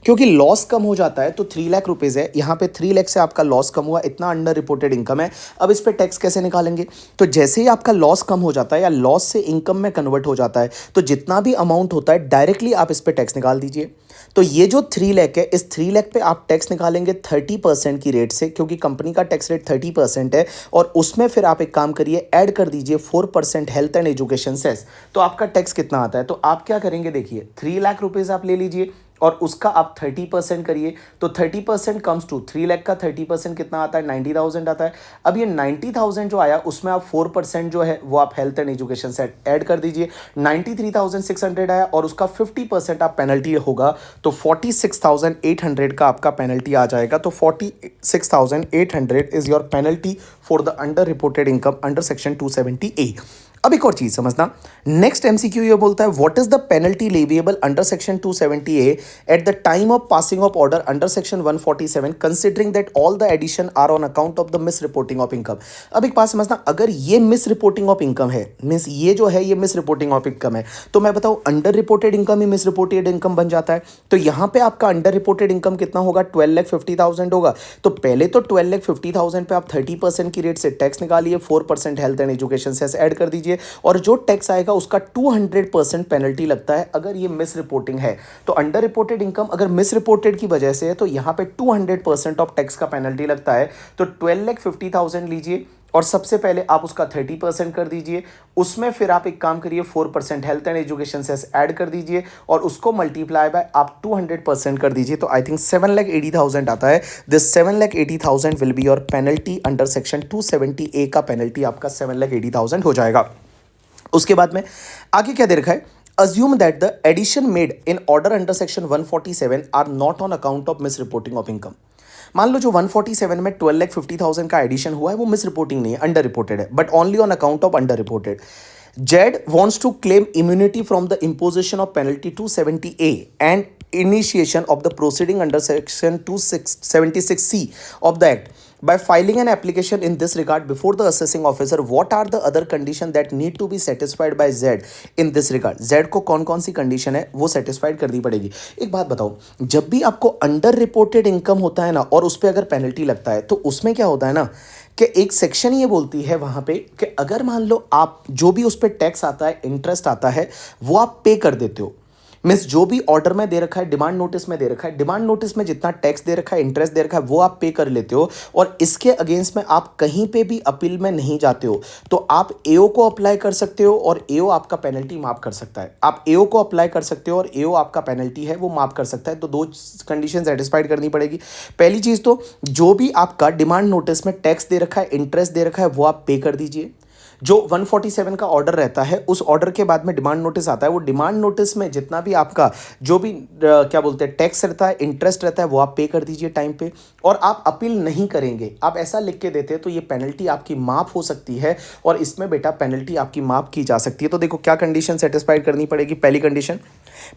क्योंकि लॉस कम हो जाता है। तो 3 लाख रुपीज़ है, यहाँ पे 3 लाख से आपका लॉस कम हुआ, इतना अंडर रिपोर्टेड इनकम है। अब इस पर टैक्स कैसे निकालेंगे? तो जैसे ही आपका लॉस कम हो जाता है या लॉस से इनकम में कन्वर्ट हो जाता है, तो जितना भी अमाउंट होता है डायरेक्टली आप इस पर टैक्स निकाल दीजिए। तो ये जो 3 लाख है, इस 3 लाख पे आप टैक्स निकालेंगे 30% की रेट से, क्योंकि कंपनी का टैक्स रेट 30% है, और उसमें फिर आप एक काम करिए, ऐड कर दीजिए 4% हेल्थ एंड एजुकेशन सेस। तो आपका टैक्स कितना आता है? तो आप क्या करेंगे, देखिए 3 लाख रुपीज़ आप ले लीजिए और उसका आप 30% करिए, तो 30% कम्स टू 3 लाख का 30% कितना आता है? 90,000 आता है। अब ये 90,000 जो आया उसमें आप 4% जो है वो आप हेल्थ एंड एजुकेशन से ऐड कर दीजिए, 93,600 आया और उसका 50% आप पेनल्टी होगा, तो 46,800 का आपका पेनल्टी आ जाएगा। तो 46,800 is your penalty for the under reported income under section 270A। अब एक और चीज समझना, नेक्स्ट एमसीक्यू ये बोलता है what is the penalty leviable under section 270 A at the time of passing of order under section 147 considering that all the addition are on account of the misreporting of income. अब एक बात समझना, अगर ये मिस रिपोर्टिंग ऑफ इनकम है, मींस ये जो है ये मिस रिपोर्टिंग ऑफ इनकम है, तो मैं बताऊं अंडर रिपोर्टेड इनकम ही मिस रिपोर्टेड इनकम बन जाता है। तो यहां पे आपका अंडर रिपोर्टेड इनकम कितना होगा, 12,50,000 होगा। तो पहले तो 12,50,000 पे आप 30% की रेट से टैक्स निकालिए, 4% health and education cess add कर दीजिए, और जो टैक्स आएगा उसका 200% पेनल्टी लगता है अगर ये मिस रिपोर्टिंग है। तो अंडर रिपोर्टेड इनकम अगर मिस रिपोर्टेड की वजह से है तो यहां पे 200% ऑफ टैक्स का पेनल्टी लगता है। तो 12,50,000 लीजिए और सबसे पहले आप उसका 30% कर दीजिए, उसमें फिर आप एक काम करिए 4% health and education cess add कर दीजिए और उसको मल्टीप्लाई बाय आप 200% कर दीजिए। तो आई थिंक 7,80,000 आता है। This 7,80,000 will be your penalty under section 270 ए का पेनल्टी आपका 7,80,000 हो जाएगा। उसके बाद में आगे क्या दे रखा है, assume that the addition made in order under section 147 are not on account of misreporting of income। मान लो जो 147 में 12,50,000 का एडिशन हुआ है वो मिस रिपोर्टिंग नहीं है, अंडर रिपोर्टेड है, but only on account of under reported. Z wants to claim immunity from the imposition of penalty 270A and initiation of the proceeding under section 276C of the act by filing an application in this regard before the assessing officer। what are the other condition that need to be satisfied by Z in this regard। Z को कौन कौन सी कंडीशन है वो सेटिस्फाइड करनी पड़ेगी। एक बात बताओ, जब भी आपको अंडर रिपोर्टेड इनकम होता है ना और उस पर अगर पेनल्टी लगता है तो उसमें क्या होता है ना कि एक सेक्शन ये बोलती है वहां पे कि अगर मान लो आप जो भी उस पर टैक्स आता है, इंटरेस्ट आता है, वो आप पे कर देते हो, मीन्स जो भी ऑर्डर में दे रखा है, डिमांड नोटिस में दे रखा है, डिमांड नोटिस में जितना टैक्स दे रखा है, इंटरेस्ट दे रखा है, वो आप पे कर लेते हो और इसके अगेंस्ट में आप कहीं पे भी अपील में नहीं जाते हो, तो आप एओ को अप्लाई कर सकते हो और एओ आपका पेनल्टी माफ कर सकता है। आप एओ को अप्लाई कर सकते हो और एओ आपका पेनल्टी है वो माफ कर सकता है। तो दो कंडीशन सेटिस्फाइड करनी पड़ेगी। पहली चीज तो जो भी आपका डिमांड नोटिस में टैक्स दे रखा है, इंटरेस्ट दे रखा है, वो आप पे कर दीजिए। जो 147 का ऑर्डर रहता है उस ऑर्डर के बाद में डिमांड नोटिस आता है, वो डिमांड नोटिस में जितना भी आपका जो भी क्या बोलते हैं टैक्स रहता है, इंटरेस्ट रहता है, वो आप पे कर दीजिए टाइम पे। और आप अपील नहीं करेंगे, आप ऐसा लिख के देते हैं तो ये पेनल्टी आपकी माफ हो सकती है और इसमें बेटा पेनल्टी आपकी माफ की जा सकती है। तो देखो क्या कंडीशन सेटिस्फाइड करनी पड़ेगी। पहली कंडीशन,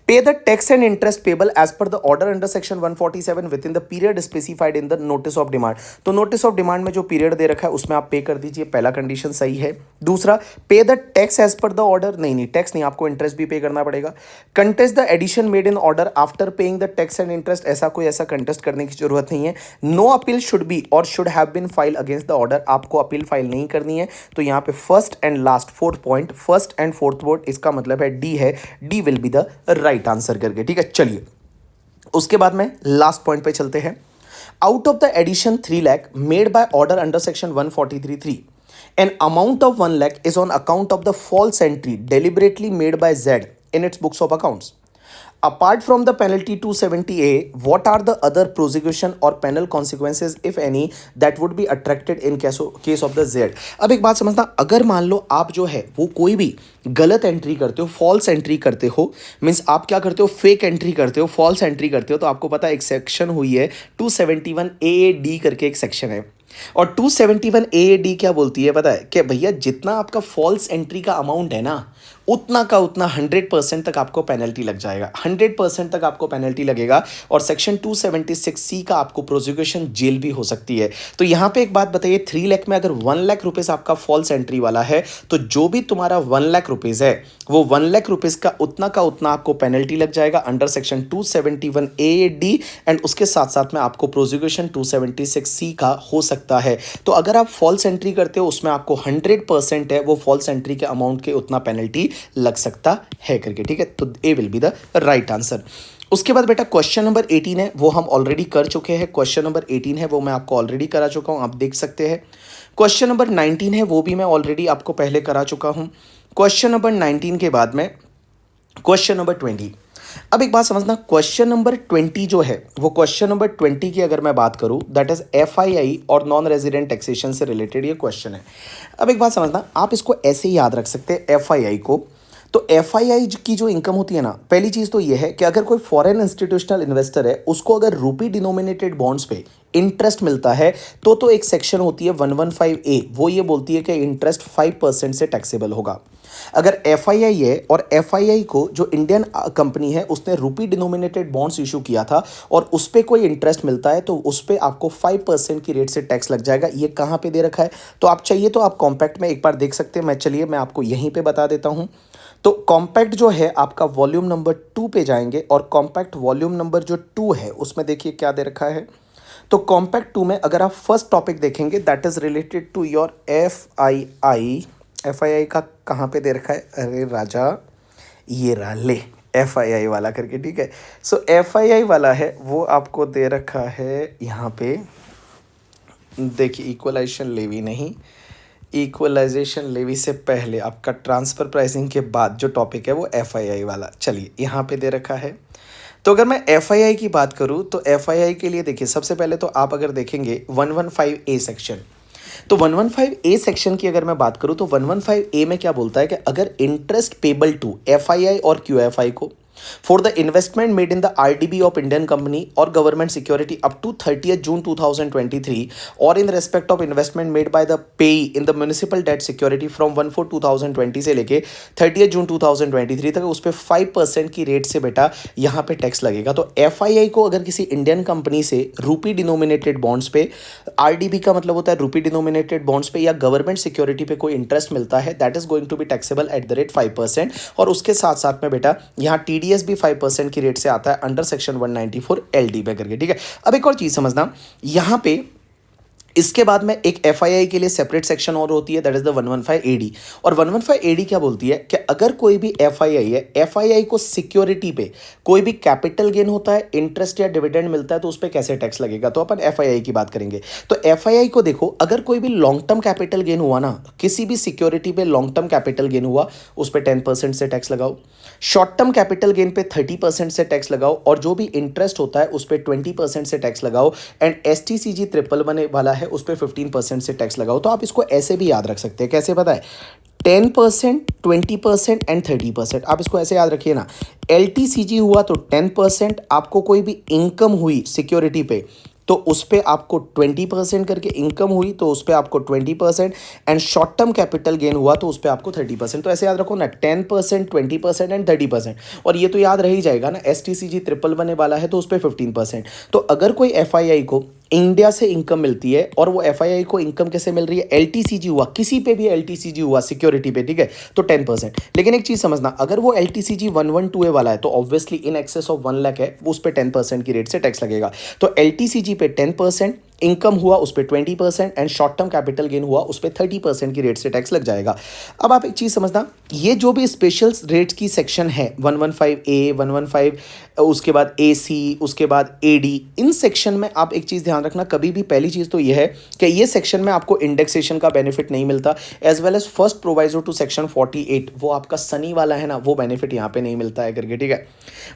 pay the tax and interest payable as per the order under section 147 within the period specified in the notice of demand. तो नोटिस ऑफ डिमांड में जो पीरियड दे रखा है उसमें आप पे कर दीजिए, पहला कंडीशन सही है। दूसरा, pay the tax as per the order, नहीं टैक्स नहीं, आपको इंटरेस्ट भी पे करना पड़ेगा। Contest the addition made in order after paying the tax and interest, ऐसा कंटेस्ट करने की जरूरत नहीं है। No appeal should be or should have been file against the order, आपको अपील फाइल नहीं करनी है। तो यहाँ पे first and last fourth point, first and fourth word, इसका मतलब है डी है, D will be the right answer करके। ठीक है, चलिए उसके बाद में लास्ट पॉइंट पे चलते हैं। Out of the addition 3 lakh made by order under section 143(3) an amount of 1 lakh is on account of the false entry deliberately made by Z in its books of accounts। Apart from the penalty 270A, what are the other prosecution or penal consequences if any that would be attracted in case of the Z। अब एक बात समझना, अगर मान लो आप जो है वो कोई भी गलत एंट्री करते हो, फॉल्स एंट्री करते हो, मीन्स आप क्या करते हो, फेक एंट्री करते हो, फॉल्स एंट्री करते हो, तो आपको पता है एक सेक्शन हुई है 271A करके एक सेक्शन है। और 271A क्या बोलती है पता है कि भैया जितना आपका फॉल्स एंट्री का अमाउंट है ना उतना का उतना 100% तक आपको पेनल्टी लग जाएगा, 100% तक आपको पेनल्टी लगेगा। और सेक्शन 276C का आपको प्रोसिक्यूशन जेल भी हो सकती है। तो यहाँ पे एक बात बताइए, 3 लाख में अगर 1 लाख रुपीज़ आपका फॉल्स एंट्री वाला है तो जो भी तुम्हारा 1 लाख रुपीज़ है वो 1 लाख रुपीज़ का उतना आपको पेनल्टी लग जाएगा अंडर सेक्शन 271A एंड उसके साथ साथ में आपको प्रोसिक्यूशन 276C का हो सकता है। तो अगर आप फॉल्स एंट्री करते हो उसमें आपको 100% है वो फॉल्स एंट्री के अमाउंट के उतना पेनल्टी लग सकता है करके। ठीक है, तो A will be the right answer. उसके बाद बेटा क्वेश्चन नंबर 18 है वो हम ऑलरेडी कर चुके हैं। क्वेश्चन नंबर 18 है वो मैं आपको ऑलरेडी करा चुका हूं, आप देख सकते हैं। क्वेश्चन नंबर 19 है वो भी मैं ऑलरेडी आपको पहले करा चुका हूं। क्वेश्चन नंबर 19 के बाद में क्वेश्चन नंबर 20। अब एक बात समझना, क्वेश्चन नंबर 20 जो है वो क्वेश्चन नंबर 20 की अगर मैं बात करूं दैट इज FII और नॉन रेजिडेंट टैक्सेशन से रिलेटेड ये क्वेश्चन है। अब एक बात समझना, आप इसको ऐसे ही याद रख सकते हैं FII को। तो FII की जो इनकम होती है ना, पहली चीज़ तो ये है कि अगर कोई फॉरेन इंस्टीट्यूशनल इन्वेस्टर है उसको अगर रूपी डिनोमिनेटेड बॉन्ड्स पे इंटरेस्ट मिलता है तो एक सेक्शन होती है 115A, वो ये बोलती है कि इंटरेस्ट 5% से टैक्सेबल होगा। अगर एफआईआई है और एफआईआई को जो इंडियन कंपनी है उसने रुपी डिनोमिनेटेड बॉन्ड्स इशू किया था और उस पर कोई इंटरेस्ट मिलता है तो उस पर आपको 5% की रेट से टैक्स लग जाएगा। ये कहाँ पे दे रखा है, तो आप चाहिए तो आप कॉम्पैक्ट में एक बार देख सकते हैं। मैं आपको यहीं पे बता देता हूँ। तो कॉम्पैक्ट जो है आपका वॉल्यूम नंबर 2 पे जाएंगे और कॉम्पैक्ट वॉल्यूम नंबर जो 2 है उसमें देखिए क्या दे रखा है। तो कॉम्पैक्ट 2 में अगर आप फर्स्ट टॉपिक देखेंगे that is related to your F I I का कहाँ पे दे रखा है, अरे राजा ये रहा ले एफ आई वाला करके, ठीक है। सो एफ वाला है वो आपको दे रखा है यहाँ पे, देखिए इक्वलाइजेशन लेवी नहीं, इक्वलाइजेशन लेवी से पहले आपका ट्रांसफ़र प्राइसिंग के बाद जो टॉपिक है वो एफआईआई वाला, चलिए यहाँ पे दे रखा है। तो अगर मैं एफआईआई की बात करूँ तो एफआईआई के लिए देखिए सबसे पहले तो आप अगर देखेंगे 115A सेक्शन, तो 115A सेक्शन की अगर मैं बात करूँ तो 115A में क्या बोलता है कि अगर इंटरेस्ट पेबल टू एफआईआई और क्यूएफआई को for the investment made in the RDB of Indian company और government security up to 30th June 2023 और in respect of investment made by the पेई in the municipal debt security from 1/4/2020 से लेके 30th June 2023 तक उस पर 5% की रेट से बेटा यहाँ पे टैक्स लगेगा। तो एफआईआई को अगर किसी इंडियन कंपनी से रूपी डिनोमिनेटेड बॉन्ड्स पे, आरडीबी का मतलब होता है रूपी डिनोमिनेटेड बॉन्ड्स पे या गवर्नमेंट सिक्योरिटी पे कोई इंटरेस्ट मिलता है that is going to be taxable at the rate 5%। और उसके साथ साथ में बेटा यहाँ टीडीएस भी 5% की रेट से आता है अंडर सेक्शन 194 LD पे करके, ठीक है। अब एक और चीज समझना यहाँ पे, इसके बाद में एक एफआईआई के लिए सेपरेट सेक्शन और होती है दैट इज द 115AD। और 115AD क्या बोलती है कि अगर कोई भी एफआईआई है, एफआईआई को सिक्योरिटी पे कोई भी कैपिटल गेन होता है, इंटरेस्ट या डिविडेंड मिलता है तो उस पर कैसे टैक्स लगेगा, तो अपन एफआईआई की बात करेंगे। तो एफआईआई को देखो अगर कोई भी लॉन्ग टर्म कैपिटल गेन हुआ ना, किसी भी सिक्योरिटी पे लॉन्ग टर्म कैपिटल गेन हुआ उस पर 10% से टैक्स लगाओ, शॉर्ट टर्म कैपिटल गेन पे 30% से टैक्स लगाओ और जो भी इंटरेस्ट होता है उस पर 20% से टैक्स लगाओ एंड एसटीसीजी ट्रिपल वन वाला है उस पर 15% से टैक्स लगाओ। तो आप इसको ऐसे भी याद रख सकते हैं, कैसे पता है, 10%, 20% एंड 30%। आप इसको ऐसे याद रखिए ना, एलटीसीजी हुआ तो 10%, आपको कोई भी इनकम हुई सिक्योरिटी पे तो उस पर आपको 20% करके इनकम हुई तो उस पर आपको 20% and short term capital gain हुआ तो उस पर आपको 30%। तो ऐसे याद रखो ना 10%, 20% एंड 30%। और ये तो याद रह ही जाएगा ना, एसटीसीजी ट्रिपल वन वाला है तो उस पर 15%। तो अगर कोई एफआईआई को इंडिया से इनकम मिलती है और वो एफआईआई को इनकम कैसे मिल रही है, एलटीसीजी हुआ, किसी पे भी एलटीसीजी हुआ सिक्योरिटी पे, ठीक है, तो 10%। लेकिन एक चीज समझना, अगर वो एलटीसीजी 112A वाला है तो obviously in excess of 1 lakh है, उस पर 10% की रेट से टैक्स लगेगा। तो एलटीसीजी पे 10%, इनकम हुआ उस पर 20% and short term capital gain हुआ उस पर 30% की रेट से टैक्स लग जाएगा। अब आप एक चीज़ समझना, ये जो भी स्पेशल रेट्स की सेक्शन है 115A, 115, उसके बाद AC, उसके बाद AD, इन सेक्शन में आप एक चीज़ ध्यान रखना कभी भी, पहली चीज़ तो ये है कि ये सेक्शन में आपको इंडेक्सेशन का बेनिफिट नहीं मिलता, as well as first proviso to section 48 वो आपका सनी वाला है ना, वो बेनिफिट यहाँ पे नहीं मिलता है करके, ठीक है।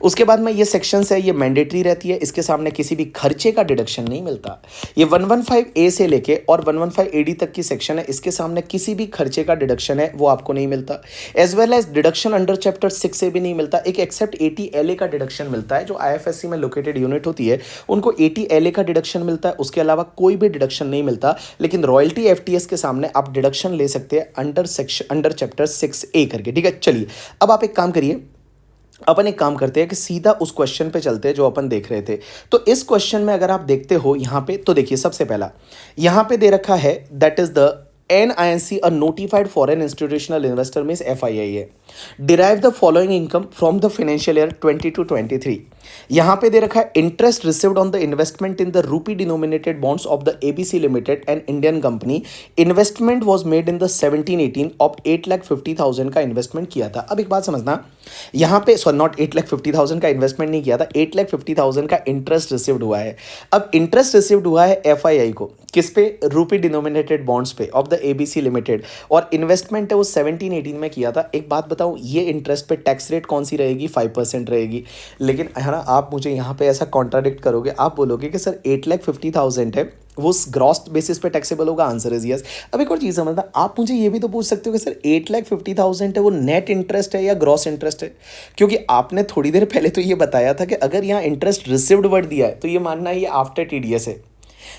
उसके बाद में ये सेक्शंस है, ये मैंडेटरी रहती है, इसके सामने किसी भी खर्चे का डिडक्शन नहीं मिलता। ये 115A से लेके और 115AD तक की सेक्शन है, इसके सामने किसी भी खर्चे का डिडक्शन है वो आपको नहीं मिलता, as well as deduction under chapter 6 से भी नहीं मिलता। एक एक्सेप्ट 80LA का डिडक्शन मिलता है, जो IFSC में लोकेटेड यूनिट होती है उनको 80LA का डिडक्शन मिलता है, उसके अलावा कोई भी डिडक्शन नहीं मिलता। लेकिन रॉयल्टी FTS के सामने आप डिडक्शन ले सकते हैं अंडर चैप्टर 6A करके, ठीक है। चलिए अब आप एक काम करिए, अपन एक काम करते हैं कि सीधा उस क्वेश्चन पे चलते हैं जो अपन देख रहे थे। तो इस क्वेश्चन में अगर आप देखते हो यहाँ पे, तो देखिए सबसे पहला यहाँ पे दे रखा है that is the NINC, a notified foreign institutional investor means FII है, derive the following income from the financial year 20 to 23। यहाँ पे दे रखा है interest received on the investment in the rupee denominated bonds of the ABC limited and Indian company, investment was made in the 17-18 of 8,50,000 का इन्वेस्टमेंट किया था। अब एक बात समझना, यहाँ पे नॉट 8,50,000 का इन्वेस्टमेंट नहीं किया था, 8,50,000 का इंटरेस्ट रिसीव्ड हुआ है। अब इंटरेस्ट रिसीव्ड हुआ है FII को किस पे, रूपी डिनोमिनेटेड बॉन्ड्स पे ऑफ द ABC लिमिटेड, और इन्वेस्टमेंट है वो 17-18 में किया था। एक बात बताऊं, ये इंटरेस्ट पे टैक्स रेट कौन सी रहेगी, 5% रहेगी। लेकिन है ना, आप मुझे यहाँ पे ऐसा कॉन्ट्राडिक्ट करोगे, आप बोलोगे कि सर 8,50,000 है वो ग्रॉस बेसिस पे टैक्सेबल होगा, आंसर इज यस। अब एक और चीज़ समझना, आप मुझे ये भी तो पूछ सकते हो कि सर 8,50,000 है वो नेट इंटरेस्ट है या ग्रॉस इंटरेस्ट है, क्योंकि आपने थोड़ी देर पहले तो ये बताया था कि अगर यहाँ इंटरेस्ट रिसीव्ड वर्ड दिया है तो ये मानना है ये आफ्टर TDS है।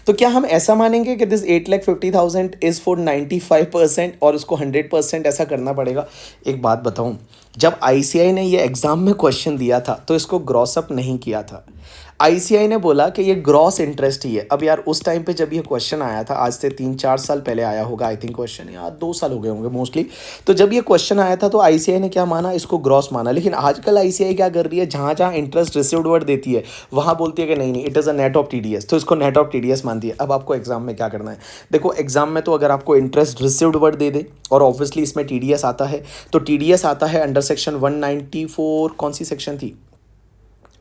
तो क्या हम ऐसा मानेंगे कि दिस 8,50,000 इज फॉर 95% और उसको 100% ऐसा करना पड़ेगा? एक बात बताऊं, जब आईसीआई ने ये एग्जाम में क्वेश्चन दिया था तो इसको ग्रॉस अप नहीं किया था। आईसीआई ने बोला कि ये ग्रॉस इंटरेस्ट ही है। अब यार उस टाइम पे जब ये क्वेश्चन आया था, आज से 3-4 साल पहले आया होगा आई थिंक क्वेश्चन, यार 2 साल हो गए होंगे मोस्टली। तो जब ये क्वेश्चन आया था तो आईसीआई ने क्या माना, इसको ग्रॉस माना। लेकिन आजकल आईसीआई क्या कर रही है, जहाँ जहाँ इंटरेस्ट रिसीव्ड वर्ड देती है वहाँ बोलती है कि नहीं नहीं, it is a net of TDS, तो इसको नेट ऑफ टीडीएस मानती है। अब आपको एग्जाम में क्या करना है, देखो एग्जाम में तो अगर आपको इंटरेस्ट रिसीव्ड वर्ड दे दे और ऑब्वियसली इसमें टीडीएस आता है, तो टीडीएस आता है अंडर सेक्शन 194, कौन सी सेक्शन थी,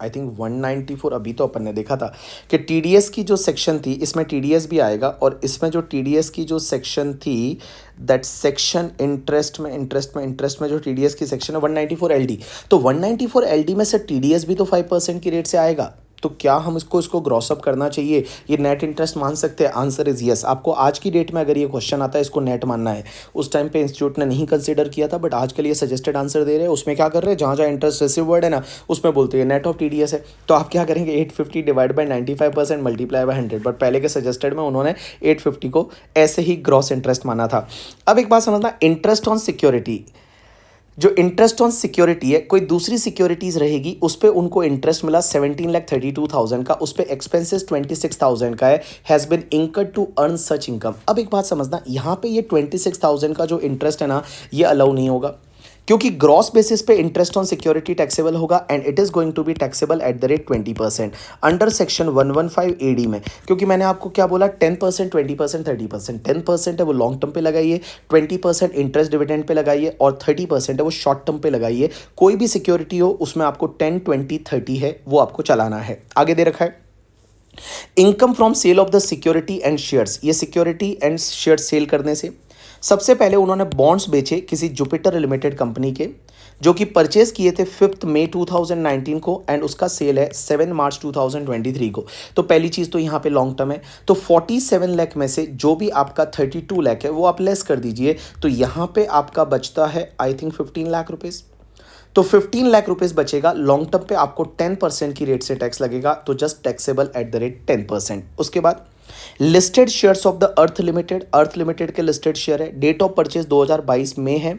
आई थिंक 194। अभी तो अपन ने देखा था कि टीडीएस की जो सेक्शन थी इसमें टीडीएस भी आएगा, और इसमें जो टीडीएस की जो सेक्शन थी, दैट सेक्शन इंटरेस्ट में जो टीडीएस की सेक्शन है 194 एलडी, तो 194 एलडी में से टीडीएस भी तो 5% की रेट से आएगा। तो क्या हम इसको ग्रॉस अप करना चाहिए, ये नेट इंटरेस्ट मान सकते हैं? Answer is yes. आपको आज की डेट में अगर ये क्वेश्चन आता है इसको नेट मानना है, उस टाइम पे इंस्टीट्यूट ने नहीं कंसीडर किया था, बट आजकल ये सजेस्टेड आंसर दे रहे हैं। उसमें क्या कर रहे हैं, जहाँ जहाँ इंटरेस्ट रिसीव वर्ड है ना उसमें बोलते हैं नेट ऑफ टीडीएस है। तो आप क्या करेंगे, 850 divide by 95% multiply by 100, but पहले के सजेस्टेड में उन्होंने 850 को ऐसे ही ग्रॉस इंटरेस्ट माना था। अब एक बात समझना, इंटरेस्ट ऑन सिक्योरिटी, जो इंटरेस्ट ऑन सिक्योरिटी है, कोई दूसरी सिक्योरिटीज रहेगी उस पर उनको इंटरेस्ट मिला 17,32,000 का, उस पर एक्सपेंसेस 26,000 का है, has been incurred to earn such income. अब एक बात समझना, यहाँ पे ये 26,000 का जो इंटरेस्ट है ना, ये अलाउ नहीं होगा, क्योंकि ग्रॉस बेसिस पे इंटरेस्ट ऑन सिक्योरिटी टैक्सेबल होगा and it is going to be taxable at the rate 20% under section 115 AD में। क्योंकि मैंने आपको क्या बोला, 10%, 20%, 30%। 10% है वो लॉन्ग टर्म पे लगाइए, 20% इंटरेस्ट डिविडेंड पे लगाइए, और 30% है वो शॉर्ट टर्म पे लगाइए। कोई भी सिक्योरिटी हो उसमें आपको 10, 20, 30 है वो आपको चलाना है। आगे दे रखा है income from sale of the security and shares, ये सिक्योरिटी एंड शेयर सेल करने से सबसे पहले उन्होंने बॉन्ड्स बेचे किसी जुपिटर लिमिटेड कंपनी के, जो कि परचेज किए थे 5 मई 2019 को, एंड उसका सेल है 7 मार्च 2023 को। तो पहली चीज़ तो यहाँ पे लॉन्ग टर्म है, तो 47 लाख में से जो भी आपका 32 लाख है वो आप लेस कर दीजिए, तो यहाँ पे आपका बचता है आई थिंक 15 लाख रुपीज़। तो 15 लाख रुपीस बचेगा। लॉन्ग टर्म पे आपको 10% की रेट से टैक्स लगेगा, तो just taxable at the rate 10%। उसके बाद listed shares of the earth limited, earth limited के लिस्टेड शेयर है, डेट ऑफ परचेज 2022 में है,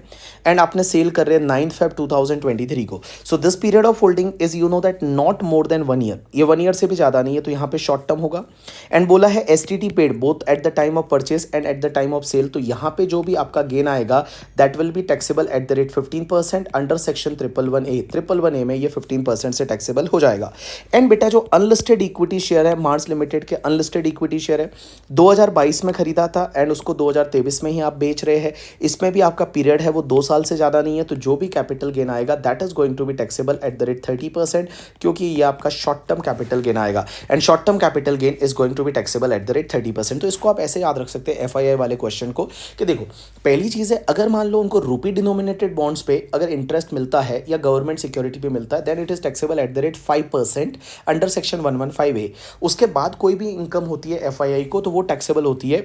एंड आपने सेल कर रहे हैं 9 फेब 2023 को। So this period of holding is you know that not more than 1 year, ये 1 ईयर से भी ज़्यादा नहीं है, तो यहाँ पे शॉर्ट टर्म होगा। एंड बोला है S T T paid both at the time of purchase and at the time of sale, तो यहाँ पे जो भी आपका गेन आएगा that will be taxable at the rate 15% under section 111A में ये 15% से टैक्सेबल हो जाएगा। एंड बेटा जो अनलिस्टेड इक्विटी शेयर है मार्स लिमिटेड के, अनलिस्टेड इक्विटी शेयर है, 2022 में खरीदा था एंड उसको 2023 में ही आप बेच रहे हैं, इसमें भी आपका पीरियड है वो 2 साल से ज़्यादा नहीं है, तो जो भी कैपिटल गेन आएगा that is going to be taxable at the rate 30%, क्योंकि ये आपका शॉर्ट टर्म कैपिटल गेन आएगा, and short term capital gain is going to be taxable at the rate 30%। तो इसको आप ऐसे याद रख सकते हैं एफआईआई वाले क्वेश्चन को, कि देखो पहली चीज़ है, अगर मान लो उनको रूपी डिनोमिनेटेड बॉन्ड्स पे अगर इंटरेस्ट मिलता है या गवर्नमेंट सिक्योरिटी पे मिलता है, then it is taxable at the rate 5% under section 115A। उसके बाद कोई भी इनकम होती है एफआईआई को तो वो टैक्सेबल होती है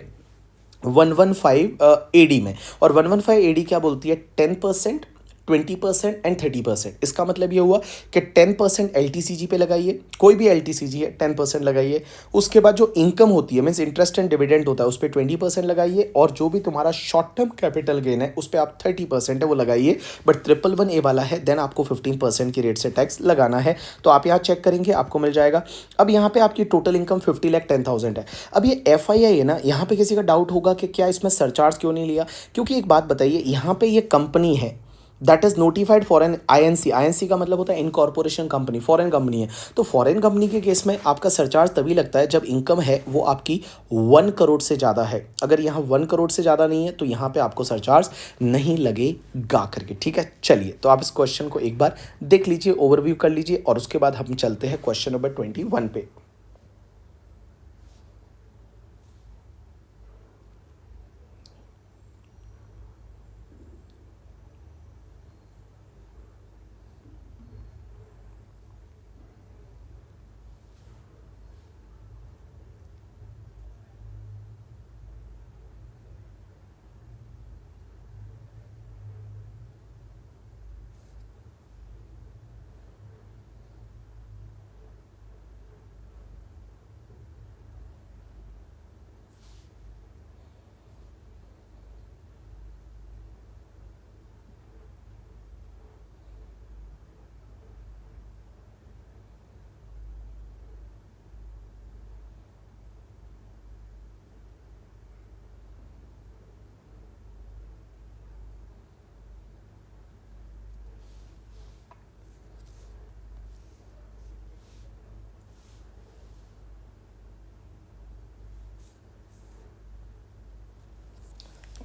115 एडी में, और 115 एडी क्या बोलती है, 10%, 20% एंड 30%। इसका मतलब ये हुआ कि 10% एलटीसीजी पे लगाइए, कोई भी एलटीसीजी है 10% लगाइए। उसके बाद जो इनकम होती है मीन्स इंटरेस्ट एंड डिविडेंड होता है उस पर 20% लगाइए, और जो भी तुम्हारा शॉर्ट टर्म कैपिटल गेन है उस पर आप 30% है वो लगाइए। बट 111A वाला है देन आपको 15% की रेट से टैक्स लगाना है। तो आप यहाँ चेक करेंगे आपको मिल जाएगा। अब यहाँ पे आपकी टोटल इनकम 50,10,000 है। अब ये एफआईआई है ना, यहाँ पे किसी का डाउट होगा कि क्या इसमें सरचार्ज क्यों नहीं लिया, क्योंकि एक बात बताइए, यहाँ पे ये कंपनी है that is notified for an INC, INC का मतलब होता है इनकॉर्पोरेशन कंपनी, फॉरेन कंपनी है। तो फॉरेन कंपनी के केस में आपका सरचार्ज तभी लगता है जब इनकम है वो आपकी 1 करोड़ से ज़्यादा है। अगर यहाँ 1 करोड़ से ज़्यादा नहीं है तो यहाँ पे आपको सरचार्ज नहीं लगेगा करके, ठीक है। चलिए तो आप इस क्वेश्चन को एक बार देख लीजिए, ओवरव्यू कर लीजिए, और उसके बाद हम चलते हैं क्वेश्चन नंबर 21 पे।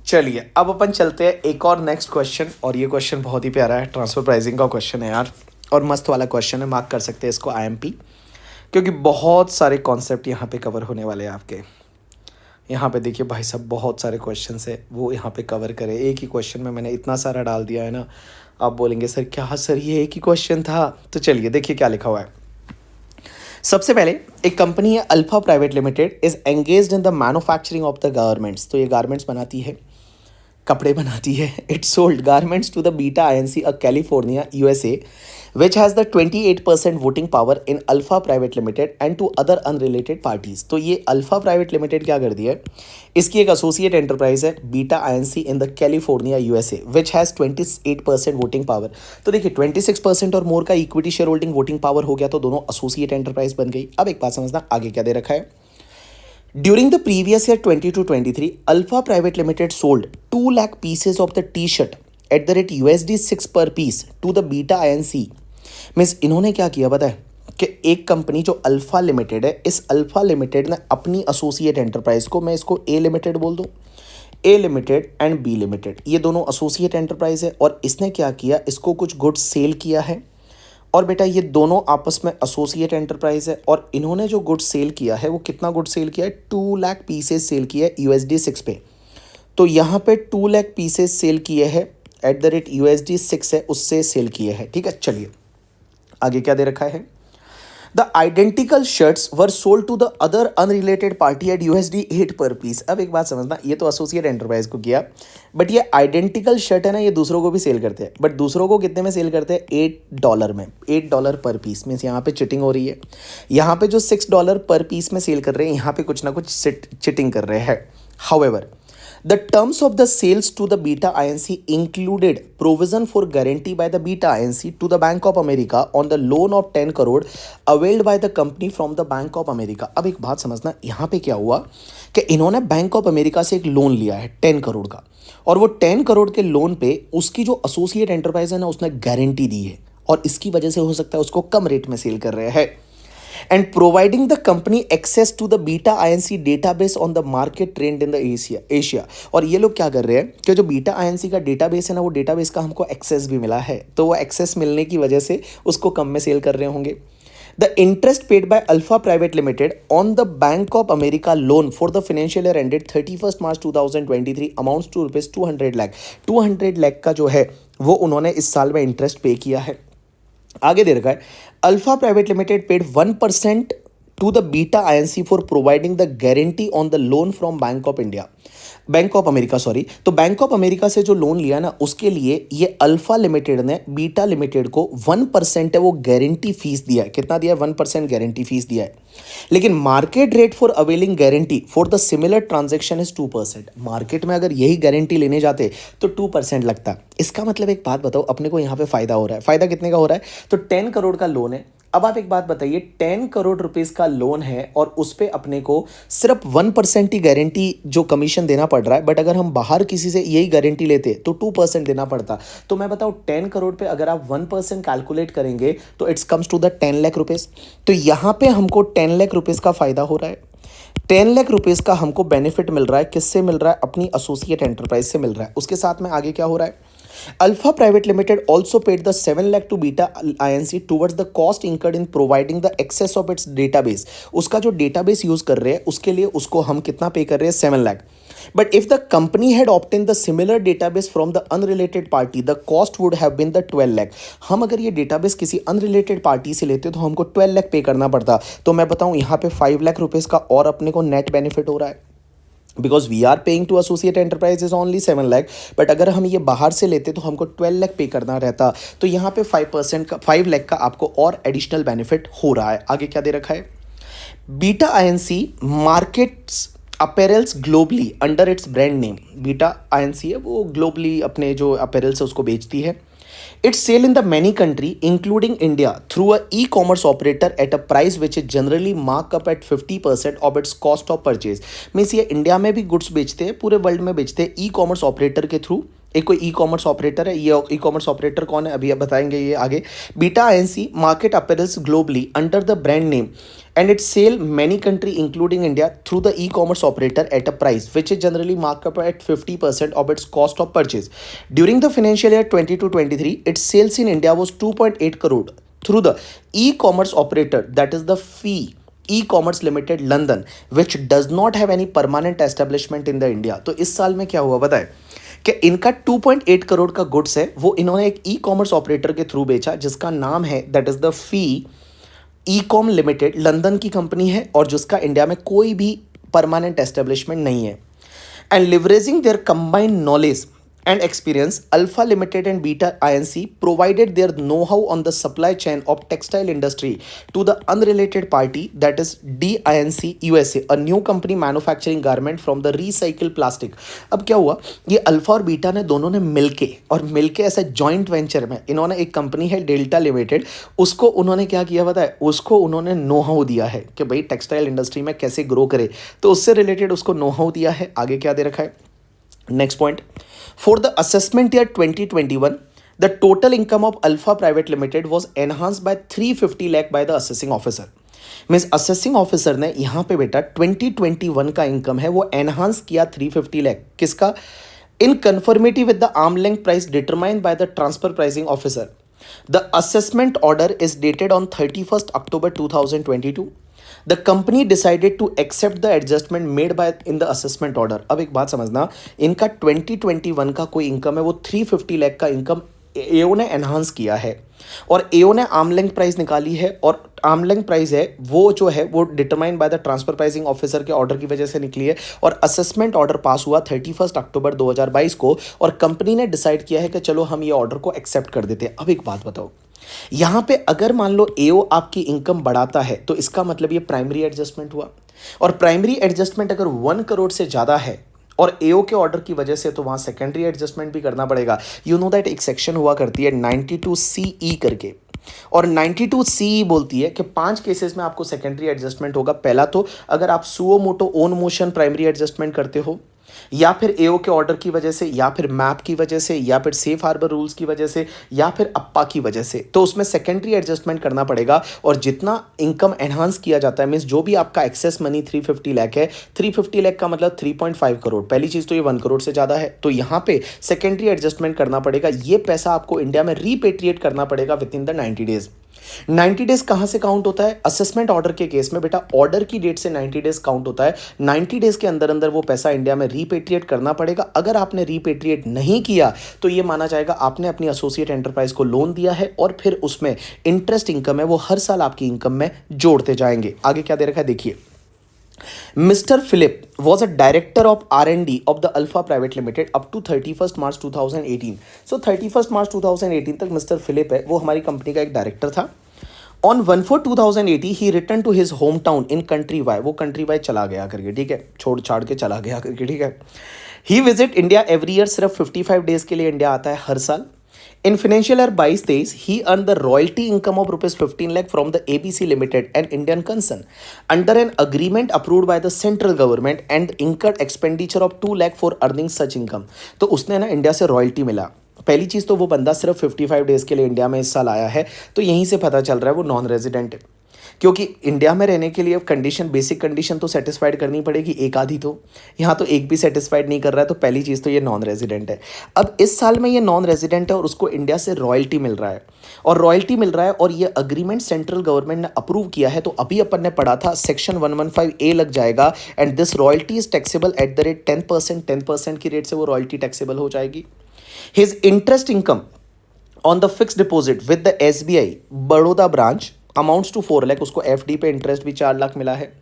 चलिए अब अपन चलते हैं एक और नेक्स्ट क्वेश्चन, और ये क्वेश्चन बहुत ही प्यारा है, ट्रांसफर प्राइसिंग का क्वेश्चन है यार, और मस्त वाला क्वेश्चन है, मार्क कर सकते हैं इसको आईएमपी, क्योंकि बहुत सारे कॉन्सेप्ट यहाँ पे कवर होने वाले हैं आपके। यहाँ पे देखिए भाई साहब बहुत सारे क्वेश्चन है वो यहाँ पे कवर करें, एक ही क्वेश्चन में मैंने इतना सारा डाल दिया है ना। आप बोलेंगे सर क्या सर ये एक ही क्वेश्चन था, तो चलिए देखिए क्या लिखा हुआ है। सबसे पहले एक कंपनी है Alpha Private Limited is engaged in the manufacturing of the garments, तो ये गारमेंट्स बनाती है, कपड़े बनाती है। It sold garments to the Beta INC a California USA which has the 28% voting power in Alpha Private Limited and to other unrelated parties. तो ये अल्फा प्राइवेट लिमिटेड क्या कर दिया है, इसकी एक एसोसिएट एंटरप्राइज है beta INC in the California USA which has 28% voting power. तो देखिए 26% और मोर का equity share holding voting power हो गया, तो दोनों एसोसिएट एंटरप्राइज बन गई। अब एक बात समझना, आगे क्या दे रखा है। During the previous year 22-23, Alpha Private Limited sold 2 lakh pieces of the T-shirt at the rate USD 6 per piece to the Beta INC। Means इन्होंने क्या किया पता है कि एक कंपनी जो अल्फा लिमिटेड है, इस अल्फा लिमिटेड ने अपनी एसोसिएट एंटरप्राइज को, मैं इसको ए लिमिटेड बोल दूँ, ए लिमिटेड एंड बी लिमिटेड, ये दोनों एसोसिएट एंटरप्राइज है, और इसने क्या किया, इसको कुछ गुड्स सेल किया है। और बेटा ये दोनों आपस में एसोसिएट एंटरप्राइज है, और इन्होंने जो गुड सेल किया है वो कितना गुड सेल किया है, 2 लाख पीसेस सेल किया है USD 6 पे। तो यहाँ पे 2 लाख पीसेस सेल किए हैं एट द रेट USD 6 है, उससे सेल किए हैं। ठीक है, चलिए आगे क्या दे रखा है। The identical shirts were sold to the other unrelated party at USD 8 पर पीस। अब एक बात समझना, ये तो एसोसिएट एंटरप्राइज को किया, बट ये आइडेंटिकल शर्ट है ना, ये दूसरों को भी सेल करते हैं, बट दूसरों को कितने में सेल करते हैं, $8 में, $8 पर पीस। मीन्स यहाँ पे चिटिंग हो रही है, यहाँ पे जो $6 पर पीस में सेल कर रहे हैं, यहाँ पे कुछ ना कुछ चिटिंग कर रहे हैं। However the terms of the sales to the Beta INC included provision for guarantee by the Beta INC to the Bank of America on the loan of 10 crore availed by the company from the Bank of America। अब एक बात समझना, यहाँ पे क्या हुआ कि इन्होंने बैंक ऑफ अमेरिका से एक लोन लिया है 10 करोड़ का, और वो 10 करोड़ के लोन पे उसकी जो एसोसिएट एंटरप्राइज है ना, उसने गारंटी दी है, और इसकी वजह से हो सकता है उसको कम रेट में सेल कर रहे हैं। And providing the company access to the Beta INC database on the market trend in the Asia। और ये लोग क्या कर रहे हैं कि जो Beta INC का डेटाबेस है ना, वो डेटाबेस का हमको एक्सेस भी मिला है, तो वो एक्सेस मिलने की वजह से उसको कम में सेल कर रहे होंगे। The interest paid by Alpha Private Limited on the Bank of America loan for the financial year ended 31st March 2023 amounts to rupees 200 lakh। 200 lakh का जो है वो उन्होंने इस साल में इंटरेस्ट पे किया है। आगे दे रखा है, Alpha Private Limited paid 1% to the Beta INC for providing the guarantee on the loan from Bank of India, Bank of America sorry. तो बैंक ऑफ अमेरिका से जो लोन लिया ना, उसके लिए ये अल्फा लिमिटेड ने बीटा लिमिटेड को 1% है वो गारंटी फीस दिया है। कितना दिया है, 1% गारंटी फीस दिया है। लेकिन market rate for availing guarantee for the similar transaction is 2%। Market में अगर यही गारंटी लेने जाते तो 2% लगता। इसका मतलब एक बात बताओ, अपने को यहाँ पे फायदा हो रहा है। फायदा कितने का हो रहा है, तो 10 करोड़ का लोन है। अब आप एक बात बताइए, 10 करोड़ रुपीस का लोन है और उस पे अपने को सिर्फ 1% ही गारंटी जो कमीशन देना पड़ रहा है, बट अगर हम बाहर किसी से यही गारंटी लेते तो 2% देना पड़ता। तो मैं बताऊं 10 करोड़ पे अगर आप 1% कैलकुलेट करेंगे तो it's comes to the 10 lakh rupees. तो यहाँ पे हमको 10 लाख रुपीस का फायदा हो रहा है। 10 लाख रुपीस का हमको बेनिफिट मिल रहा है। किससे मिल रहा है, अपनी एसोसिएट एंटरप्राइज से मिल रहा है। उसके साथ में आगे क्या हो रहा है, Alpha Private Limited also paid the 7 lakh to Beta INC towards the cost incurred in providing the access of its database। उसका जो database यूज कर रहे हैं उसके लिए उसको हम कितना पे कर रहे हैं, 7 lakh। But if the company had obtained the similar database from the unrelated party, the cost would have been the 12 lakh। हम अगर ये database किसी unrelated party से लेते तो हमको 12 lakh पे करना पड़ता। तो मैं बताऊँ यहाँ पे 5 लाख रुपीज़ का और अपने को नेट बेनिफिट हो रहा है, because we are paying to associate enterprises only 7 lakh, but अगर हम ये बाहर से लेते तो हमको 12 लाख पे करना रहता। तो यहाँ पे 5% का 5 लाख का आपको और एडिशनल बेनिफिट हो रहा है। आगे क्या दे रखा है, beta INC markets apparels globally under its brand name. Beta INC है वो ग्लोबली अपने जो अपैरल्स है उसको बेचती है। It's sale in the many country including India through a e-commerce operator at a price which is generally mark up at 50% of its cost of purchase। Means ये इंडिया में भी गुड्स बेचते हैं, पूरे वर्ल्ड में बेचते हैं ई कॉमर्स ऑपरेटर के थ्रू एक कोई ई कॉमर्स ऑपरेटर है, ये ई कॉमर्स ऑपरेटर कौन है अभी अब बताएंगे ये आगे। Beta INC market apparels globally under the brand name and it sell many country including India through the e-commerce operator at a price which is generally marked up at 50% of its cost of purchase. During the financial year 22-23, its sales in India was 2.8 crore through the e-commerce operator, that is the fee e-commerce limited London, which does not have any permanent establishment in the India. तो इस साल में क्या हुआ बताए कि इनका 2.8 करोड़ का गुड्स है वो इन्होंने एक ई कॉमर्स ऑपरेटर के थ्रू बेचा जिसका नाम है that is the fee e com limited, London की कंपनी है और जिसका इंडिया में कोई भी परमानेंट एस्टेब्लिशमेंट नहीं है। And leveraging their combined knowledge and experience, Alpha Limited and Beta INC provided their know-how on the supply chain of textile industry to the unrelated party, that is DINC USA, a new company manufacturing garment from the recycled plastic. अब क्या हुआ, ये अल्फा और बीटा ने दोनों ने मिलके ऐसा जॉइंट वेंचर में इन्होंने एक कंपनी है डेल्टा लिमिटेड, उसको उन्होंने क्या किया बताया, उसको उन्होंने नो हाउ दिया है कि भाई टेक्सटाइल इंडस्ट्री में कैसे ग्रो करे, तो उससे रिलेटेड उसको नो हाउ दिया है। आगे क्या दे रखा है, next point, for the assessment year 2021 the total income of Alpha Private Limited was enhanced by 350 lakh by the assessing officer. Means assessing officer ने यहाँ पे बेटा 2021 का इनकम है वो एनहांस किया 350 लाख किसका, इन conformity with the arm length price determined by the transfer pricing officer. The assessment order is dated on 31 October 2022. The company decided to accept the adjustment made by in the assessment order. अब एक बात समझना, इनका 2021 का कोई इनकम है वो 350 लाख का इनकम एओ ने एनहांस किया है और एओ ने आर्म लेंथ प्राइस निकाली है और आर्म लेंथ प्राइस है वो जो है वो determine by the transfer pricing officer के ऑर्डर की वजह से निकली है और असेसमेंट ऑर्डर पास हुआ 31 अक्टूबर 2022 को और कंपनी ने डिसाइड किया है कि चलो हम ये ऑर्डर को एक्सेप्ट कर देते हैं। अब एक बात बताओ, यहां पे अगर मान लो एओ आपकी इनकम बढ़ाता है तो इसका मतलब ये प्राइमरी एडजस्टमेंट हुआ और प्राइमरी एडजस्टमेंट अगर 1 करोड़ से ज़्यादा है और एओ के ऑर्डर की वजह से तो वहां सेकेंडरी एडजस्टमेंट भी करना पड़ेगा। यू नो दैट एक सेक्शन हुआ करती है 92CE करके और 92CE बोलती है कि 5 केसेस में आपको सेकेंडरी एडजस्टमेंट होगा। पहला तो अगर आप suo motu own motion primary adjustment करते हो या फिर एओ के ऑर्डर की वजह से या फिर मैप की वजह से या फिर सेफ हार्बर रूल्स की वजह से या फिर अप्पा की वजह से, तो उसमें सेकेंडरी एडजस्टमेंट करना पड़ेगा। और जितना इनकम एनहांस किया जाता है मीन्स जो भी आपका एक्सेस मनी 350 लाख है, 350 लाख का मतलब 3.5 करोड़, पहली चीज़ तो ये 1 करोड़ से ज़्यादा है तो यहाँ पे सेकेंडरी एडजस्टमेंट करना पड़ेगा। ये पैसा आपको इंडिया में रीपेट्रिएट करना पड़ेगा with in the 90 days. 90 days कहां से काउंट होता है, असेसमेंट ऑर्डर के केस में बेटा ऑर्डर की डेट से 90 डेज काउंट होता है। 90 डेज के अंदर अंदर वो पैसा इंडिया में रीपेट्रिएट करना पड़ेगा। अगर आपने रीपेट्रिएट नहीं किया तो ये माना जाएगा आपने अपनी एसोसिएट एंटरप्राइज को लोन दिया है और फिर उसमें इंटरेस्ट इनकम है वो हर साल आपकी इनकम में जोड़ते जाएंगे। आगे क्या दे रखा है देखिए, Mr. Philip was a director of R&D of the Alpha Private Limited up to 31st March 2018. So 31st March 2018 तक मिस्टर फिलिप है वो हमारी कंपनी का एक डायरेक्टर था। On 1/4/2080 he return to his home town in country Y, वो कंट्री वाई चला गया करके, ठीक है, छोड़ छाड़ के चला गया करके, ठीक है। ही विजिट इंडिया एवरी ईयर, सिर्फ 55 डेज के लिए इंडिया आता है हर साल। In financial year 22-23, he earned the royalty income of rupees 15 lakh from the ABC Limited, an Indian concern, under an agreement approved by the central government and incurred expenditure of 2 lakh for earning such income. तो उसने ना इंडिया से रॉयल्टी मिला। पहली चीज़ तो वो बंदा सिर्फ 55 डेज के लिए इंडिया में इस साल आया है तो यहीं से पता चल रहा है वो नॉन रेजिडेंट है, क्योंकि इंडिया में रहने के लिए कंडीशन, बेसिक कंडीशन तो सेटिस्फाइड करनी पड़ेगी एक आधी, तो यहाँ तो एक भी सेटिस्फाइड नहीं कर रहा है तो पहली चीज़ तो ये नॉन रेजिडेंट है। अब इस साल में ये नॉन रेजिडेंट है और उसको इंडिया से रॉयल्टी मिल रहा है और रॉयल्टी मिल रहा है और ये अग्रीमेंट सेंट्रल गवर्नमेंट ने अप्रूव किया है। तो अभी अपन ने पढ़ा था सेक्शन 115A लग जाएगा and this royalty is taxable at the rate 10% की रेट से वो रॉयल्टी टैक्सेबल हो जाएगी। His interest income on the fix deposit with the SBI Baroda branch amounts to 4 lakh, उसको FD पे इंटरेस्ट भी 4 लाख मिला है।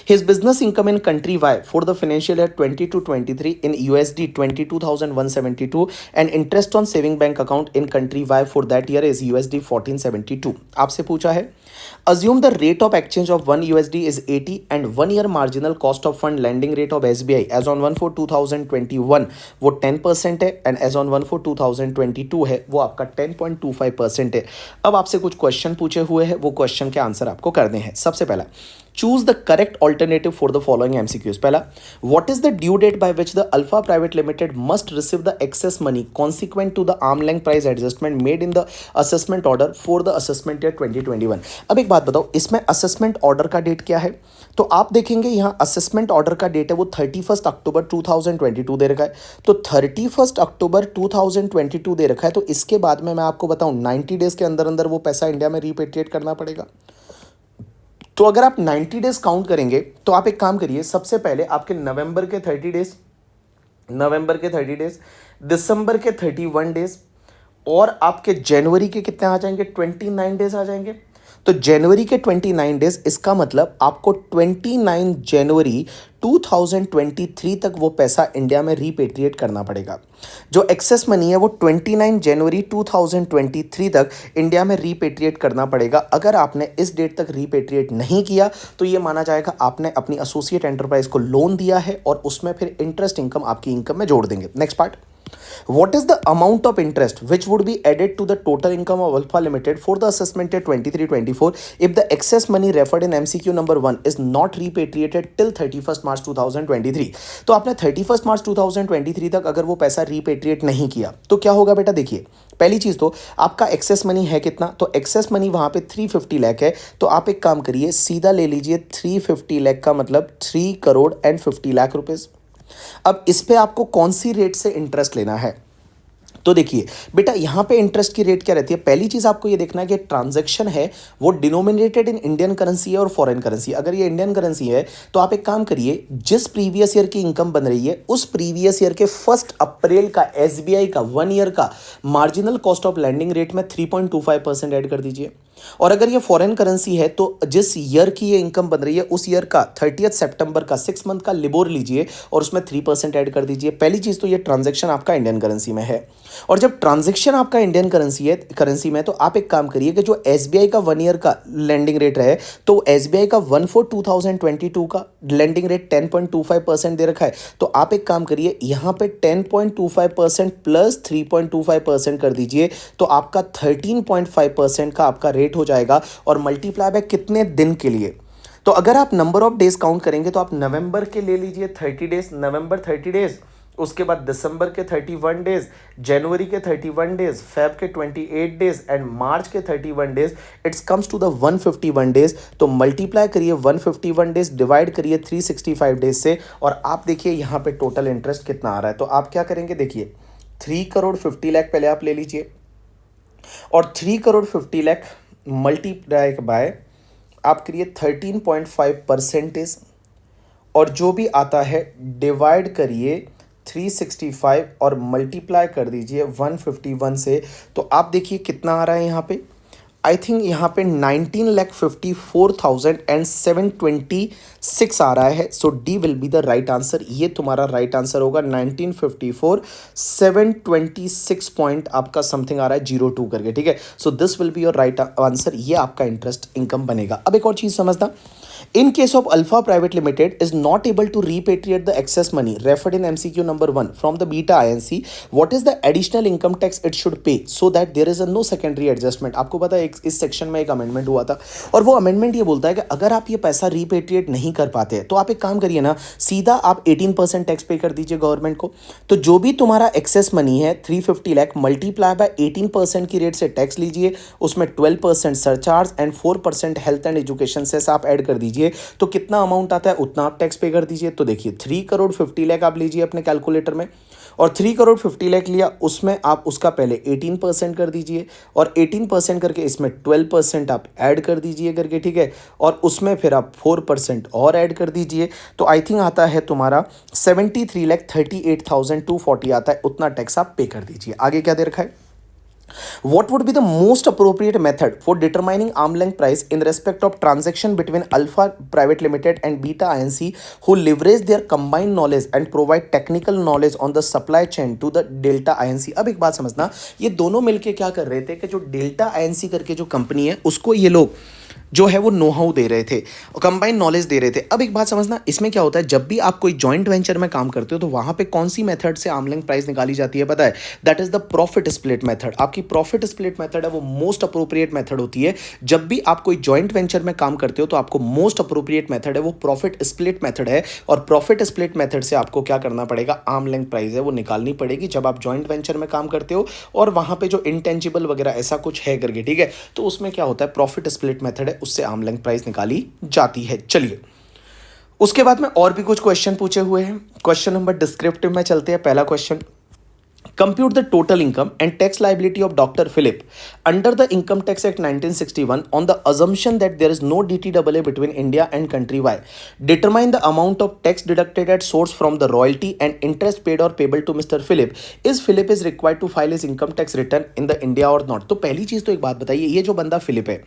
His business income in country Y for the financial year 22-23 in USD 22,172 and interest on saving bank account in country Y for that year is USD 1472। आपसे पूछा है assume the rate of exchange of 1 USD is 80 and 1 year marginal cost of fund lending rate of SBI as on 1/4/2021 वो 10% है and as on 1/4/2022 है वो आपका 10.25% है। अब आपसे कुछ क्वेश्चन पूछे हुए हैं, वो क्वेश्चन के आंसर आपको करने हैं। सबसे पहला choose the correct alternative for the following MCQs. पहला, what is the due date by which the Alpha Private Limited must receive the excess money consequent to the arm length price adjustment made in the assessment order for the assessment year 2021। अब एक बात बताओ, इसमें असेसमेंट ऑर्डर का डेट क्या है? तो आप देखेंगे यहाँ असेसमेंट ऑर्डर का डेट है वो 31 अक्टूबर 2022 दे रखा है। तो 31 अक्टूबर 2022 दे रखा है, तो इसके बाद में मैं आपको बताऊं 90 डेज के अंदर अंदर वो पैसा इंडिया में रिपेट्रिएट करना पड़ेगा। तो अगर आप 90 डेज काउंट करेंगे तो आप एक काम करिए, सबसे पहले आपके नवंबर के 30 डेज, दिसंबर के 31 डेज, और आपके जनवरी के कितने आ जाएंगे? 29 डेज आ जाएंगे। तो जनवरी के 29 डेज, इसका मतलब आपको 29 जनवरी 2023 तक वो पैसा इंडिया में रिपेट्रिएट करना पड़ेगा। जो एक्सेस मनी है वो 29 जनवरी 2023 तक इंडिया में रिपेट्रिएट करना पड़ेगा। अगर आपने इस डेट तक रिपेट्रिएट नहीं किया तो ये माना जाएगा आपने अपनी एसोसिएट एंटरप्राइज को लोन दिया है और उसमें फिर इंटरेस्ट इनकम आपकी इनकम में जोड़ देंगे। Next part, what is the amount of interest which would be added to the total income of Alpha Limited for the assessment year 23-24 if the excess money referred in MCQ number 1 is not repatriated till 31st March 2023? तो आपने 31st मार्च 2023 तक अगर वो पैसा रिपेट्रिएट नहीं किया तो क्या होगा बेटा? देखिए, पहली चीज तो आपका एक्सेस मनी है कितना? तो एक्सेस मनी वहां पे 350 लाख है। तो आप एक काम करिए, सीधा ले लीजिए 350 लाख का मतलब 3 करोड़ एंड 50 लाख रुपीज। अब इस पे आपको कौन सी रेट से इंटरेस्ट लेना है? तो देखिए बेटा, यहां पे इंटरेस्ट की रेट क्या रहती है? पहली चीज आपको ये देखना है कि ट्रांजैक्शन है वो डिनोमिनेटेड इन इंडियन करेंसी है और फॉरेन करेंसी। अगर ये इंडियन करेंसी है तो आप एक काम करिए, जिस प्रीवियस ईयर की इनकम बन रही है उस प्रीवियस ईयर के 1 अप्रैल का एसबीआई का 1 ईयर का marginal cost of landing rate में 3.25% ऐड कर दीजिए। और अगर ये फॉरेन करेंसी है तो जिस ईयर की ये इनकम बन रही है उस ईयर का 30 सितंबर का 6 मंथ का लिबोर लीजिए और उसमें 3% ऐड कर दीजिए। पहली चीज तो ये ट्रांजैक्शन आपका इंडियन करेंसी में है। और जब ट्रांजैक्शन आपका इंडियन करेंसी में, तो आप एक काम करिए कि जो एसबीआई का 1 ईयर का लैंडिंग रेट है, तो एसबीआई का 1/4/2022 का लैंडिंग रेट 10.25% दे रखा है। तो आप एक काम करिए, यहां पे 10.25% प्लस 3.25% कर दीजिए, तो आपका 13.5% का आपका रेट हो जाएगा और मल्टीप्लाई बाय कितने दिन के लिए? तो अगर आप नंबर ऑफ डेज काउंट करेंगे तो आप नवंबर के ले लीजिए 30 डेज, नवंबर 30 डेज, उसके बाद दिसंबर के 31 डेज, जनवरी के 31 डेज, फेब के 28 डेज एंड मार्च के 31 days. It's comes to the 151 days. तो मल्टीप्लाई करिए 151 डेज डिवाइड करिए 365 डेज से और आप देखिए यहाँ पे टोटल इंटरेस्ट कितना आ रहा है। तो आप क्या करेंगे? देखिए 3 करोड़ 50 लाख पहले आप ले लीजिए और 3 करोड़ 50 लाख मल्टीप्लाई बाय आप करिए 13.5% और जो भी आता है डिवाइड करिए 365 और मल्टीप्लाई कर दीजिए 151 से। तो आप देखिए कितना आ रहा है यहाँ पे, आई थिंक यहाँ पे 19,54,726 आ रहा है। So D will be the right answer. ये तुम्हारा राइट आंसर होगा। 19,54,726 पॉइंट आपका समथिंग आ रहा है 02 करके, ठीक है। So this will be your right answer. ये आपका इंटरेस्ट इनकम बनेगा। अब एक और चीज समझना, in case of Alpha Private Limited is not able to repatriate the excess money referred in MCQ number 1 from the Beta INC, what is the additional income tax it should pay so that there is a no secondary adjustment? आपको पता है इस सेक्शन में एक अमेंडमेंट हुआ था और वो अमेंडमेंट ये बोलता है कि अगर आप ये पैसा रिपेट्रिएट नहीं कर पाते तो आप एक काम करिए ना, सीधा आप 18% टैक्स पे कर दीजिए गवर्नमेंट को। तो जो भी तुम्हारा एक्सेस मनी है 350 लाख मल्टीप्लाई बाय 18% की रेट से टैक्स लीजिए, उसमें 12% surcharge and 4% health and education cess आप ऐड कर दीजिए। तो कितना अमाउंट आता है उतना आप टैक्स पे कर दीजिए। तो देखिए 3 करोड़ 50 लाख आप लीजिए अपने कैलकुलेटर में और 3 करोड़ 50 लाख लिया, उसमें आप उसका पहले 18% कर दीजिए और 18% करके इसमें 12% आप ऐड कर दीजिए करके, ठीक है। और उसमें फिर आप 4% और ऐड कर दीजिए। तो आई थिंक आता है तुम्हारा 73,38,240 आता है, उतना टैक्स आप पे कर दीजिए। आगे क्या दे रखा है? What would be the most appropriate method for determining arm length price in respect of transaction between Alpha Private Limited and Beta INC who leverage their combined knowledge and provide technical knowledge on the supply chain to the Delta INC? अब एक बात समझना, ये दोनों मिलके क्या कर रहे थे कि जो Delta INC करके जो कंपनी है उसको ये लोग जो है वो नो हाउ दे रहे थे, कंबाइंड नॉलेज दे रहे थे। अब एक बात समझना, इसमें क्या होता है, जब भी आप कोई जॉइंट वेंचर में काम करते हो तो वहां पे कौन सी मेथड से आर्म लेंथ प्राइस निकाली जाती है पता है? That is the profit split method. आपकी प्रॉफिट स्प्लिट मेथड है वो मोस्ट अप्रोप्रिएट मेथड होती है। जब भी आप कोई जॉइंट वेंचर में काम करते हो तो आपको मोस्ट अप्रोप्रिएट मेथड है वो प्रॉफिट स्प्लिट मेथड है, और प्रॉफिट स्प्लिट मेथड से आपको क्या करना पड़ेगा, आर्म लेंथ प्राइस है वो निकालनी पड़ेगी जब आप जॉइंट वेंचर में काम करते हो और वहां पे जो इंटेंजिबल वगैरह ऐसा कुछ है करके, ठीक है, तो उसमें क्या होता है, प्रॉफिट स्प्लिट मेथड है, उससे आर्म लेंथ प्राइस निकाली जाती है। चलिए, उसके बाद में और भी कुछ क्वेश्चन पूछे हुए हैं। क्वेश्चन नंबर डिस्क्रिप्टिव में चलते हैं। पहला question, compute the total income and tax liability of Dr. Philip under the Income Tax Act 1961 on the assumption that there is no DTAA between India and country Y. Determine the amount of tax deducted at source from the royalty and interest paid or payable to Mr. Philip. Is Philip is required to file his income tax return in the India or not? तो पहली चीज तो एक बात बताइए, ये जो बंदा फिलिप है,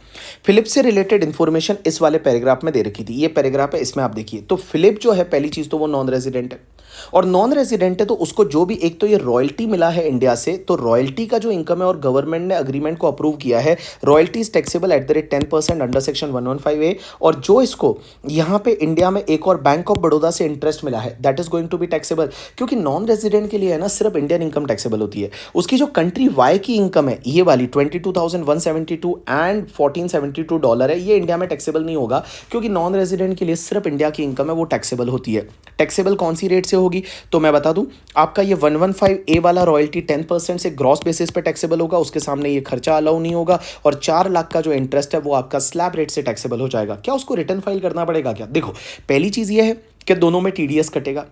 फिलिप से रिलेटेड इंफॉर्मेशन इस वाले पैराग्राफ में दे रखी थी। ये पैराग्राफ है, इसमें आप देखिए तो फिलिप जो है, पहली चीज तो वो नॉन रेजिडेंट है, और नॉन रेजिडेंट है तो उसको जो भी एक तो ये रॉयल्टी मिला है इंडिया से, तो रॉयल्टी का जो इनकम है और गवर्नमेंट ने अग्रीमेंट को अप्रूव किया है, royalty is taxable at the rate 10% under section 115A। और जो इसको यहाँ पे इंडिया में एक और बैंक ऑफ बड़ौदा से इंटरेस्ट मिला है, that is going to be taxable. क्योंकि नॉन रेजिडेंट के लिए है ना, सिर्फ इंडियन इनकम टैक्सेबल होती है। उसकी जो कंट्री वाई की इनकम है, ये वाली 22,172 एंड $1472 है, ये इंडिया में टैक्सेबल नहीं होगा, क्योंकि नॉन रेजिडेंट के लिए सिर्फ इंडिया की इनकम है वो टैक्सेबल होती है। टैक्सेबल कौन सी रेट से होगी, तो मैं बता दूं आपका, ये 115A वाला रॉयल्टी 10% से ग्रॉस बेसिस पे टैक्सेबल होगा, उसके सामने ये खर्चा अलाउ नहीं होगा, और 4 लाख का जो इंटरेस्ट है वो आपका स्लैब रेट से टैक्सेबल हो जाएगा। क्या उसको रिटर्न फाइल करना पड़ेगा क्या? देखो, पहली चीज ये है कि दोनों में टीडीएस कटेगा,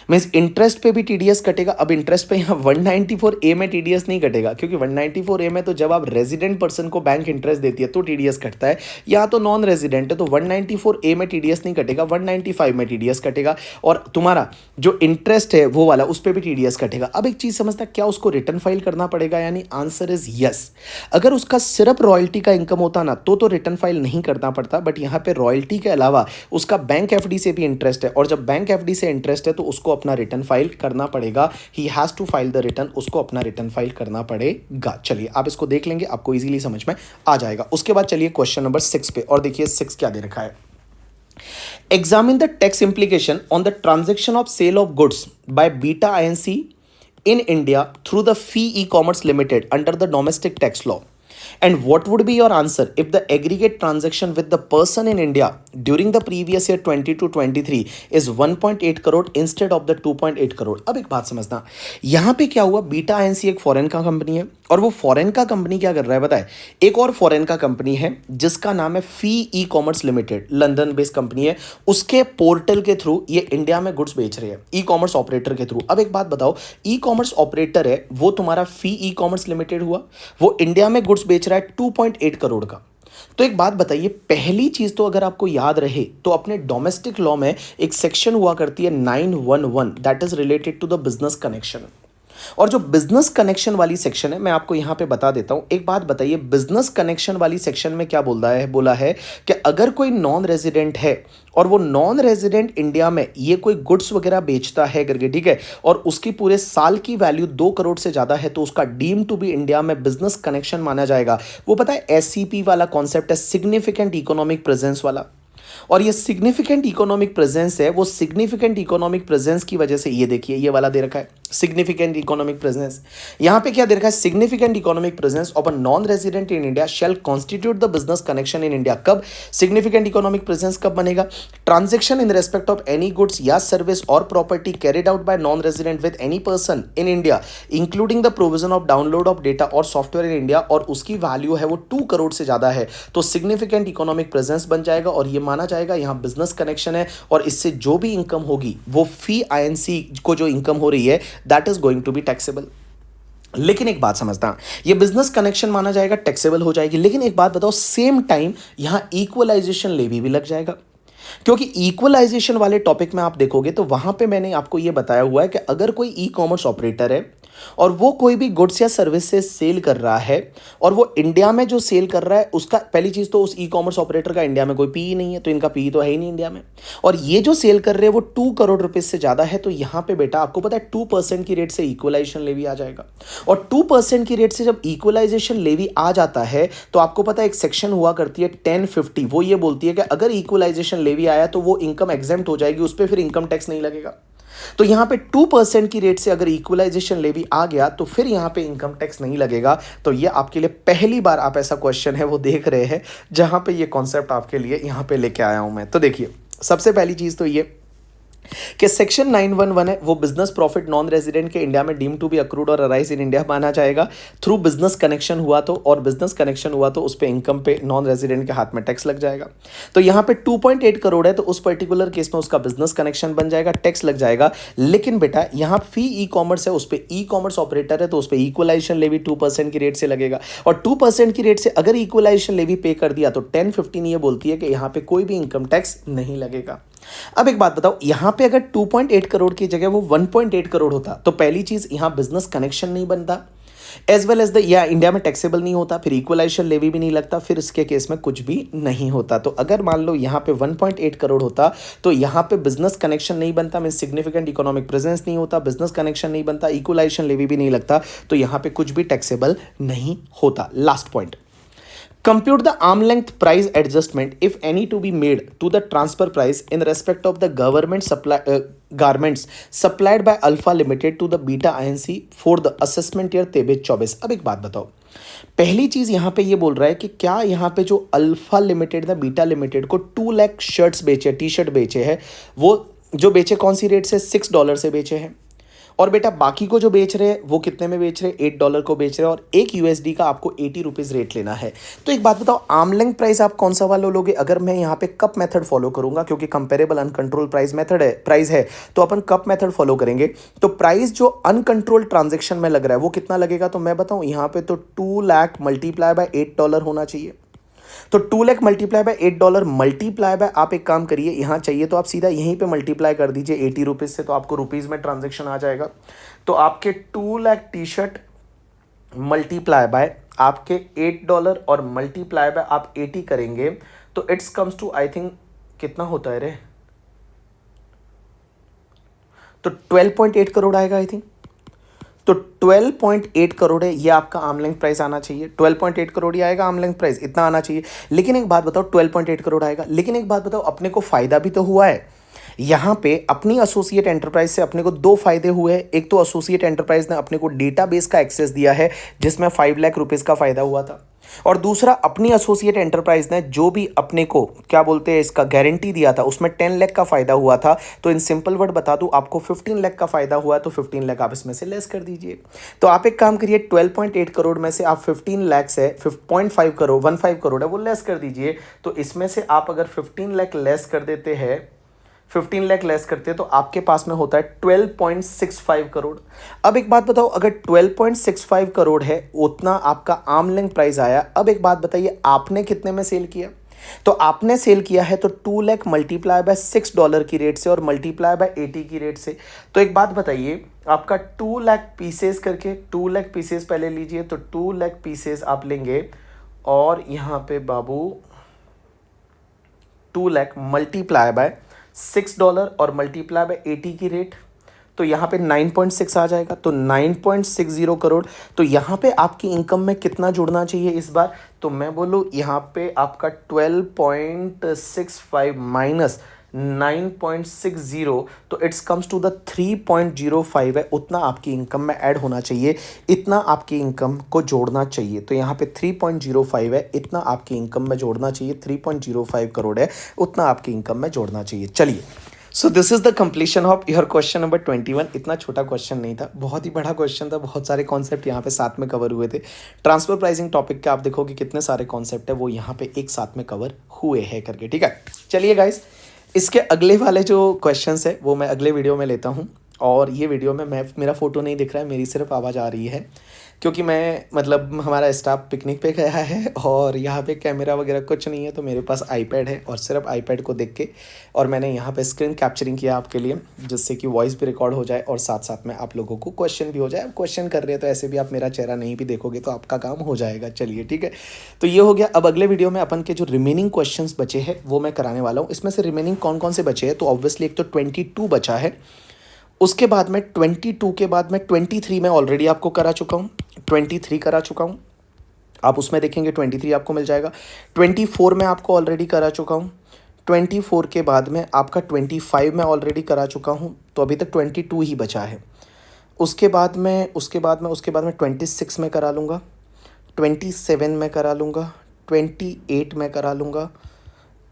मीन्स इंटरेस्ट पे भी टीडीएस कटेगा। अब इंटरेस्ट पे यहाँ 194A में टीडीएस नहीं कटेगा, क्योंकि 194A में तो जब आप रेजिडेंट पर्सन को बैंक इंटरेस्ट देती है तो टीडीएस कटता है, यहाँ तो नॉन रेजिडेंट है तो 194A में टीडीएस नहीं कटेगा, 195 में टीडीएस कटेगा, और तुम्हारा जो इंटरेस्ट है वो वाला उस पर भी टीडीएस कटेगा। अब एक चीज समझना, क्या उसको रिटर्न फाइल करना पड़ेगा, यानी आंसर इज यस। अगर उसका सिर्फ रॉयल्टी का इनकम होता ना तो रिटर्न फाइल नहीं करना पड़ता, बट यहाँ पे रॉयल्टी के अलावा उसका बैंक एफडी से भी इंटरेस्ट है, और जब बैंक एफडी से इंटरेस्ट है तो उसको अपना रिटर्न फाइल करना पड़ेगा। He has to file the return, उसको अपना रिटर्न फाइल करना पड़ेगा। चलिए, आप इसको देख लेंगे, आपको इजीली समझ में आ जाएगा। उसके बाद चलिए क्वेश्चन नंबर 6 पे, और देखिए 6 क्या दे रखा है। Examine the tax implication on the transaction of sale of goods by Beta INC in India through the Fee E-Commerce Limited under the domestic tax law. And what would be your answer if the aggregate transaction with the person in India during the previous year 22-23 is 1.8 crore instead of the 2.8 crore? अब एक बात समझना, यहाँ पे क्या हुआ, बीटा आईएनसी एक फॉरेन का कंपनी है, और वो फॉरेन का कंपनी क्या कर रहा है बताए, एक और फॉरेन का कंपनी है जिसका नाम है फी e commerce limited, London based company है, उसके पोर्टल के थ्रू ये इंडिया में गुड्स बेच रहे हैं, ई कॉमर्स ऑपरेटर के थ्रू। अब एक बात बताओ, ई कॉमर्स ऑपरेटर है वो तुम्हारा फी ई कॉमर्स लिमिटेड हुआ, वो इंडिया में गुड्स बेच रहा है 2.8 करोड़ का। तो एक बात बताइए, पहली चीज तो अगर आपको याद रहे तो अपने डोमेस्टिक लॉ में एक सेक्शन हुआ करती है 911, that is related to the business connection. और जो बिजनेस कनेक्शन वाली सेक्शन है मैं आपको यहां पे बता देता हूं। एक बात बताइए, बिजनेस कनेक्शन वाली सेक्शन में क्या बोला है कि अगर कोई नॉन रेजिडेंट है और वो नॉन रेजिडेंट इंडिया में ये कोई गुड्स वगैरह बेचता है करके, ठीक है, और उसकी पूरे साल की वैल्यू 2 करोड़ से ज्यादा है तो उसका डीम टू बी इंडिया में बिजनेस कनेक्शन माना जाएगा। वो पता है एससीपी वाला कॉन्सेप्ट है, सिग्निफिकेंट इकोनॉमिक प्रेजेंस वाला, और ये सिग्निफिकेंट इकोनॉमिक प्रेजेंस है, वो सिग्निफिकेंट इकोनॉमिक प्रेजेंस की वजह से, ये देखिए ये वाला दे रखा है सिग्निफिकेंट इकोनॉमिक प्रेजेंस। यहां पे क्या दे रखा है, significant economic presence of a non resident in India shall constitute the business connection in India. कब सिग्निफिकेंट इकोनॉमिक प्रेजेंस कब बनेगा, transaction in respect of any goods या सर्विस और property carried out by non resident with any person in India including the provision of download of data और सॉफ्टवेयर इन इंडिया, और उसकी वैल्यू है वो 2 करोड़ से ज्यादा है तो सिग्निफिकेंट इकोनॉमिक प्रेजेंस बन जाएगा, और ये माना जाएगा यहाँ बिजनेस कनेक्शन है, और इससे जो भी इनकम होगी वो फी आईएनसी को जो इनकम हो रही है that is going to be taxable. लेकिन एक बात समझना, ये बिजनेस कनेक्शन माना जाएगा, टैक्सेबल हो जाएगी, लेकिन एक बात बताओ, सेम टाइम यहां इक्वलाइजेशन लेवी भी लग जाएगा, क्योंकि इक्वलाइजेशन वाले टॉपिक में आप देखोगे तो वहां पे मैंने आपको यह बताया हुआ है कि अगर कोई ई कॉमर्स ऑपरेटर है और वो कोई भी गुड्स या सर्विसेज सेल कर रहा है और वो इंडिया में जो सेल कर रहा है उसका पहली चीज़ तो उस ई कॉमर्स ऑपरेटर का इंडिया में कोई पी नहीं है, तो इनका पी तो है ही नहीं इंडिया में, और ये जो सेल कर रहे हैं वो 2 करोड़ रुपए से ज़्यादा है, तो यहाँ पे बेटा आपको पता है 2% की रेट से इक्वलाइजेशन लेवी आ जाएगा। और 2% की रेट से जब इक्वलाइजेशन लेवी आ जाता है तो आपको पता है एक सेक्शन हुआ करती है 1050, वो ये बोलती है कि अगर इक्वलाइजेशन लेवी आया तो वो इनकम एग्जेम्प्ट हो जाएगी, उस पर फिर इनकम टैक्स नहीं लगेगा। तो यहां पे 2% की रेट से अगर इक्वलाइजेशन लेवी आ गया तो फिर यहां पे इनकम टैक्स नहीं लगेगा। तो ये आपके लिए पहली बार आप ऐसा क्वेश्चन है वो देख रहे हैं जहां पे ये कॉन्सेप्ट आपके लिए यहां पे लेके आया हूं मैं। तो देखिए सबसे पहली चीज तो ये कि सेक्शन 911 है वो बिजनेस प्रॉफिट नॉन रेजिडेंट के इंडिया में डीम टू बी अक्रूड और अराइज इन इंडिया माना जाएगा थ्रू बिजनेस कनेक्शन हुआ तो, और बिजनेस कनेक्शन हुआ तो उस पे इनकम पे नॉन रेजिडेंट के हाथ में टैक्स लग जाएगा। तो यहाँ पे 2.8 करोड़ है तो उस पर्टिकुलर केस में उसका बिजनेस कनेक्शन बन जाएगा, टैक्स लग जाएगा। लेकिन बेटा यहाँ फी ई कॉमर्स है, उस पर ई कॉमर्स ऑपरेटर है तो उस पर इक्वलाइजेशन लेवी 2% की रेट से लगेगा, और 2% की रेट से अगर इक्वलाइजेशन लेवी पे कर दिया तो 1015 ये बोलती है कि यहाँ पे कोई भी इनकम टैक्स नहीं लगेगा। अब एक बात बताओ, यहां पे अगर 2.8 करोड़ की जगह वो 1.8 करोड़ होता तो पहली चीज यहां बिजनेस कनेक्शन नहीं बनता, एज वेल एज द या इंडिया में टैक्सेबल नहीं होता, फिर इक्वलाइजेशन लेवी भी नहीं लगता, फिर इसके केस में कुछ भी नहीं होता। तो अगर मान लो यहाँ पे 1.8 करोड़ होता तो यहाँ पे बिजनेस कनेक्शन नहीं बनता, मीन सिग्निफिकेंट इकोनॉमिक प्रेजेंस नहीं होता, बिजनेस कनेक्शन नहीं बनता, इक्वलाइजेशन लेवी भी नहीं लगता, तो यहाँ पे कुछ भी टैक्सेबल नहीं होता। Last point, compute the arm length price adjustment if any to be made to the transfer price in respect of the government garments supplied by Alpha Limited to the Beta Inc for the assessment year 23-24। अब एक बात बताओ, पहली चीज यहां पे ये बोल रहा है कि क्या यहां पे जो अल्फा लिमिटेड ना बीटा लिमिटेड को 2 लाख शर्ट्स बेचे, टी शर्ट बेचे हैं, वो जो बेचे कौन सी रेट से, $6 से बेचे हैं, और बेटा बाकी को जो बेच रहे हैं वो कितने में बेच रहे हैं, $8 को बेच रहे हैं, और एक यूएसडी का आपको 80 रुपीज़ रेट लेना है। तो एक बात बताओ, आर्म लेंथ प्राइस आप कौन सा वाला लोगे? अगर मैं यहाँ पे कप मेथड फॉलो करूंगा क्योंकि कंपेरेबल अनकंट्रोल प्राइस मेथड है, प्राइस है, तो अपन कप मेथड फॉलो करेंगे। तो प्राइस जो अनकंट्रोल ट्रांजेक्शन में लग रहा है वो कितना लगेगा? तो मैं बताऊं यहाँ पे तो 2 लाख मल्टीप्लाई बाय $8 होना चाहिए। तो 2 lakh multiply by $8 multiply by, आप एक काम करिए, यहाँ चाहिए तो आप सीधा यहीं पे मल्टीप्लाई कर दीजिए 80 रुपीज़ से, तो आपको रुपीज़ में ट्रांजेक्शन आ जाएगा। तो आपके 2 lakh T shirt multiply by आपके $8 और मल्टीप्लाई बाय आप 80 करेंगे तो it's comes to I think कितना होता है रे, तो 12.8 करोड़ आएगा आई थिंक। तो 12.8 करोड़ है ये आपका आर्म लेंथ प्राइस आना चाहिए, 12.8 करोड़ ही आएगा आर्म लेंथ प्राइस, इतना आना चाहिए। लेकिन एक बात बताओ, 12.8 करोड़ आएगा, लेकिन एक बात बताओ, अपने को फायदा भी तो हुआ है यहाँ पे। अपनी एसोसिएट एंटरप्राइज से अपने को 2 फायदे हुए हैं। एक तो एसोसिएट एंटरप्राइज ने अपने को डेटाबेस का एक्सेस दिया है जिसमें 5 लाख रुपीस का फायदा हुआ था, और दूसरा अपनी एसोसिएट एंटरप्राइज ने जो भी अपने को क्या बोलते हैं इसका गारंटी दिया था उसमें 10 लाख का फायदा हुआ था। तो इन सिंपल वर्ड बता दूं, आपको 15 लाख का फायदा हुआ है तो 15 लाख आप इसमें से लेस कर दीजिए। तो आप एक काम करिए, 12.8 करोड़ में से आप 15 लाख से 0.5 करोड़ 15 करोड़ है वो लेस कर दीजिए। तो इसमें से आप अगर 15 लाख लेस कर देते हैं, 15 लाख लेस करते हैं तो आपके पास में होता है 12.65 करोड़। अब एक बात बताओ, अगर 12.65 करोड़ है उतना आपका आर्म लेंथ प्राइस आया। अब एक बात बताइए, आपने कितने में सेल किया? तो आपने सेल किया है तो 2 लाख मल्टीप्लाई बाय $6 की रेट से और मल्टीप्लाई बाय 80 की रेट से। तो एक बात बताइए, आपका 2 लाख पीसेस करके 2 लाख पीसेस पहले लीजिए, तो 2 लाख पीसेस आप लेंगे और यहाँ पे बाबू 2 लाख मल्टीप्लाई बाय $6 और मल्टीप्लाई बाय 80 की रेट, तो यहाँ पे 9.6 आ जाएगा, तो 9.60 करोड़। तो यहाँ पे आपकी इनकम में कितना जुड़ना चाहिए इस बार? तो मैं बोलूँ यहाँ पे आपका 12.65 माइनस 9.60, तो इट्स कम्स टू द 3.05 है, उतना आपकी इनकम में ऐड होना चाहिए, इतना आपकी इनकम को जोड़ना चाहिए। तो यहाँ पे 3.05 है, इतना आपकी इनकम में जोड़ना चाहिए, 3.05 करोड़ है, उतना आपकी इनकम में जोड़ना चाहिए। चलिए, so this is the completion of your question number 21। इतना छोटा क्वेश्चन नहीं था, बहुत ही बड़ा क्वेश्चन था, बहुत सारे कॉन्सेप्ट यहाँ पे साथ में कवर हुए थे। ट्रांसफर प्राइसिंग टॉपिक के आप देखोगे कितने सारे कॉन्सेप्ट है वो यहाँ पे एक साथ में कवर हुए हैं करके, ठीक है। चलिए गाइस, इसके अगले वाले जो क्वेश्चंस है वो मैं अगले वीडियो में लेता हूँ, और ये वीडियो में मेरा फ़ोटो नहीं दिख रहा है, मेरी सिर्फ आवाज़ आ रही है, क्योंकि मैं मतलब हमारा स्टाफ पिकनिक पे गया है और यहाँ पे कैमरा वगैरह कुछ नहीं है, तो मेरे पास आईपैड है और सिर्फ आईपैड को देख के और मैंने यहाँ पे स्क्रीन कैप्चरिंग किया आपके लिए, जिससे कि वॉइस भी रिकॉर्ड हो जाए और साथ साथ में आप लोगों को क्वेश्चन भी हो जाए। अब क्वेश्चन कर रहे हैं तो ऐसे भी आप मेरा चेहरा नहीं भी देखोगे तो आपका काम हो जाएगा। चलिए ठीक है, तो ये हो गया। अब अगले वीडियो में अपन के जो रिमेनिंग क्वेश्चंस बचे हैं वो मैं कराने वाला हूँ। इसमें से रिमेनिंग कौन कौन से बचे हैं, तो ऑब्वियसली एक तो 22 बचा है, उसके बाद में 22 के बाद में 23 मैं ऑलरेडी आपको करा चुका हूँ, 23 करा चुका हूँ, आप उसमें देखेंगे 23 आपको मिल जाएगा। 24 में आपको ऑलरेडी करा चुका हूँ, 24 के बाद में आपका 25 में ऑलरेडी करा चुका हूँ, तो अभी तक 22 ही बचा है। उसके बाद में 26 में करा लूँगा, 27 में करा लूँगा, 28 में करा लूँगा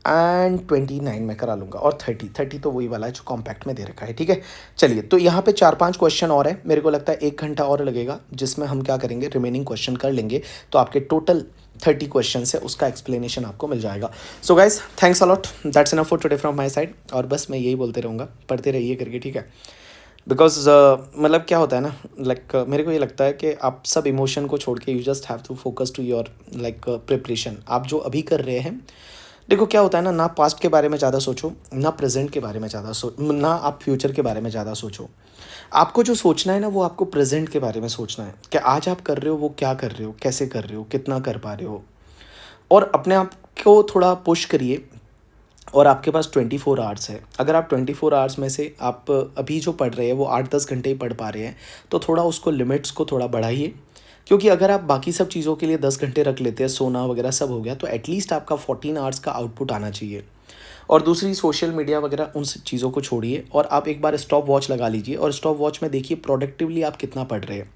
एंड 29 में करा लूँगा और 30 तो वही वाला है जो कॉम्पैक्ट में दे रखा है। ठीक है, चलिए तो यहाँ पे 4-5 क्वेश्चन और है, मेरे को लगता है 1 घंटा और लगेगा, जिसमें हम क्या करेंगे, रिमेनिंग क्वेश्चन कर लेंगे, तो आपके टोटल 30 क्वेश्चन है उसका एक्सप्लेनेशन आपको मिल जाएगा। So guys thanks a lot, that's enough for today from my side. और बस मैं यही बोलते रहूँगा, पढ़ते रहिए करके, ठीक है। बिकॉज मतलब क्या होता है ना, लाइक मेरे को ये लगता है कि आप सब इमोशन को छोड़ के you just have to focus to your like preparation. आप जो अभी कर रहे हैं, देखो क्या होता है ना पास्ट के बारे में ज़्यादा सोचो, ना प्रेजेंट के बारे में ज़्यादा ना आप फ्यूचर के बारे में ज़्यादा सोचो। आपको जो सोचना है ना वो आपको प्रेजेंट के बारे में सोचना है कि आज आप कर रहे हो वो क्या कर रहे हो, कैसे कर रहे हो, कितना कर पा रहे हो, और अपने आप को थोड़ा पुश करिए। और आपके पास 24 आवर्स है, अगर आप 24 आवर्स में से आप अभी जो पढ़ रहे हैं वो 8-10 घंटे ही पढ़ पा रहे हैं, तो थोड़ा उसको लिमिट्स को थोड़ा बढ़ाइए। क्योंकि अगर आप बाकी सब चीज़ों के लिए 10 घंटे रख लेते हैं, सोना वगैरह सब हो गया, तो एटलीस्ट आपका 14 आवर्स का आउटपुट आना चाहिए। और दूसरी सोशल मीडिया वगैरह उन सब चीज़ों को छोड़िए और आप एक बार स्टॉप वॉच लगा लीजिए और स्टॉप वॉच में देखिए प्रोडक्टिवली आप कितना पढ़ रहे हैं।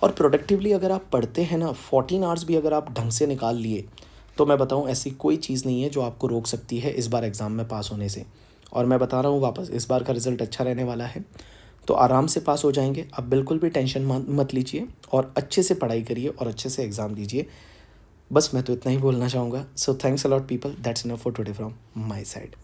और प्रोडक्टिवली अगर आप पढ़ते हैं ना, 14 आवर्स भी अगर आप ढंग से निकाल लिए, तो मैं बताऊं ऐसी कोई चीज़ नहीं है जो आपको रोक सकती है इस बार एग्ज़ाम में पास होने से। और मैं बता रहा हूँ वापस, इस बार का रिज़ल्ट अच्छा रहने वाला है, तो आराम से पास हो जाएंगे। आप बिल्कुल भी टेंशन मत लीजिए और अच्छे से पढ़ाई करिए और अच्छे से एग्ज़ाम दीजिए। बस मैं तो इतना ही बोलना चाहूँगा। So thanks a lot people, that's enough for today from my side.